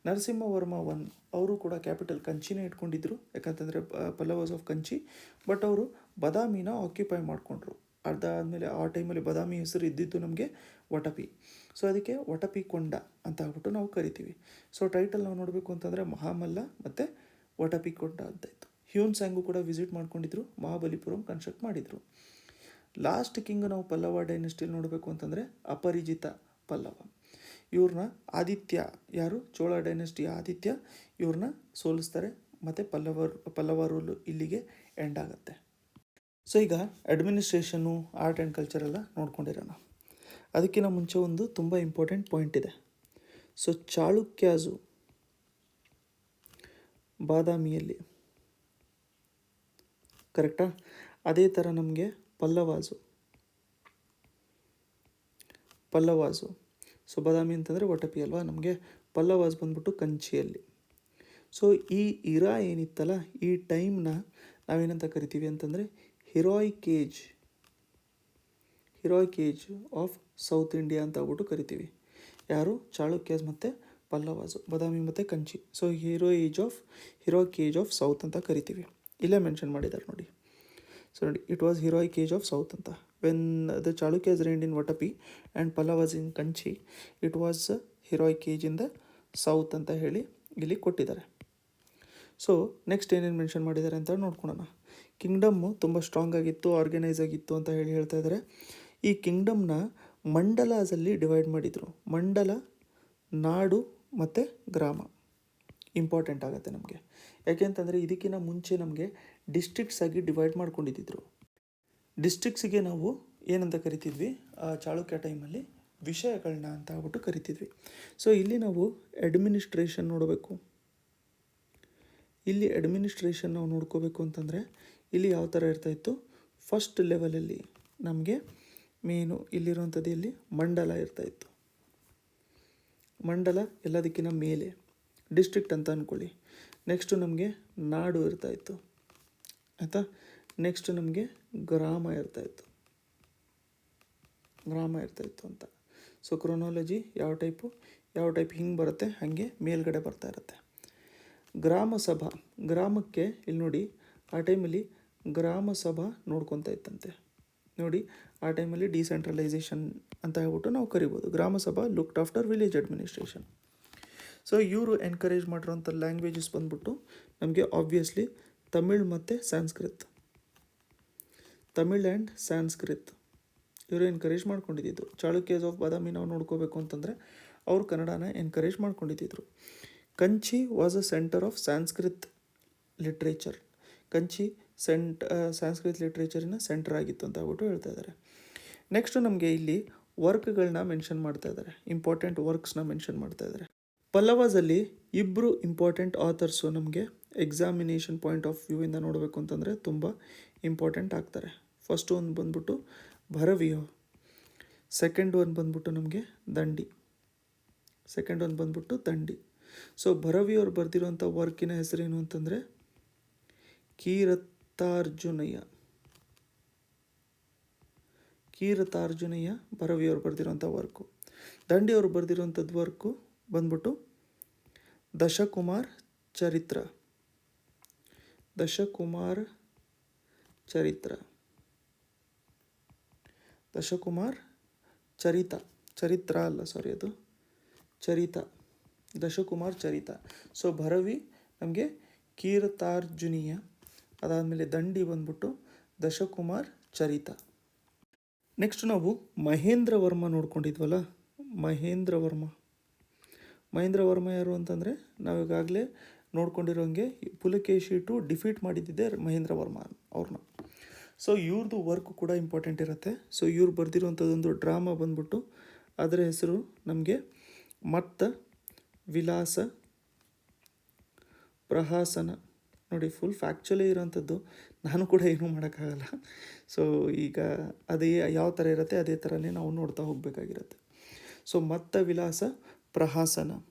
ನರಸಿಂಹವರ್ಮ ಒನ್ ಅವರು ಕೂಡ ಕ್ಯಾಪಿಟಲ್ ಕಂಚಿನೇ ಇಟ್ಕೊಂಡಿದ್ರು, ಯಾಕಂತಂದರೆ ಪಲ್ಲವಾಸ್ ಆಫ್ ಕಂಚಿ. ಬಟ್ ಅವರು ಬಾದಾಮಿನ ಆಕ್ಯುಪೈ ಮಾಡಿಕೊಂಡ್ರು. ಅದಾದಮೇಲೆ ಆ ಟೈಮಲ್ಲಿ ಬಾದಾಮಿ ಹೆಸರು ಇದ್ದಿದ್ದು ನಮಗೆ ವಟಪಿ. ಸೊ ಅದಕ್ಕೆ ವಟಪಿಕೊಂಡ ಅಂತ ಹೇಳ್ಬಿಟ್ಟು ನಾವು ಕರಿತೀವಿ. ಸೊ ಟೈಟಲ್ ನಾವು ನೋಡಬೇಕು ಅಂತಂದರೆ ಮಹಾಮಲ್ಲ ಮತ್ತು ವಟಪಿಕೊಂಡ ಅಂತ ಇತ್ತು. ಹ್ಯೂನ್ ಸ್ಯಾಂಗು ಕೂಡ ವಿಸಿಟ್ ಮಾಡ್ಕೊಂಡಿದ್ರು, ಮಹಾಬಲಿಪುರಂ ಕನ್ಸ್ಟ್ರಕ್ಟ್ ಮಾಡಿದರು. ಲಾಸ್ಟ್ ಕಿಂಗ್ ನಾವು ಪಲ್ಲವ ಡೈನೆಸ್ಟಿಯಲ್ಲಿ ನೋಡಬೇಕು ಅಂತಂದರೆ ಅಪರಿಜಿತ ಪಲ್ಲವ. ಇವ್ರನ್ನ ಆದಿತ್ಯ, ಯಾರು ಚೋಳ ಡೈನೆಸ್ಟಿಯ ಆದಿತ್ಯ, ಇವ್ರನ್ನ ಸೋಲಿಸ್ತಾರೆ ಮತ್ತು ಪಲ್ಲವ ರೂಲು ಇಲ್ಲಿಗೆ ಎಂಡ್ ಆಗುತ್ತೆ. ಸೊ ಈಗ ಅಡ್ಮಿನಿಸ್ಟ್ರೇಷನ್ನು, ಆರ್ಟ್ ಆ್ಯಂಡ್ ಕಲ್ಚರ್ ಎಲ್ಲ ನೋಡ್ಕೊಂಡಿರೋಣ. ಅದಕ್ಕಿಂತ ಮುಂಚೆ ಒಂದು ತುಂಬ ಇಂಪಾರ್ಟೆಂಟ್ ಪಾಯಿಂಟ್ ಇದೆ. ಸೊ ಚಾಳುಕ್ಯಾಸು ಬಾದಾಮಿಯಲ್ಲಿ, ಕರೆಕ್ಟಾ? ಅದೇ ಥರ ನಮಗೆ ಪಲ್ಲವಾಸು. ಸೊ ಬಾದಾಮಿ ಅಂತಂದರೆ ವಟಪಿ ಅಲ್ವಾ, ನಮಗೆ ಪಲ್ಲವಾಸ್ ಬಂದ್ಬಿಟ್ಟು ಕಂಚಿಯಲ್ಲಿ. ಸೊ ಈ ಇರಾ ಏನಿತ್ತಲ್ಲ, ಈ ಟೈಮ್ನ ನಾವೇನಂತ ಕರಿತೀವಿ ಅಂತಂದರೆ heroic age heroic age of south India ಅಂತ ಆಗ್ಬಿಟ್ಟು ಕರಿತೀವಿ. ಯಾರು? ಚಾಳುಕ್ಯಸ್ ಮತ್ತು ಪಲ್ಲವಾಸು, ಬಾದಾಮಿ ಮತ್ತು Kanchi. So heroic age of south ಅಂತ ಕರಿತೀವಿ. ಇಲ್ಲೇ ಮೆನ್ಷನ್ ಮಾಡಿದ್ದಾರೆ ನೋಡಿ. ಸೊ ನೋಡಿ, it was heroic age of south ಅಂತ. When the Chalukyas reigned in Vatapi and Pallavas in Kanchi, it was heroic age in the south ಅಂತ ಹೇಳಿ ಇಲ್ಲಿ ಕೊಟ್ಟಿದ್ದಾರೆ. ಸೊ ನೆಕ್ಸ್ಟ್ ಏನೇನು ಮೆನ್ಷನ್ ಮಾಡಿದ್ದಾರೆ ಅಂತ ನೋಡ್ಕೊಳ್ಳೋಣ. ಕಿಂಗ್ಡಮ್ಮು ತುಂಬ ಸ್ಟ್ರಾಂಗ್ ಆಗಿತ್ತು, ಆರ್ಗನೈಸ್ ಆಗಿತ್ತು ಅಂತ ಹೇಳ್ತಾ ಇದ್ದಾರೆ. ಈ ಕಿಂಗ್ಡಮ್ನ ಮಂಡಲಾಸಲ್ಲಿ ಡಿವೈಡ್ ಮಾಡಿದರು. ಮಂಡಲ, ನಾಡು ಮತ್ತು ಗ್ರಾಮ ಇಂಪಾರ್ಟೆಂಟ್ ಆಗುತ್ತೆ ನಮಗೆ. ಯಾಕೆಂತಂದರೆ ಇದಕ್ಕಿಂತ ಮುಂಚೆ ನಮಗೆ ಡಿಸ್ಟ್ರಿಕ್ಟ್ಸ್ ಆಗಿ ಡಿವೈಡ್ ಮಾಡ್ಕೊಂಡಿದ್ದರು. ಡಿಸ್ಟ್ರಿಕ್ಟ್ಸಿಗೆ ನಾವು ಏನಂತ ಕರಿತಿದ್ವಿ ಚಾಳುಕ್ಯ ಟೈಮಲ್ಲಿ? ವಿಷಯಗಳನ್ನ ಅಂತ ಆಗ್ಬಿಟ್ಟು ಕರಿತಿದ್ವಿ. ಸೊ ಇಲ್ಲಿ ನಾವು ಅಡ್ಮಿನಿಸ್ಟ್ರೇಷನ್ ನೋಡಬೇಕು. ಇಲ್ಲಿ ಅಡ್ಮಿನಿಸ್ಟ್ರೇಷನ್ ನಾವು ನೋಡ್ಕೋಬೇಕು ಅಂತಂದರೆ ಇಲ್ಲಿ ಯಾವ ಥರ ಇರ್ತಾಯಿತ್ತು? ಫಸ್ಟ್ ಲೆವೆಲಲ್ಲಿ ನಮಗೆ ಮೇನು ಇಲ್ಲಿರುವಂಥದ್ದು ಇಲ್ಲಿ ಮಂಡಲ ಇರ್ತಾಯಿತ್ತು. ಮಂಡಲ ಎಲ್ಲದಕ್ಕಿಂತ ಮೇಲೆ, ಡಿಸ್ಟ್ರಿಕ್ಟ್ ಅಂತ ಅಂದ್ಕೊಳ್ಳಿ. ನೆಕ್ಸ್ಟು ನಮಗೆ ನಾಡು ಇರ್ತಾಯಿತ್ತು, ಆಯಿತಾ? ನೆಕ್ಸ್ಟ್ ನಮಗೆ ಗ್ರಾಮ ಇರ್ತಾಯಿತ್ತು ಅಂತ. ಸೊ ಕ್ರೊನಾಲಜಿ ಯಾವ ಟೈಪ್ ಹಿಂಗೆ ಬರುತ್ತೆ, ಹಾಗೆ ಮೇಲ್ಗಡೆ ಬರ್ತಾ ಇರುತ್ತೆ. ಗ್ರಾಮ ಸಭಾ, ಗ್ರಾಮಕ್ಕೆ ಇಲ್ಲಿ ನೋಡಿ, ಆ ಟೈಮಲ್ಲಿ ಗ್ರಾಮ ಸಭಾ ನೋಡ್ಕೊತಾ ಇತ್ತಂತೆ. ನೋಡಿ, ಆ ಟೈಮಲ್ಲಿ ಡಿಸೆಂಟ್ರಲೈಸೇಷನ್ ಅಂತ ಹೇಳ್ಬಿಟ್ಟು ನಾವು ಕರಿಬೋದು. ಗ್ರಾಮ ಸಭಾ looked after village administration. So ಇವರು ಎನ್ಕರೇಜ್ ಮಾಡಿರೋಂಥ ಲ್ಯಾಂಗ್ವೇಜಸ್ ಬಂದ್ಬಿಟ್ಟು ನಮಗೆ ಆಬ್ವಿಯಸ್ಲಿ ತಮಿಳ್ ಮತ್ತು ಸಂಸ್ಕೃತ್. ತಮಿಳ್ ಆ್ಯಂಡ್ ಸಂಸ್ಕೃತ್ ಇವರು ಎನ್ಕರೇಜ್ ಮಾಡ್ಕೊಂಡಿದ್ದು. ಚಾಳುಕ್ಯಸ್ ಆಫ್ ಬಾದಾಮಿ ನಾವು ನೋಡ್ಕೋಬೇಕು ಅಂತಂದರೆ ಅವರು ಕನ್ನಡನ ಎನ್ಕರೇಜ್ ಮಾಡ್ಕೊಂಡಿದ್ದರು. Kanchi was a centre of Sanskrit literature. Kanchi Sanskrit ಲಿಟ್ರೇಚರಿನ ಸೆಂಟರ್ ಆಗಿತ್ತು ಅಂತ ಹೇಳ್ಬಿಟ್ಟು ಹೇಳ್ತಾ ಇದ್ದಾರೆ. ನೆಕ್ಸ್ಟು ನಮಗೆ ಇಲ್ಲಿ ವರ್ಕ್ಗಳನ್ನ ಮೆನ್ಷನ್ ಮಾಡ್ತಾ ಇದ್ದಾರೆ, ಇಂಪಾರ್ಟೆಂಟ್ ವರ್ಕ್ಸ್ನ ಮೆನ್ಷನ್ ಮಾಡ್ತಾ ಇದ್ದಾರೆ. ಪಲ್ಲವಾಸಲ್ಲಿ ಇಬ್ಬರು ಇಂಪಾರ್ಟೆಂಟ್ ಆಥರ್ಸು ನಮಗೆ ಎಕ್ಸಾಮಿನೇಷನ್ ಪಾಯಿಂಟ್ ಆಫ್ ವ್ಯೂವಿಂದ ನೋಡಬೇಕು ಅಂತಂದರೆ ತುಂಬ ಇಂಪಾರ್ಟೆಂಟ್ ಆಗ್ತಾರೆ. ಫಸ್ಟ್ ಒಂದು ಬಂದ್ಬಿಟ್ಟು ಭರವಿಯ, ಸೆಕೆಂಡ್ ಒಂದು ಬಂದ್ಬಿಟ್ಟು ನಮಗೆ ದಂಡಿ. ಸೊ ಭರವಿಯವ್ರು ಬರೆದಿರುವಂಥ ವರ್ಕಿನ ಹೆಸರೇನು ಅಂತಂದರೆ ಕೀರತಾರ್ಜುನಯ್ಯ ಭರವಿಯವ್ರು ಬರೆದಿರುವಂಥ ವರ್ಕು. ದಂಡಿಯವರು ಬರೆದಿರುವಂಥದ್ದು ವರ್ಕು ಬಂದ್ಬಿಟ್ಟು ದಶಕುಮಾರ್ ಚರಿತ. ಸೊ ಭರವಿ ನಮಗೆ ಕೀರತಾರ್ಜುನೀಯ, ಅದಾದಮೇಲೆ ದಂಡಿ ಬಂದ್ಬಿಟ್ಟು ದಶಕುಮಾರ್ ಚರಿತ. ನೆಕ್ಸ್ಟ್ ನಾವು ಮಹೇಂದ್ರ ವರ್ಮ ನೋಡ್ಕೊಂಡಿದ್ವಲ್ಲ, ಮಹೇಂದ್ರ ವರ್ಮ ಯಾರು ಅಂತಂದರೆ ನಾವೀಗಾಗಲೇ ನೋಡ್ಕೊಂಡಿರೋಂಗೆ ಪುಲಕೇಶಿ ಟು ಡಿಫೀಟ್ ಮಾಡಿದ್ದಿದ್ದೆ ಮಹೇಂದ್ರ ವರ್ಮ ಅವ್ರನ್ನ. ಸೊ ಇವ್ರದ್ದು ವರ್ಕ್ ಕೂಡ ಇಂಪಾರ್ಟೆಂಟ್ ಇರುತ್ತೆ. ಸೊ ಇವ್ರು ಬರೆದಿರುವಂಥದ್ದೊಂದು ಡ್ರಾಮಾ ಬಂದ್ಬಿಟ್ಟು ಅದರ ಹೆಸರು ನಮಗೆ ಮತ್ತ ವಿಲಾಸ ಪ್ರಹಾಸನ. ನೋಡಿ, ಫುಲ್ ಫ್ಯಾಕ್ಚುಲಿ ಇರೋವಂಥದ್ದು, ನಾನು ಕೂಡ ಏನೂ ಮಾಡೋಕ್ಕಾಗಲ್ಲ. ಸೊ ಈಗ ಅದೇ ಯಾವ ಥರ ಇರುತ್ತೆ ಅದೇ ಥರನೇ ನಾವು ನೋಡ್ತಾ ಹೋಗಬೇಕಾಗಿರುತ್ತೆ. ಸೊ ಮತ್ತ ವಿಲಾಸ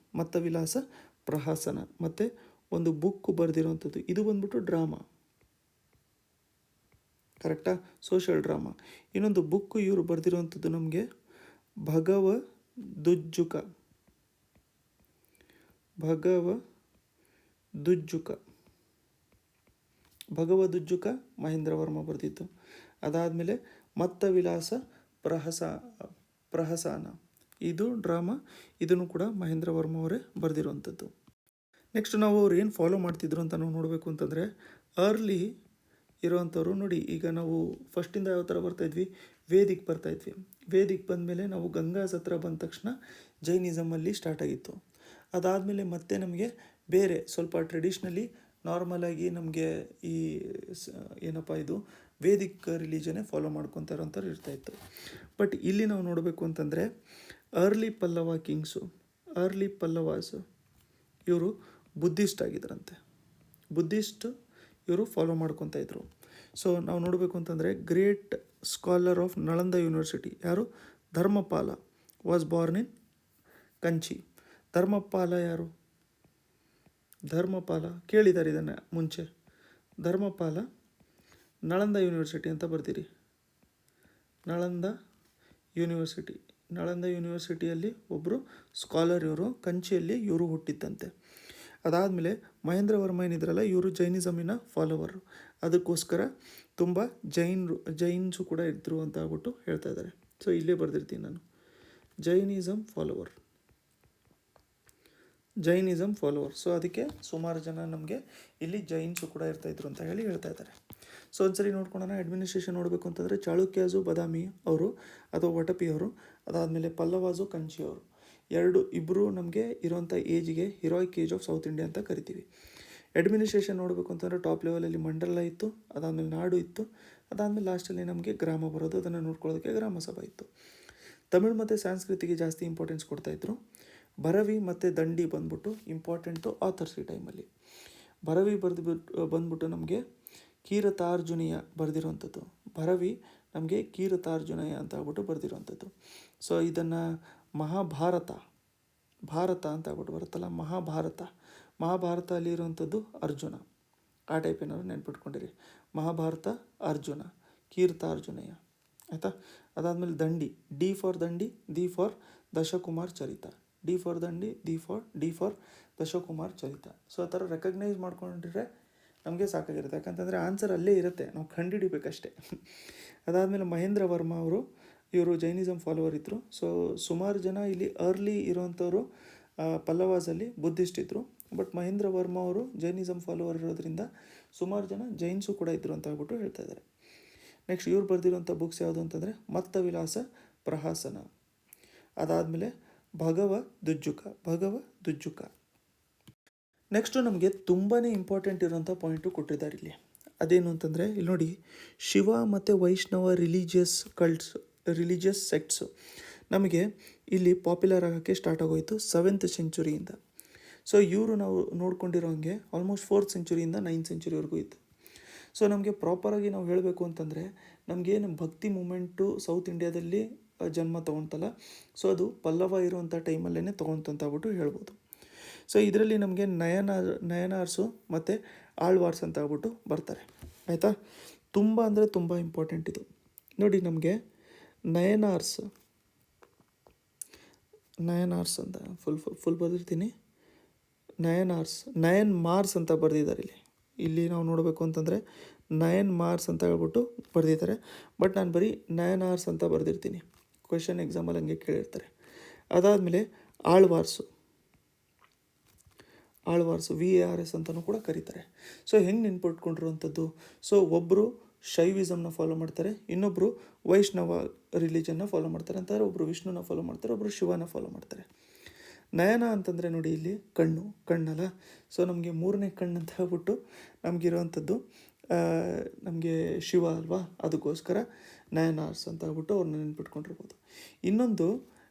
ಪ್ರಹಾಸನ ಮತ್ತು ಒಂದು ಬುಕ್ ಬರೆದಿರೋವಂಥದ್ದು, ಇದು ಬಂದ್ಬಿಟ್ಟು ಡ್ರಾಮಾ, ಕರೆಕ್ಟಾ? Social drama. ಇನ್ನೊಂದು ಬುಕ್ಕು ಇವರು ಬರೆದಿರುವಂಥದ್ದು ನಮಗೆ ಭಗವದುಜ್ಜುಕ ಮಹೇಂದ್ರ ವರ್ಮ ಬರೆದಿದ್ದು. ಅದಾದಮೇಲೆ ಮತ್ತ ವಿಲಾಸ ಪ್ರಹಸನ, ಇದು ಡ್ರಾಮಾ, ಇದನ್ನು ಕೂಡ ಮಹೇಂದ್ರ ವರ್ಮ ಅವರೇ ಬರೆದಿರುವಂಥದ್ದು. ನೆಕ್ಸ್ಟ್ ನಾವು ಅವ್ರು ಏನು ಫಾಲೋ ಮಾಡ್ತಿದ್ರು ಅಂತ ನಾವು ನೋಡಬೇಕು ಅಂತಂದರೆ, ಅರ್ಲಿ ಇರೋವಂಥವ್ರು ನೋಡಿ, ಈಗ ನಾವು ಫಸ್ಟಿಂದ ಯಾವ ಥರ ಬರ್ತಾಯಿದ್ವಿ, ವೇದಿಕ್ ಬರ್ತಾಯಿದ್ವಿ. ವೇದಿಕ್ ಬಂದಮೇಲೆ ನಾವು ಗಂಗಾಸ್ ಹತ್ರ ಬಂದ ತಕ್ಷಣ ಜೈನಿಸಮಲ್ಲಿ ಸ್ಟಾರ್ಟ್ ಆಗಿತ್ತು. ಅದಾದಮೇಲೆ ಮತ್ತೆ ನಮಗೆ ಬೇರೆ ಸ್ವಲ್ಪ ಟ್ರೆಡಿಷ್ನಲಿ ನಾರ್ಮಲಾಗಿ ನಮಗೆ ಈ ಇದು ವೇದಿಕ್ ರಿಲಿಜನ್ನೇ ಫಾಲೋ ಮಾಡ್ಕೊತಾ ಇರೋಂಥವ್ರು ಇರ್ತಾಯಿತ್ತು. ಬಟ್ ಇಲ್ಲಿ ನಾವು ನೋಡಬೇಕು ಅಂತಂದರೆ ಅರ್ಲಿ ಪಲ್ಲವಾಸು ಇವರು ಬುದ್ಧಿಸ್ಟ್ ಆಗಿದ್ರಂತೆ. ಇವರು ಫಾಲೋ ಮಾಡ್ಕೊತಾ ಇದ್ರು. ಸೊ ನಾವು ನೋಡಬೇಕು ಅಂತಂದರೆ great scholar of Nalanda university ಯಾರು? Dharmapala was born in Kanchi. Dharmapala ಯಾರು? ಕೇಳಿದ್ದಾರೆ ಇದನ್ನು ಮುಂಚೆ. ಧರ್ಮಪಾಲ ನಳಂದ ಯೂನಿವರ್ಸಿಟಿ ಅಂತ ಬರ್ತೀರಿ. ನಳಂದ ಯೂನಿವರ್ಸಿಟಿ, ನಳಂದ ಯೂನಿವರ್ಸಿಟಿಯಲ್ಲಿ ಒಬ್ಬರು ಸ್ಕಾಲರ್ ಇವರು, ಕಂಚಿಯಲ್ಲಿ ಇವರು ಹುಟ್ಟಿದ್ದಂತೆ. ಅದಾದಮೇಲೆ ಮಹೇಂದ್ರ ವರ್ಮ ಏನಿದ್ರಲ್ಲ ಇವರು ಜೈನಿಸಮಿನ ಫಾಲೋವರು, ಅದಕ್ಕೋಸ್ಕರ ತುಂಬ ಜೈನ್ಸು ಕೂಡ ಇದ್ರು ಅಂತ ಆಗ್ಬಿಟ್ಟು ಹೇಳ್ತಾ ಇದ್ದಾರೆ. ಸೊ ಇಲ್ಲೇ ಬರೆದಿರ್ತೀನಿ ನಾನು, ಜೈನಿಸಮ್ ಫಾಲೋವರ್. ಸೊ ಅದಕ್ಕೆ ಸುಮಾರು ಜನ ನಮಗೆ ಇಲ್ಲಿ ಜೈನ್ಸು ಕೂಡ ಇರ್ತಾಯಿದ್ರು ಅಂತ ಹೇಳ್ತಾ ಇದ್ದಾರೆ. ಸೊ ಒಂದ್ಸರಿ ನೋಡ್ಕೊಳ್ಳೋಣ. ಅಡ್ಮಿನಿಸ್ಟ್ರೇಷನ್ ನೋಡಬೇಕು ಅಂತಂದರೆ ಚಾಳುಕ್ಯಾಸು ಬದಾಮಿ ಅವರು ಅಥವಾ ವಟಪಿಯವರು, ಅದಾದಮೇಲೆ ಪಲ್ಲವಾಸು ಕಂಚಿಯವರು, ಇಬ್ಬರು ನಮಗೆ ಇರೋಂಥ ಏಜ್ಗೆ ಹಿರೋಯಿಕ್ ಏಜ್ ಆಫ್ ಸೌತ್ ಇಂಡಿಯಾ ಅಂತ ಕರಿತೀವಿ. ಅಡ್ಮಿನಿಸ್ಟ್ರೇಷನ್ ನೋಡಬೇಕು ಅಂತಂದರೆ ಟಾಪ್ ಲೆವೆಲಲ್ಲಿ ಮಂಡಲ ಇತ್ತು, ಅದಾದಮೇಲೆ ನಾಡು ಇತ್ತು, ಅದಾದಮೇಲೆ ಲಾಸ್ಟಲ್ಲಿ ನಮಗೆ ಗ್ರಾಮ ಬರೋದು, ಅದನ್ನು ನೋಡ್ಕೊಳ್ಳೋದಕ್ಕೆ ಗ್ರಾಮ ಸಭಾ ಇತ್ತು. ತಮಿಳು ಮತ್ತು ಸಂಸ್ಕೃತಿಗೆ ಜಾಸ್ತಿ ಇಂಪಾರ್ಟೆನ್ಸ್ ಕೊಡ್ತಾಯಿದ್ರು. ಭರವಿ ಮತ್ತು ದಂಡಿ ಬಂದ್ಬಿಟ್ಟು ಇಂಪಾರ್ಟೆಂಟು ಆಥರ್ಸ್ ಈ ಟೈಮಲ್ಲಿ. ಭರವಿ ಬಂದ್ಬಿಟ್ಟು ನಮಗೆ ಕೀರತಾರ್ಜುನೀಯ ಬರೆದಿರುವಂಥದ್ದು, ಭರವಿ ನಮಗೆ ಕೀರತಾರ್ಜುನೀಯ ಅಂತ ಆಗ್ಬಿಟ್ಟು ಬರೆದಿರುವಂಥದ್ದು. ಸೊ ಇದನ್ನು ಭಾರತ ಅಂತ ಆಗ್ಬಿಟ್ಟು ಬರುತ್ತಲ್ಲ, ಮಹಾಭಾರತ ಅಲ್ಲಿರುವಂಥದ್ದು ಅರ್ಜುನ, ಆ ಟೈಪ್ ಏನಾದ್ರು ನೆನ್ಪಿಟ್ಕೊಂಡಿರಿ. ಮಹಾಭಾರತ ಅರ್ಜುನ, ಕೀರ್ತಾರ್ಜುನೀಯ ಆಯಿತಾ. ಅದಾದಮೇಲೆ ದಂಡಿ, ಡಿ ಫಾರ್ ದಂಡಿ, ದಿ ಫಾರ್ ದಶಕುಮಾರ್ ಚರಿತ, ಡಿ ಫಾರ್ ದಂಡಿ, ಡಿ ಫಾರ್ ದಶಕುಮಾರ್ ಚರಿತ. ಸೊ ಆ ಥರ ರೆಕಗ್ನೈಸ್ ಮಾಡ್ಕೊಂಡಿದ್ರೆ ನಮಗೆ ಸಾಕಾಗಿರುತ್ತೆ, ಯಾಕಂತಂದರೆ ಆನ್ಸರ್ ಅಲ್ಲೇ ಇರುತ್ತೆ, ನಾವು ಕಂಡುಹಿಡಿಬೇಕಷ್ಟೆ. ಅದಾದಮೇಲೆ ಮಹೇಂದ್ರ ವರ್ಮ ಅವರು, ಇವರು ಜೈನಿಸಮ್ ಫಾಲೋವರ್ ಇದ್ದರು. ಸೊ ಸುಮಾರು ಜನ ಇಲ್ಲಿ ಅರ್ಲಿ ಇರೋವಂಥವ್ರು ಪಲ್ಲವಾಸಲ್ಲಿ ಬುದ್ಧಿಸ್ಟ್ ಇದ್ದರು, ಬಟ್ ಮಹೇಂದ್ರ ವರ್ಮ ಅವರು ಜೈನಿಸಮ್ ಫಾಲೋವರ್ ಇರೋದ್ರಿಂದ ಸುಮಾರು ಜನ ಜೈನ್ಸು ಕೂಡ ಇದ್ದರು ಅಂತ ಹೇಳ್ಬಿಟ್ಟು ಹೇಳ್ತಾ ಇದ್ದಾರೆ. ನೆಕ್ಸ್ಟ್ ಇವ್ರು ಬರೆದಿರುವಂಥ ಬುಕ್ಸ್ ಯಾವುದು ಅಂತಂದರೆ ಮತ್ತ ವಿಲಾಸ ಪ್ರಹಾಸನ, ಅದಾದಮೇಲೆ ಭಗವ ದುಜ್ಜುಕ. ನೆಕ್ಸ್ಟು ನಮಗೆ ತುಂಬಾ ಇಂಪಾರ್ಟೆಂಟ್ ಇರೋಂಥ ಪಾಯಿಂಟು ಕೊಟ್ಟಿದ್ದಾರೆ ಇಲ್ಲಿ. ಅದೇನು ಅಂತಂದರೆ ಇಲ್ಲಿ ನೋಡಿ, ಶಿವ ಮತ್ತು ವೈಷ್ಣವ ರಿಲಿಜಿಯಸ್ ಸೆಕ್ಟ್ಸು ನಮಗೆ ಇಲ್ಲಿ ಪಾಪ್ಯುಲರ್ ಆಗೋಕ್ಕೆ ಸ್ಟಾರ್ಟ್ ಆಗೋಯಿತು 7th ಸೆಂಚುರಿಯಿಂದ. ಸೊ ಇವರು ನಾವು ನೋಡ್ಕೊಂಡಿರೋ ಹಂಗೆ ಆಲ್ಮೋಸ್ಟ್ 4th ಸೆಂಚುರಿಯಿಂದ 9th ಸೆಂಚುರಿವರೆಗೂ ಇತ್ತು. ಸೊ ನಮಗೆ ಪ್ರಾಪರಾಗಿ ನಾವು ಹೇಳಬೇಕು ಅಂತಂದರೆ ನಮಗೇನು ಭಕ್ತಿ ಮೂಮೆಂಟು ಸೌತ್ ಇಂಡಿಯಾದಲ್ಲಿ ಜನ್ಮ ತೊಗೊಳ್ತಲ್ಲ, ಸೊ ಅದು ಪಲ್ಲವ ಇರುವಂಥ ಟೈಮಲ್ಲೇ ತೊಗೊಳ್ತಂತ ಆಗ್ಬಿಟ್ಟು ಹೇಳ್ಬೋದು. ಸೊ ಇದರಲ್ಲಿ ನಮಗೆ ನಯನಾರ್ಸು ಮತ್ತು ಆಳ್ವಾರ್ಸ್ ಅಂತ ಆಗ್ಬಿಟ್ಟು ಬರ್ತಾರೆ ಆಯಿತಾ. ತುಂಬ ಅಂದರೆ ತುಂಬ ಇಂಪಾರ್ಟೆಂಟ್ ಇದು ನೋಡಿ. ನಮಗೆ ನಯನಾರ್ಸ್ ಅಂತ ಫುಲ್ ಬರೆದಿರ್ತೀನಿ, ನಯನ್ ಮಾರ್ಸ್ ಅಂತ ಬರೆದಿದ್ದಾರೆ ಇಲ್ಲಿ ನಾವು ನೋಡಬೇಕು ಅಂತಂದರೆ ನಯನ್ ಮಾರ್ಸ್ ಅಂತ ಹೇಳ್ಬಿಟ್ಟು ಬರೆದಿದ್ದಾರೆ, ಬಟ್ ನಾನು ಬರೀ ನಯನಾರ್ಸ್ ಅಂತ ಬರೆದಿರ್ತೀನಿ, ಕ್ವೆಶನ್ ಎಕ್ಸಾಮಲ್ಲಿ ಹಂಗೆ ಕೇಳಿರ್ತಾರೆ. ಅದಾದಮೇಲೆ ಆಳ್ವಾರ್ಸು VARS ಅಂತಲೂ ಕೂಡ ಕರೀತಾರೆ. ಸೊ ಹೆಂಗೆ ನೆನ್ಪಿಟ್ಕೊಂಡಿರುವಂಥದ್ದು, ಸೊ ಒಬ್ಬರು ಶೈವಿಸಮ್ನ ಫಾಲೋ ಮಾಡ್ತಾರೆ, ಇನ್ನೊಬ್ಬರು ವೈಷ್ಣವ ರಿಲಿಜನ್ನ ಫಾಲೋ ಮಾಡ್ತಾರೆ ಅಂತಾರೆ, ಒಬ್ಬರು ವಿಷ್ಣುನ ಫಾಲೋ ಮಾಡ್ತಾರೆ, ಒಬ್ಬರು ಶಿವನ ಫಾಲೋ ಮಾಡ್ತಾರೆ. ನಯನ ಅಂತಂದರೆ ನೋಡಿ ಇಲ್ಲಿ ಕಣ್ಣಲ್ಲ, ಸೊ ನಮಗೆ 3ನೇ ಕಣ್ಣು ಅಂತ ಹೇಳ್ಬಿಟ್ಟು ನಮಗಿರೋವಂಥದ್ದು ನಮಗೆ ಶಿವ ಅಲ್ವಾ, ಅದಕ್ಕೋಸ್ಕರ ನಯನಾರ್ಸ್ ಅಂತ ಹೇಳ್ಬಿಟ್ಟು ಅವ್ರನ್ನ ನೆನ್ಪಿಟ್ಕೊಂಡಿರ್ಬೋದು. ಇನ್ನೊಂದು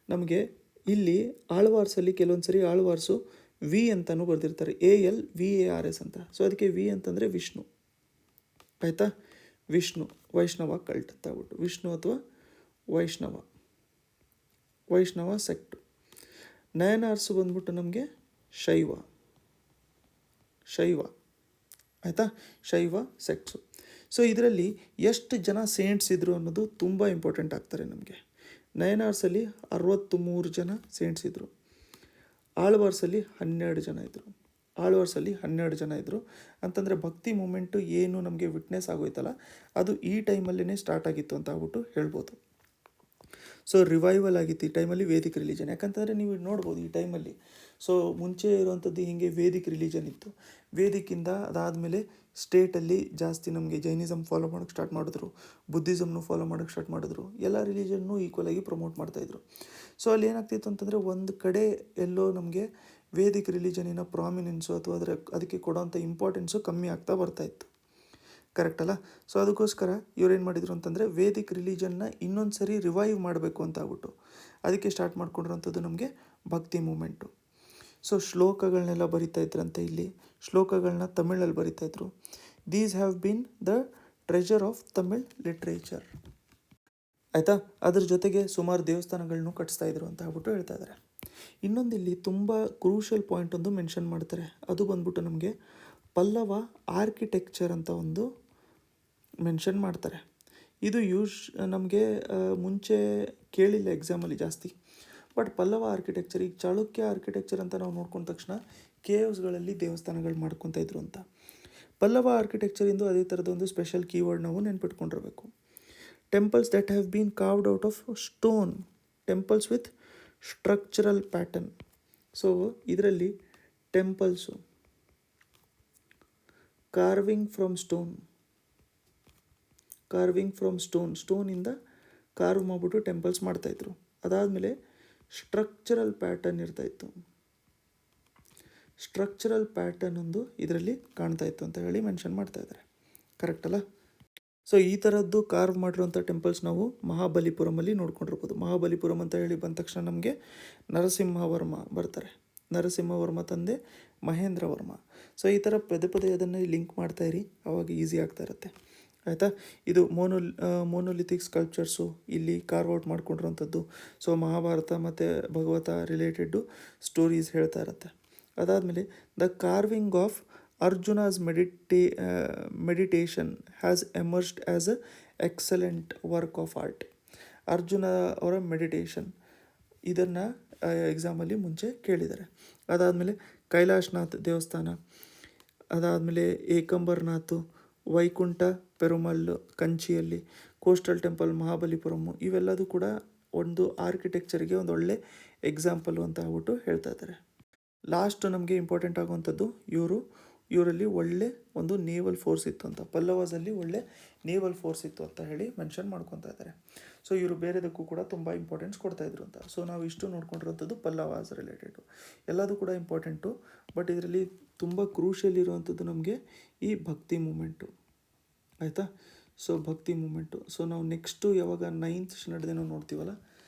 ನಮಗೆ ಇಲ್ಲಿ ಆಳ್ವಾರ್ಸಲ್ಲಿ ಕೆಲವೊಂದು ಸರಿ ಆಳ್ವಾರ್ಸು ವಿ ಅಂತಲೂ ಬರೆದಿರ್ತಾರೆ, ALVARS ಅಂತ. ಸೊ ಅದಕ್ಕೆ ವಿ ಅಂತಂದರೆ ವಿಷ್ಣು ಆಯಿತಾ, ವೈಷ್ಣವ ಕಲ್ಟ್ ಅಂತ ಆಗ್ಬಿಟ್ಟು, ವಿಷ್ಣು ಅಥವಾ ವೈಷ್ಣವ ಸೆಕ್ಟು. ನಯನಾರ್ಸು ಬಂದ್ಬಿಟ್ಟು ನಮಗೆ ಶೈವ ಆಯಿತಾ, ಶೈವ ಸೆಕ್ಟ್ಸು. ಸೊ ಇದರಲ್ಲಿ ಎಷ್ಟು ಜನ ಸೇಂಟ್ಸ್ ಇದ್ದರು ಅನ್ನೋದು ತುಂಬ ಇಂಪಾರ್ಟೆಂಟ್ ಆಗ್ತಾರೆ ನಮಗೆ. ನಯನಾರ್ಸಲ್ಲಿ 63 ಜನ ಸೇಂಟ್ಸ್ ಇದ್ದರು, ಆಳ್ವಾರ್ಸಲ್ಲಿ 12 ಜನ ಇದ್ದರು ಅಂತಂದರೆ ಭಕ್ತಿ ಮೂಮೆಂಟು ಏನು ನಮಗೆ ವಿಟ್ನೆಸ್ ಆಗೋಯ್ತಲ್ಲ, ಅದು ಈ ಟೈಮಲ್ಲೇ ಸ್ಟಾರ್ಟ್ ಆಗಿತ್ತು ಅಂತ ಆಗ್ಬಿಟ್ಟು ಹೇಳ್ಬೋದು. ಸೊ ರಿವೈವಲ್ ಆಗಿತ್ತು ಈ ಟೈಮಲ್ಲಿ ವೇದಿಕ್ ರಿಲಿಜನ್, ಯಾಕಂತಂದರೆ ನೀವು ನೋಡ್ಬೋದು ಈ ಟೈಮಲ್ಲಿ. ಸೊ ಮುಂಚೆ ಇರುವಂಥದ್ದು ಹೀಗೆ ವೇದಿಕ್ ರಿಲಿಜನ್ ಇತ್ತು, ವೇದಿಕ್ಕಿಂದ ಅದಾದಮೇಲೆ ಸ್ಟೇಟಲ್ಲಿ ಜಾಸ್ತಿ ನಮಗೆ ಜೈನಿಸಮ್ ಫಾಲೋ ಮಾಡೋಕ್ಕೆ ಸ್ಟಾರ್ಟ್ ಮಾಡಿದ್ರು, ಬುದ್ಧಿಸಮ್ನು ಫಾಲೋ ಮಾಡೋಕ್ಕೆ ಸ್ಟಾರ್ಟ್ ಮಾಡಿದ್ರು, ಎಲ್ಲ ರಿಲಿಜನ್ನು ಈಕ್ವಲಾಗಿ ಪ್ರಮೋಟ್ ಮಾಡ್ತಾಯಿದ್ರು. ಸೊ ಅಲ್ಲಿ ಏನಾಗ್ತಿತ್ತು ಅಂತಂದರೆ ಒಂದು ಕಡೆ ಎಲ್ಲೋ ನಮಗೆ ವೇದಿಕ್ ರಿಲಿಜನಿನ ಪ್ರಾಮಿನೆನ್ಸು ಅಥವಾ ಅದಕ್ಕೆ ಕೊಡೋವಂಥ ಇಂಪಾರ್ಟೆನ್ಸು ಕಮ್ಮಿ ಆಗ್ತಾ ಬರ್ತಾಯಿತ್ತು, ಕರೆಕ್ಟ್ ಅಲ್ಲ. ಸೊ ಅದಕ್ಕೋಸ್ಕರ ಇವ್ರೇನು ಮಾಡಿದರು ಅಂತಂದರೆ ವೇದಿಕ್ ರಿಲಿಜನ್ನ ಇನ್ನೊಂದು ಸರಿ ರಿವೈವ್ ಮಾಡಬೇಕು ಅಂತ ಆಗ್ಬಿಟ್ಟು ಅದಕ್ಕೆ ಸ್ಟಾರ್ಟ್ ಮಾಡ್ಕೊಂಡಿರೋಂಥದ್ದು ನಮಗೆ ಭಕ್ತಿ ಮೂಮೆಂಟು. ಸೊ ಶ್ಲೋಕಗಳನ್ನೆಲ್ಲ ಬರಿತಾ ಇದ್ರಂತೆ, ಇಲ್ಲಿ ಶ್ಲೋಕಗಳನ್ನ ತಮಿಳಲ್ಲಿ ಬರಿತಾಯಿದ್ರು. These have been the treasure of Tamil literature ಆಯಿತಾ. ಅದ್ರ ಜೊತೆಗೆ ಸುಮಾರು ದೇವಸ್ಥಾನಗಳನ್ನೂ ಕಟ್ಟಿಸ್ತಾ ಇದ್ರು ಅಂತ ಹೇಳ್ಬಿಟ್ಟು ಹೇಳ್ತಾ ಇದ್ದಾರೆ. ಇನ್ನೊಂದು ಇಲ್ಲಿ ತುಂಬ ಕ್ರೂಷಲ್ ಪಾಯಿಂಟ್ ಒಂದು ಮೆನ್ಷನ್ ಮಾಡ್ತಾರೆ, ಅದು ಬಂದ್ಬಿಟ್ಟು ನಮಗೆ ಪಲ್ಲವ ಆರ್ಕಿಟೆಕ್ಚರ್ ಅಂತ ಒಂದು ಮೆನ್ಷನ್ ಮಾಡ್ತಾರೆ. ಇದು ನಮಗೆ ಮುಂಚೆ ಕೇಳಿಲ್ಲ ಎಕ್ಸಾಮಲ್ಲಿ ಜಾಸ್ತಿ. ಬಟ್ ಪಲ್ಲವ ಆರ್ಕಿಟೆಕ್ಚರ್, ಈಗ ಚಾಳುಕ್ಯ ಆರ್ಕಿಟೆಕ್ಚರ್ ಅಂತ ನಾವು ನೋಡ್ಕೊಂಡ ತಕ್ಷಣ ಕೇವ್ಸ್ಗಳಲ್ಲಿ ದೇವಸ್ಥಾನಗಳು ಮಾಡ್ಕೊತಾ ಇದ್ರು ಅಂತ. ಪಲ್ಲವ ಆರ್ಕಿಟೆಕ್ಚರಿಂದು ಅದೇ ಥರದ ಒಂದು ಸ್ಪೆಷಲ್ ಕೀವರ್ಡ್ ನಾವು ನೆನ್ಪಿಟ್ಕೊಂಡಿರಬೇಕು. Temples that have been carved out of stone, temples with structural pattern. So ಇದರಲ್ಲಿ ಟೆಂಪಲ್ಸು ಕಾರ್ವಿಂಗ್ ಫ್ರಮ್ ಸ್ಟೋನಿಂದ ಕಾರ್ವ್ ಮಾಡಿಬಿಟ್ಟು ಟೆಂಪಲ್ಸ್ ಮಾಡ್ತಾಯಿದ್ರು. ಅದಾದಮೇಲೆ ಸ್ಟ್ರಕ್ಚರಲ್ ಪ್ಯಾಟರ್ನ್ ಇರ್ತಾಯಿತ್ತು. ಸ್ಟ್ರಕ್ಚರಲ್ ಪ್ಯಾಟರ್ನ್ ಒಂದು ಇದರಲ್ಲಿ ಕಾಣ್ತಾ ಇತ್ತು ಅಂತ ಹೇಳಿ ಮೆನ್ಷನ್ ಮಾಡ್ತಾ ಇದ್ದಾರೆ. ಕರೆಕ್ಟ್ ಅಲ್ಲ? ಸೊ ಈ ಥರದ್ದು ಕಾರ್ವ್ ಮಾಡಿರೋಂಥ ಟೆಂಪಲ್ಸ್ ನಾವು ಮಹಾಬಲಿಪುರಮಲ್ಲಿ ನೋಡ್ಕೊಂಡಿರ್ಬೋದು. ಮಹಾಬಲಿಪುರಂ ಅಂತ ಹೇಳಿ ಬಂದ ತಕ್ಷಣ ನಮಗೆ ನರಸಿಂಹವರ್ಮ ಬರ್ತಾರೆ. ನರಸಿಂಹವರ್ಮ ತಂದೆ ಮಹೇಂದ್ರವರ್ಮ. ಸೊ ಈ ಥರ ಪದೇ ಪದೇ ಅದನ್ನು ಲಿಂಕ್ ಮಾಡ್ತಾಯಿರಿ, ಆವಾಗ ಈಸಿ ಆಗ್ತಾ ಇರುತ್ತೆ. ಆಯಿತಾ? ಇದು ಮೋನೋಲಿಥಿಕ್ ಸ್ಕಲ್ಪ್ಚರ್ಸು ಇಲ್ಲಿ ಕಾರ್ವ್ ಔಟ್ ಮಾಡ್ಕೊಂಡಿರೋಂಥದ್ದು. ಸೊ ಮಹಾಭಾರತ ಮತ್ತು ಭಗವತ ರಿಲೇಟೆಡ್ಡು ಸ್ಟೋರೀಸ್ ಹೇಳ್ತಾ ಇರುತ್ತೆ. ಅದಾದಮೇಲೆ the carving of Arjuna's meditation has emerged as a excellent work of art. Arjuna ಅವರ ಮೆಡಿಟೇಷನ್ ಇದನ್ನು ಎಕ್ಸಾಮಲ್ಲಿ ಮುಂಚೆ ಕೇಳಿದ್ದಾರೆ. ಅದಾದಮೇಲೆ ಕೈಲಾಶ್ನಾಥ್ ದೇವಸ್ಥಾನ, ಅದಾದಮೇಲೆ ಏಕಂಬರ್ನಾಥ್, ವೈಕುಂಠ ಪೆರುಮಲ್ ಕಂಚಿಯಲ್ಲಿ, ಕೋಸ್ಟಲ್ ಟೆಂಪಲ್ ಮಹಾಬಲಿಪುರಮ್ಮು, ಇವೆಲ್ಲದೂ ಕೂಡ ಒಂದು ಆರ್ಕಿಟೆಕ್ಚರ್ಗೆ ಒಂದು ಒಳ್ಳೆ ಎಕ್ಸಾಂಪಲು ಅಂತ ಹೇಳ್ಬಿಟ್ಟು ಹೇಳ್ತಾ ಇದ್ದಾರೆ. ಲಾಸ್ಟ್ ನಮಗೆ ಇಂಪಾರ್ಟೆಂಟ್ ಆಗುವಂಥದ್ದು ಇವರಲ್ಲಿ ಒಳ್ಳೆ ಒಂದು ನೇವಲ್ ಫೋರ್ಸ್ ಇತ್ತು ಅಂತ, ಪಲ್ಲವಾಸಲ್ಲಿ ಒಳ್ಳೆ ನೇವಲ್ ಫೋರ್ಸ್ ಇತ್ತು ಅಂತ ಹೇಳಿ ಮೆನ್ಷನ್ ಮಾಡ್ಕೊತಾ ಇದ್ದಾರೆ. ಸೊ ಇವರು ಬೇರೆದಕ್ಕೂ ಕೂಡ ತುಂಬ ಇಂಪಾರ್ಟೆನ್ಸ್ ಕೊಡ್ತಾಯಿದ್ರು ಅಂತ. ಸೊ ನಾವು ಇಷ್ಟು ನೋಡ್ಕೊಂಡಿರೋಂಥದ್ದು ಪಲ್ಲವಾಸ್ ರಿಲೇಟೆಡು. ಎಲ್ಲದೂ ಕೂಡ ಇಂಪಾರ್ಟೆಂಟು. ಬಟ್ ಇದರಲ್ಲಿ ತುಂಬ ಕ್ರೂಷಿಯಲ್ ಇರುವಂಥದ್ದು ನಮಗೆ ಈ ಭಕ್ತಿ ಮೂಮೆಂಟು. ಆಯಿತಾ? ಸೊ ಭಕ್ತಿ ಮೂಮೆಂಟು. ಸೊ ನಾವು ನೆಕ್ಸ್ಟು ಯಾವಾಗ 9th ಸ್ಟ್ಯಾಂಡರ್ಡ್ ನಾವು ನೋಡ್ತೀವಲ್ಲ,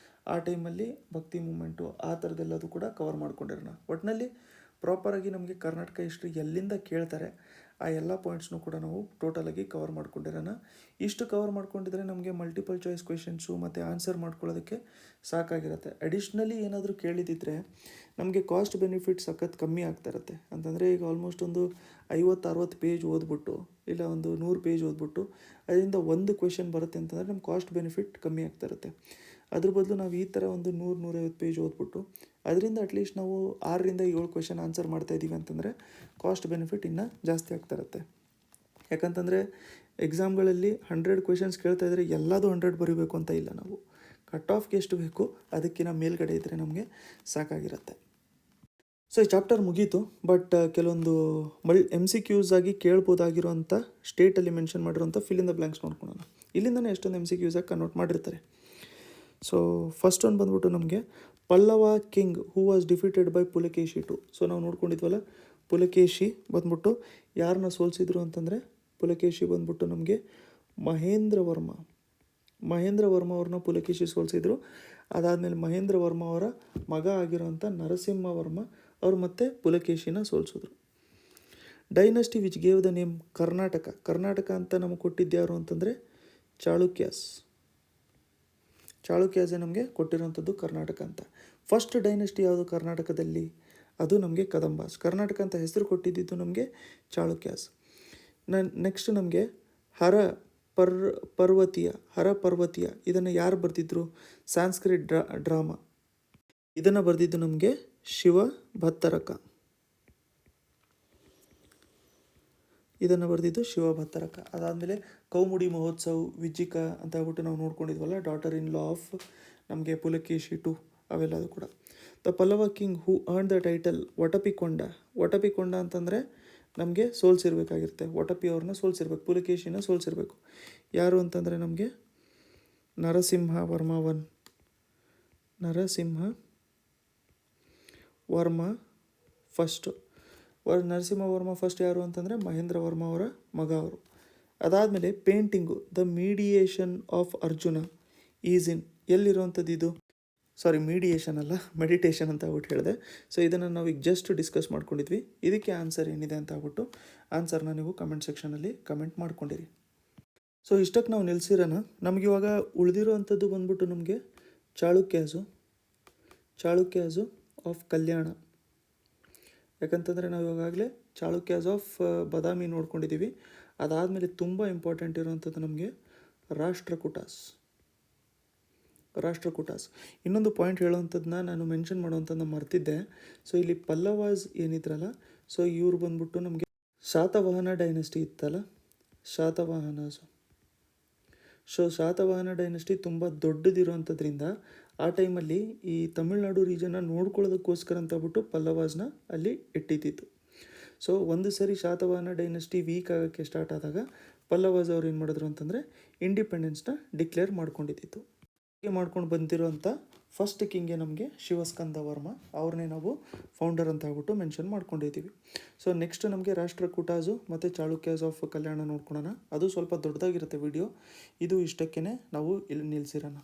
ಆ ಟೈಮಲ್ಲಿ ಭಕ್ತಿ ಮೂಮೆಂಟು ಆ ಥರದ್ದೆಲ್ಲದು ಕೂಡ ಕವರ್ ಮಾಡ್ಕೊಂಡಿರೋಣ. ಒಟ್ಟಿನಲ್ಲಿ ಪ್ರಾಪರಾಗಿ ನಮಗೆ ಕರ್ನಾಟಕ ಹಿಸ್ಟ್ರಿ ಎಲ್ಲಿಂದ ಕೇಳ್ತಾರೆ ಆ ಎಲ್ಲ ಪಾಯಿಂಟ್ಸ್ನೂ ಕೂಡ ನಾವು ಟೋಟಲಾಗಿ ಕವರ್ ಮಾಡ್ಕೊಂಡಿರೋಣ. ಇಷ್ಟು ಕವರ್ ಮಾಡ್ಕೊಂಡಿದ್ರೆ ನಮಗೆ ಮಲ್ಟಿಪಲ್ ಚಾಯ್ಸ್ ಕ್ವೆಶನ್ಸು ಮತ್ತು ಆನ್ಸರ್ ಮಾಡ್ಕೊಳ್ಳೋದಕ್ಕೆ ಸಾಕಾಗಿರುತ್ತೆ. ಅಡಿಷ್ನಲಿ ಏನಾದರೂ ಕೇಳಿದಿದ್ರೆ ನಮಗೆ ಕಾಸ್ಟ್ ಬೆನಿಫಿಟ್ ಸಖತ್ ಕಮ್ಮಿ ಆಗ್ತಾ ಇರುತ್ತೆ. ಅಂತಂದರೆ ಈಗ ಆಲ್ಮೋಸ್ಟ್ ಒಂದು 50-60 ಪೇಜ್ ಓದ್ಬಿಟ್ಟು ಇಲ್ಲ ಒಂದು 100 ಪೇಜ್ ಓದ್ಬಿಟ್ಟು ಅದರಿಂದ ಒಂದು ಕ್ವೆಶನ್ ಬರುತ್ತೆ ಅಂತಂದರೆ ನಮ್ಮ ಕಾಸ್ಟ್ ಬೆನಿಫಿಟ್ ಕಮ್ಮಿ ಆಗ್ತಾ ಇರುತ್ತೆ. ಅದ್ರ ಬದಲು ನಾವು ಈ ಥರ ಒಂದು 100-150 ಪೇಜ್ ಓದ್ಬಿಟ್ಟು ಅದರಿಂದ ಅಟ್ಲೀಸ್ಟ್ ನಾವು 6-7 ಕ್ವೆಶನ್ ಆನ್ಸರ್ ಮಾಡ್ತಾಯಿದ್ದೀವಿ ಅಂತಂದರೆ ಕಾಸ್ಟ್ ಬೆನಿಫಿಟ್ ಇನ್ನೂ ಜಾಸ್ತಿ ಆಗ್ತಾ ಇರುತ್ತೆ. ಯಾಕಂತಂದರೆ ಎಕ್ಸಾಮ್ಗಳಲ್ಲಿ 100 ಕ್ವೆಶನ್ಸ್ ಕೇಳ್ತಾ ಇದ್ದರೆ ಎಲ್ಲದೂ 100 ಬರೀಬೇಕು ಅಂತ ಇಲ್ಲ. ನಾವು ಕಟ್ ಆಫ್ಗೆ ಎಷ್ಟು ಬೇಕು ಅದಕ್ಕಿಂತ ಮೇಲ್ಗಡೆ ಇದ್ದರೆ ನಮಗೆ ಸಾಕಾಗಿರುತ್ತೆ. ಸೊ ಈ ಚಾಪ್ಟರ್ ಮುಗೀತು. ಬಟ್ ಕೆಲವೊಂದು MCQs ಆಗಿ ಕೇಳ್ಬೋದಾಗಿರೋಂಥ ಸ್ಟೇಟಲ್ಲಿ ಮೆನ್ಷನ್ ಮಾಡಿರೋಂಥ ಫಿಲ್ ಇನ್ ದ ಬ್ಲ್ಯಾಂಕ್ಸ್ ನೋಡ್ಕೊಳ್ಳೋಣ. ಇಲ್ಲಿಂದನೇ ಎಷ್ಟೊಂದು MCQs ಆಗಿ ಕನ್ವರ್ಟ್ ಮಾಡಿರ್ತಾರೆ. ಸೊ ಫಸ್ಟ್ ಒಂದು ಬಂದ್ಬಿಟ್ಟು ನಮಗೆ Pallava king who was defeated by Pulakeshi II. So ನಾವು ನೋಡ್ಕೊಂಡಿದ್ವಲ್ಲ, ಪುಲಕೇಶಿ ಬಂದ್ಬಿಟ್ಟು ಯಾರನ್ನ ಸೋಲಿಸಿದ್ರು ಅಂತಂದರೆ, ಪುಲಕೇಶಿ ಬಂದ್ಬಿಟ್ಟು ನಮಗೆ ಮಹೇಂದ್ರ ವರ್ಮ ಅವ್ರನ್ನ ಪುಲಕೇಶಿ ಸೋಲಿಸಿದ್ರು. ಅದಾದಮೇಲೆ ಮಹೇಂದ್ರ ವರ್ಮ ಅವರ ಮಗ ಆಗಿರೋಂಥ ನರಸಿಂಹವರ್ಮ ಅವರು ಮತ್ತೆ ಪುಲಕೇಶಿನ ಸೋಲಿಸಿದ್ರು. Dynasty which gave the name Karnataka ಅಂತ ನಮಗೆ ಕೊಟ್ಟಿದ್ಯಾರು ಅಂತಂದರೆ ಚಾಳುಕ್ಯಾಸೇ ನಮಗೆ ಕೊಟ್ಟಿರೋಂಥದ್ದು ಕರ್ನಾಟಕ ಅಂತ. ಫಸ್ಟ್ ಡೈನಸ್ಟಿ ಯಾವುದು ಕರ್ನಾಟಕದಲ್ಲಿ? ಅದು ನಮಗೆ ಕದಂಬಾಸ್. ಕರ್ನಾಟಕ ಅಂತ ಹೆಸರು ಕೊಟ್ಟಿದ್ದು ನಮಗೆ ಚಾಳುಕ್ಯಾಸ್. ನೆಕ್ಸ್ಟ್ ನಮಗೆ ಹರ ಪರ್ವತೀಯ ಇದನ್ನು ಯಾರು ಬರೆದಿದ್ರು? Sanskrit drama. ಇದನ್ನು ಬರೆದಿದ್ದು ನಮಗೆ ಶಿವಭತ್ತರಕ. ಅದಾದಮೇಲೆ ಕೌಮುಡಿ ಮಹೋತ್ಸವ್, ವಿಜ್ಜಿಕ ಅಂತ ಹೇಳ್ಬಿಟ್ಟು ನಾವು ನೋಡ್ಕೊಂಡಿದ್ವಲ್ಲ, ಡಾಟರ್ ಇನ್ ಲಾ ಆಫ್ ನಮಗೆ ಪುಲಕೇಶಿ II, ಅವೆಲ್ಲದು ಕೂಡ. The Pallava king who earn the title Vatapikonda ಅಂತಂದರೆ ನಮಗೆ ಸೋಲ್ಸಿರ್ಬೇಕಾಗಿರುತ್ತೆ. ವಟಪಿ ಅವ್ರನ್ನ ಸೋಲ್ಸಿರ್ಬೇಕು, ಪುಲಕೇಶಿನ ಸೋಲ್ಸಿರ್ಬೇಕು. ಯಾರು ಅಂತಂದರೆ ನಮಗೆ ನರಸಿಂಹವರ್ಮ ಫಸ್ಟು. ನರಸಿಂಹವರ್ಮ ಫಸ್ಟ್ ಯಾರು ಅಂತಂದರೆ ಮಹೇಂದ್ರ ವರ್ಮ ಅವರ ಮಗ ಅವರು. ಅದಾದಮೇಲೆ painting the mediation of Arjuna is in ಎಲ್ಲಿರುವಂಥದ್ದು ಇದು? ಮೀಡಿಯೇಷನ್ ಅಲ್ಲ, ಮೆಡಿಟೇಷನ್ ಅಂತ ಹೇಳ್ಬಿಟ್ಟು ಹೇಳಿದೆ. ಸೊ ಇದನ್ನು ನಾವು ಈಗ ಜಸ್ಟ್ ಡಿಸ್ಕಸ್ ಮಾಡ್ಕೊಂಡಿದ್ವಿ. ಇದಕ್ಕೆ ಆನ್ಸರ್ ಏನಿದೆ ಅಂತ ಹೇಳ್ಬಿಟ್ಟು ಆನ್ಸರ್ನ ನೀವು ಕಮೆಂಟ್ ಸೆಕ್ಷನಲ್ಲಿ ಕಮೆಂಟ್ ಮಾಡ್ಕೊಂಡಿರಿ. ಸೊ ಇಷ್ಟಕ್ಕೆ ನಾವು ನಿಲ್ಲಿಸಿರೋಣ. ನಮಗಿವಾಗ ಉಳಿದಿರೋವಂಥದ್ದು ಬಂದ್ಬಿಟ್ಟು ನಮಗೆ ಚಾಳುಕ್ಯಾಸು ಆಫ್ ಕಲ್ಯಾಣ. ಯಾಕಂತಂದರೆ ನಾವು ಇವಾಗಲೇ ಚಾಳುಕ್ಯಾಸ್ ಆಫ್ ಬಾದಾಮಿ ನೋಡ್ಕೊಂಡಿದ್ದೀವಿ. ಅದಾದಮೇಲೆ ತುಂಬ ಇಂಪಾರ್ಟೆಂಟ್ ಇರೋವಂಥದ್ದು ನಮಗೆ ರಾಷ್ಟ್ರಕೂಟಾಸ್. ರಾಷ್ಟ್ರಕೂಟಾಸ್. ಇನ್ನೊಂದು ಪಾಯಿಂಟ್ ಹೇಳೋವಂಥದ್ದನ್ನ ನಾನು ಮೆನ್ಷನ್ ಮಾಡೋವಂಥದ್ದನ್ನ ಮರ್ತಿದ್ದೆ. ಸೊ ಇಲ್ಲಿ ಪಲ್ಲವಾಸ್ ಏನಿದ್ರಲ್ಲ, ಸೊ ಇವ್ರು ಬಂದ್ಬಿಟ್ಟು ನಮಗೆ ಶಾತವಾಹನ ಡೈನೆಸ್ಟಿ ಇತ್ತಲ್ಲ, ಶಾತವಾಹನಾಸು. ಸೊ ಶಾತವಾಹನ ಡೈನೆಸ್ಟಿ ತುಂಬ ದೊಡ್ಡದಿರೋವಂಥದ್ರಿಂದ ಆ ಟೈಮಲ್ಲಿ ಈ ತಮಿಳ್ನಾಡು ರೀಜನ್ನ ನೋಡ್ಕೊಳ್ಳೋದಕ್ಕೋಸ್ಕರ ಅಂತ ಬಿಟ್ಟು ಪಲ್ಲವಾಸ್ನ ಅಲ್ಲಿ ಇಟ್ಟಿದ್ದಿತ್ತು. ಸೊ ಒಂದು ಸರಿ ಶಾತವಾಹನ ಡೈನೆಸ್ಟಿ ವೀಕ್ ಆಗೋಕ್ಕೆ ಸ್ಟಾರ್ಟ್ ಆದಾಗ ಪಲ್ಲವಾಸ್ ಅವ್ರು ಏನು ಮಾಡಿದ್ರು ಅಂತಂದರೆ ಇಂಡಿಪೆಂಡೆನ್ಸ್ನ ಡಿಕ್ಲೇರ್ ಮಾಡ್ಕೊಂಡಿದ್ದಿತ್ತು. ಹೀಗೆ ಮಾಡ್ಕೊಂಡು ಬಂದಿರೋಂಥ ಫಸ್ಟ್ ಕಿಂಗೆ ನಮಗೆ ಶಿವಸ್ಕಂದ ವರ್ಮ, ಅವ್ರನ್ನೇ ನಾವು ಫೌಂಡರ್ ಅಂತ ಹೇಳ್ಬಿಟ್ಟು ಮೆನ್ಷನ್ ಮಾಡ್ಕೊಂಡಿದ್ದೀವಿ. ಸೊ ನೆಕ್ಸ್ಟ್ ನಮಗೆ ರಾಷ್ಟ್ರಕೂಟಾಸು ಮತ್ತು ಚಾಳುಕ್ಯಾಸ್ ಆಫ್ ಕಲ್ಯಾಣ ನೋಡ್ಕೊಳೋಣ. ಅದು ಸ್ವಲ್ಪ ದೊಡ್ಡದಾಗಿರುತ್ತೆ ವಿಡಿಯೋ. ಇದು ಇಷ್ಟಕ್ಕೇ ನಾವು ಇಲ್ಲಿ ನಿಲ್ಲಿಸಿರೋಣ.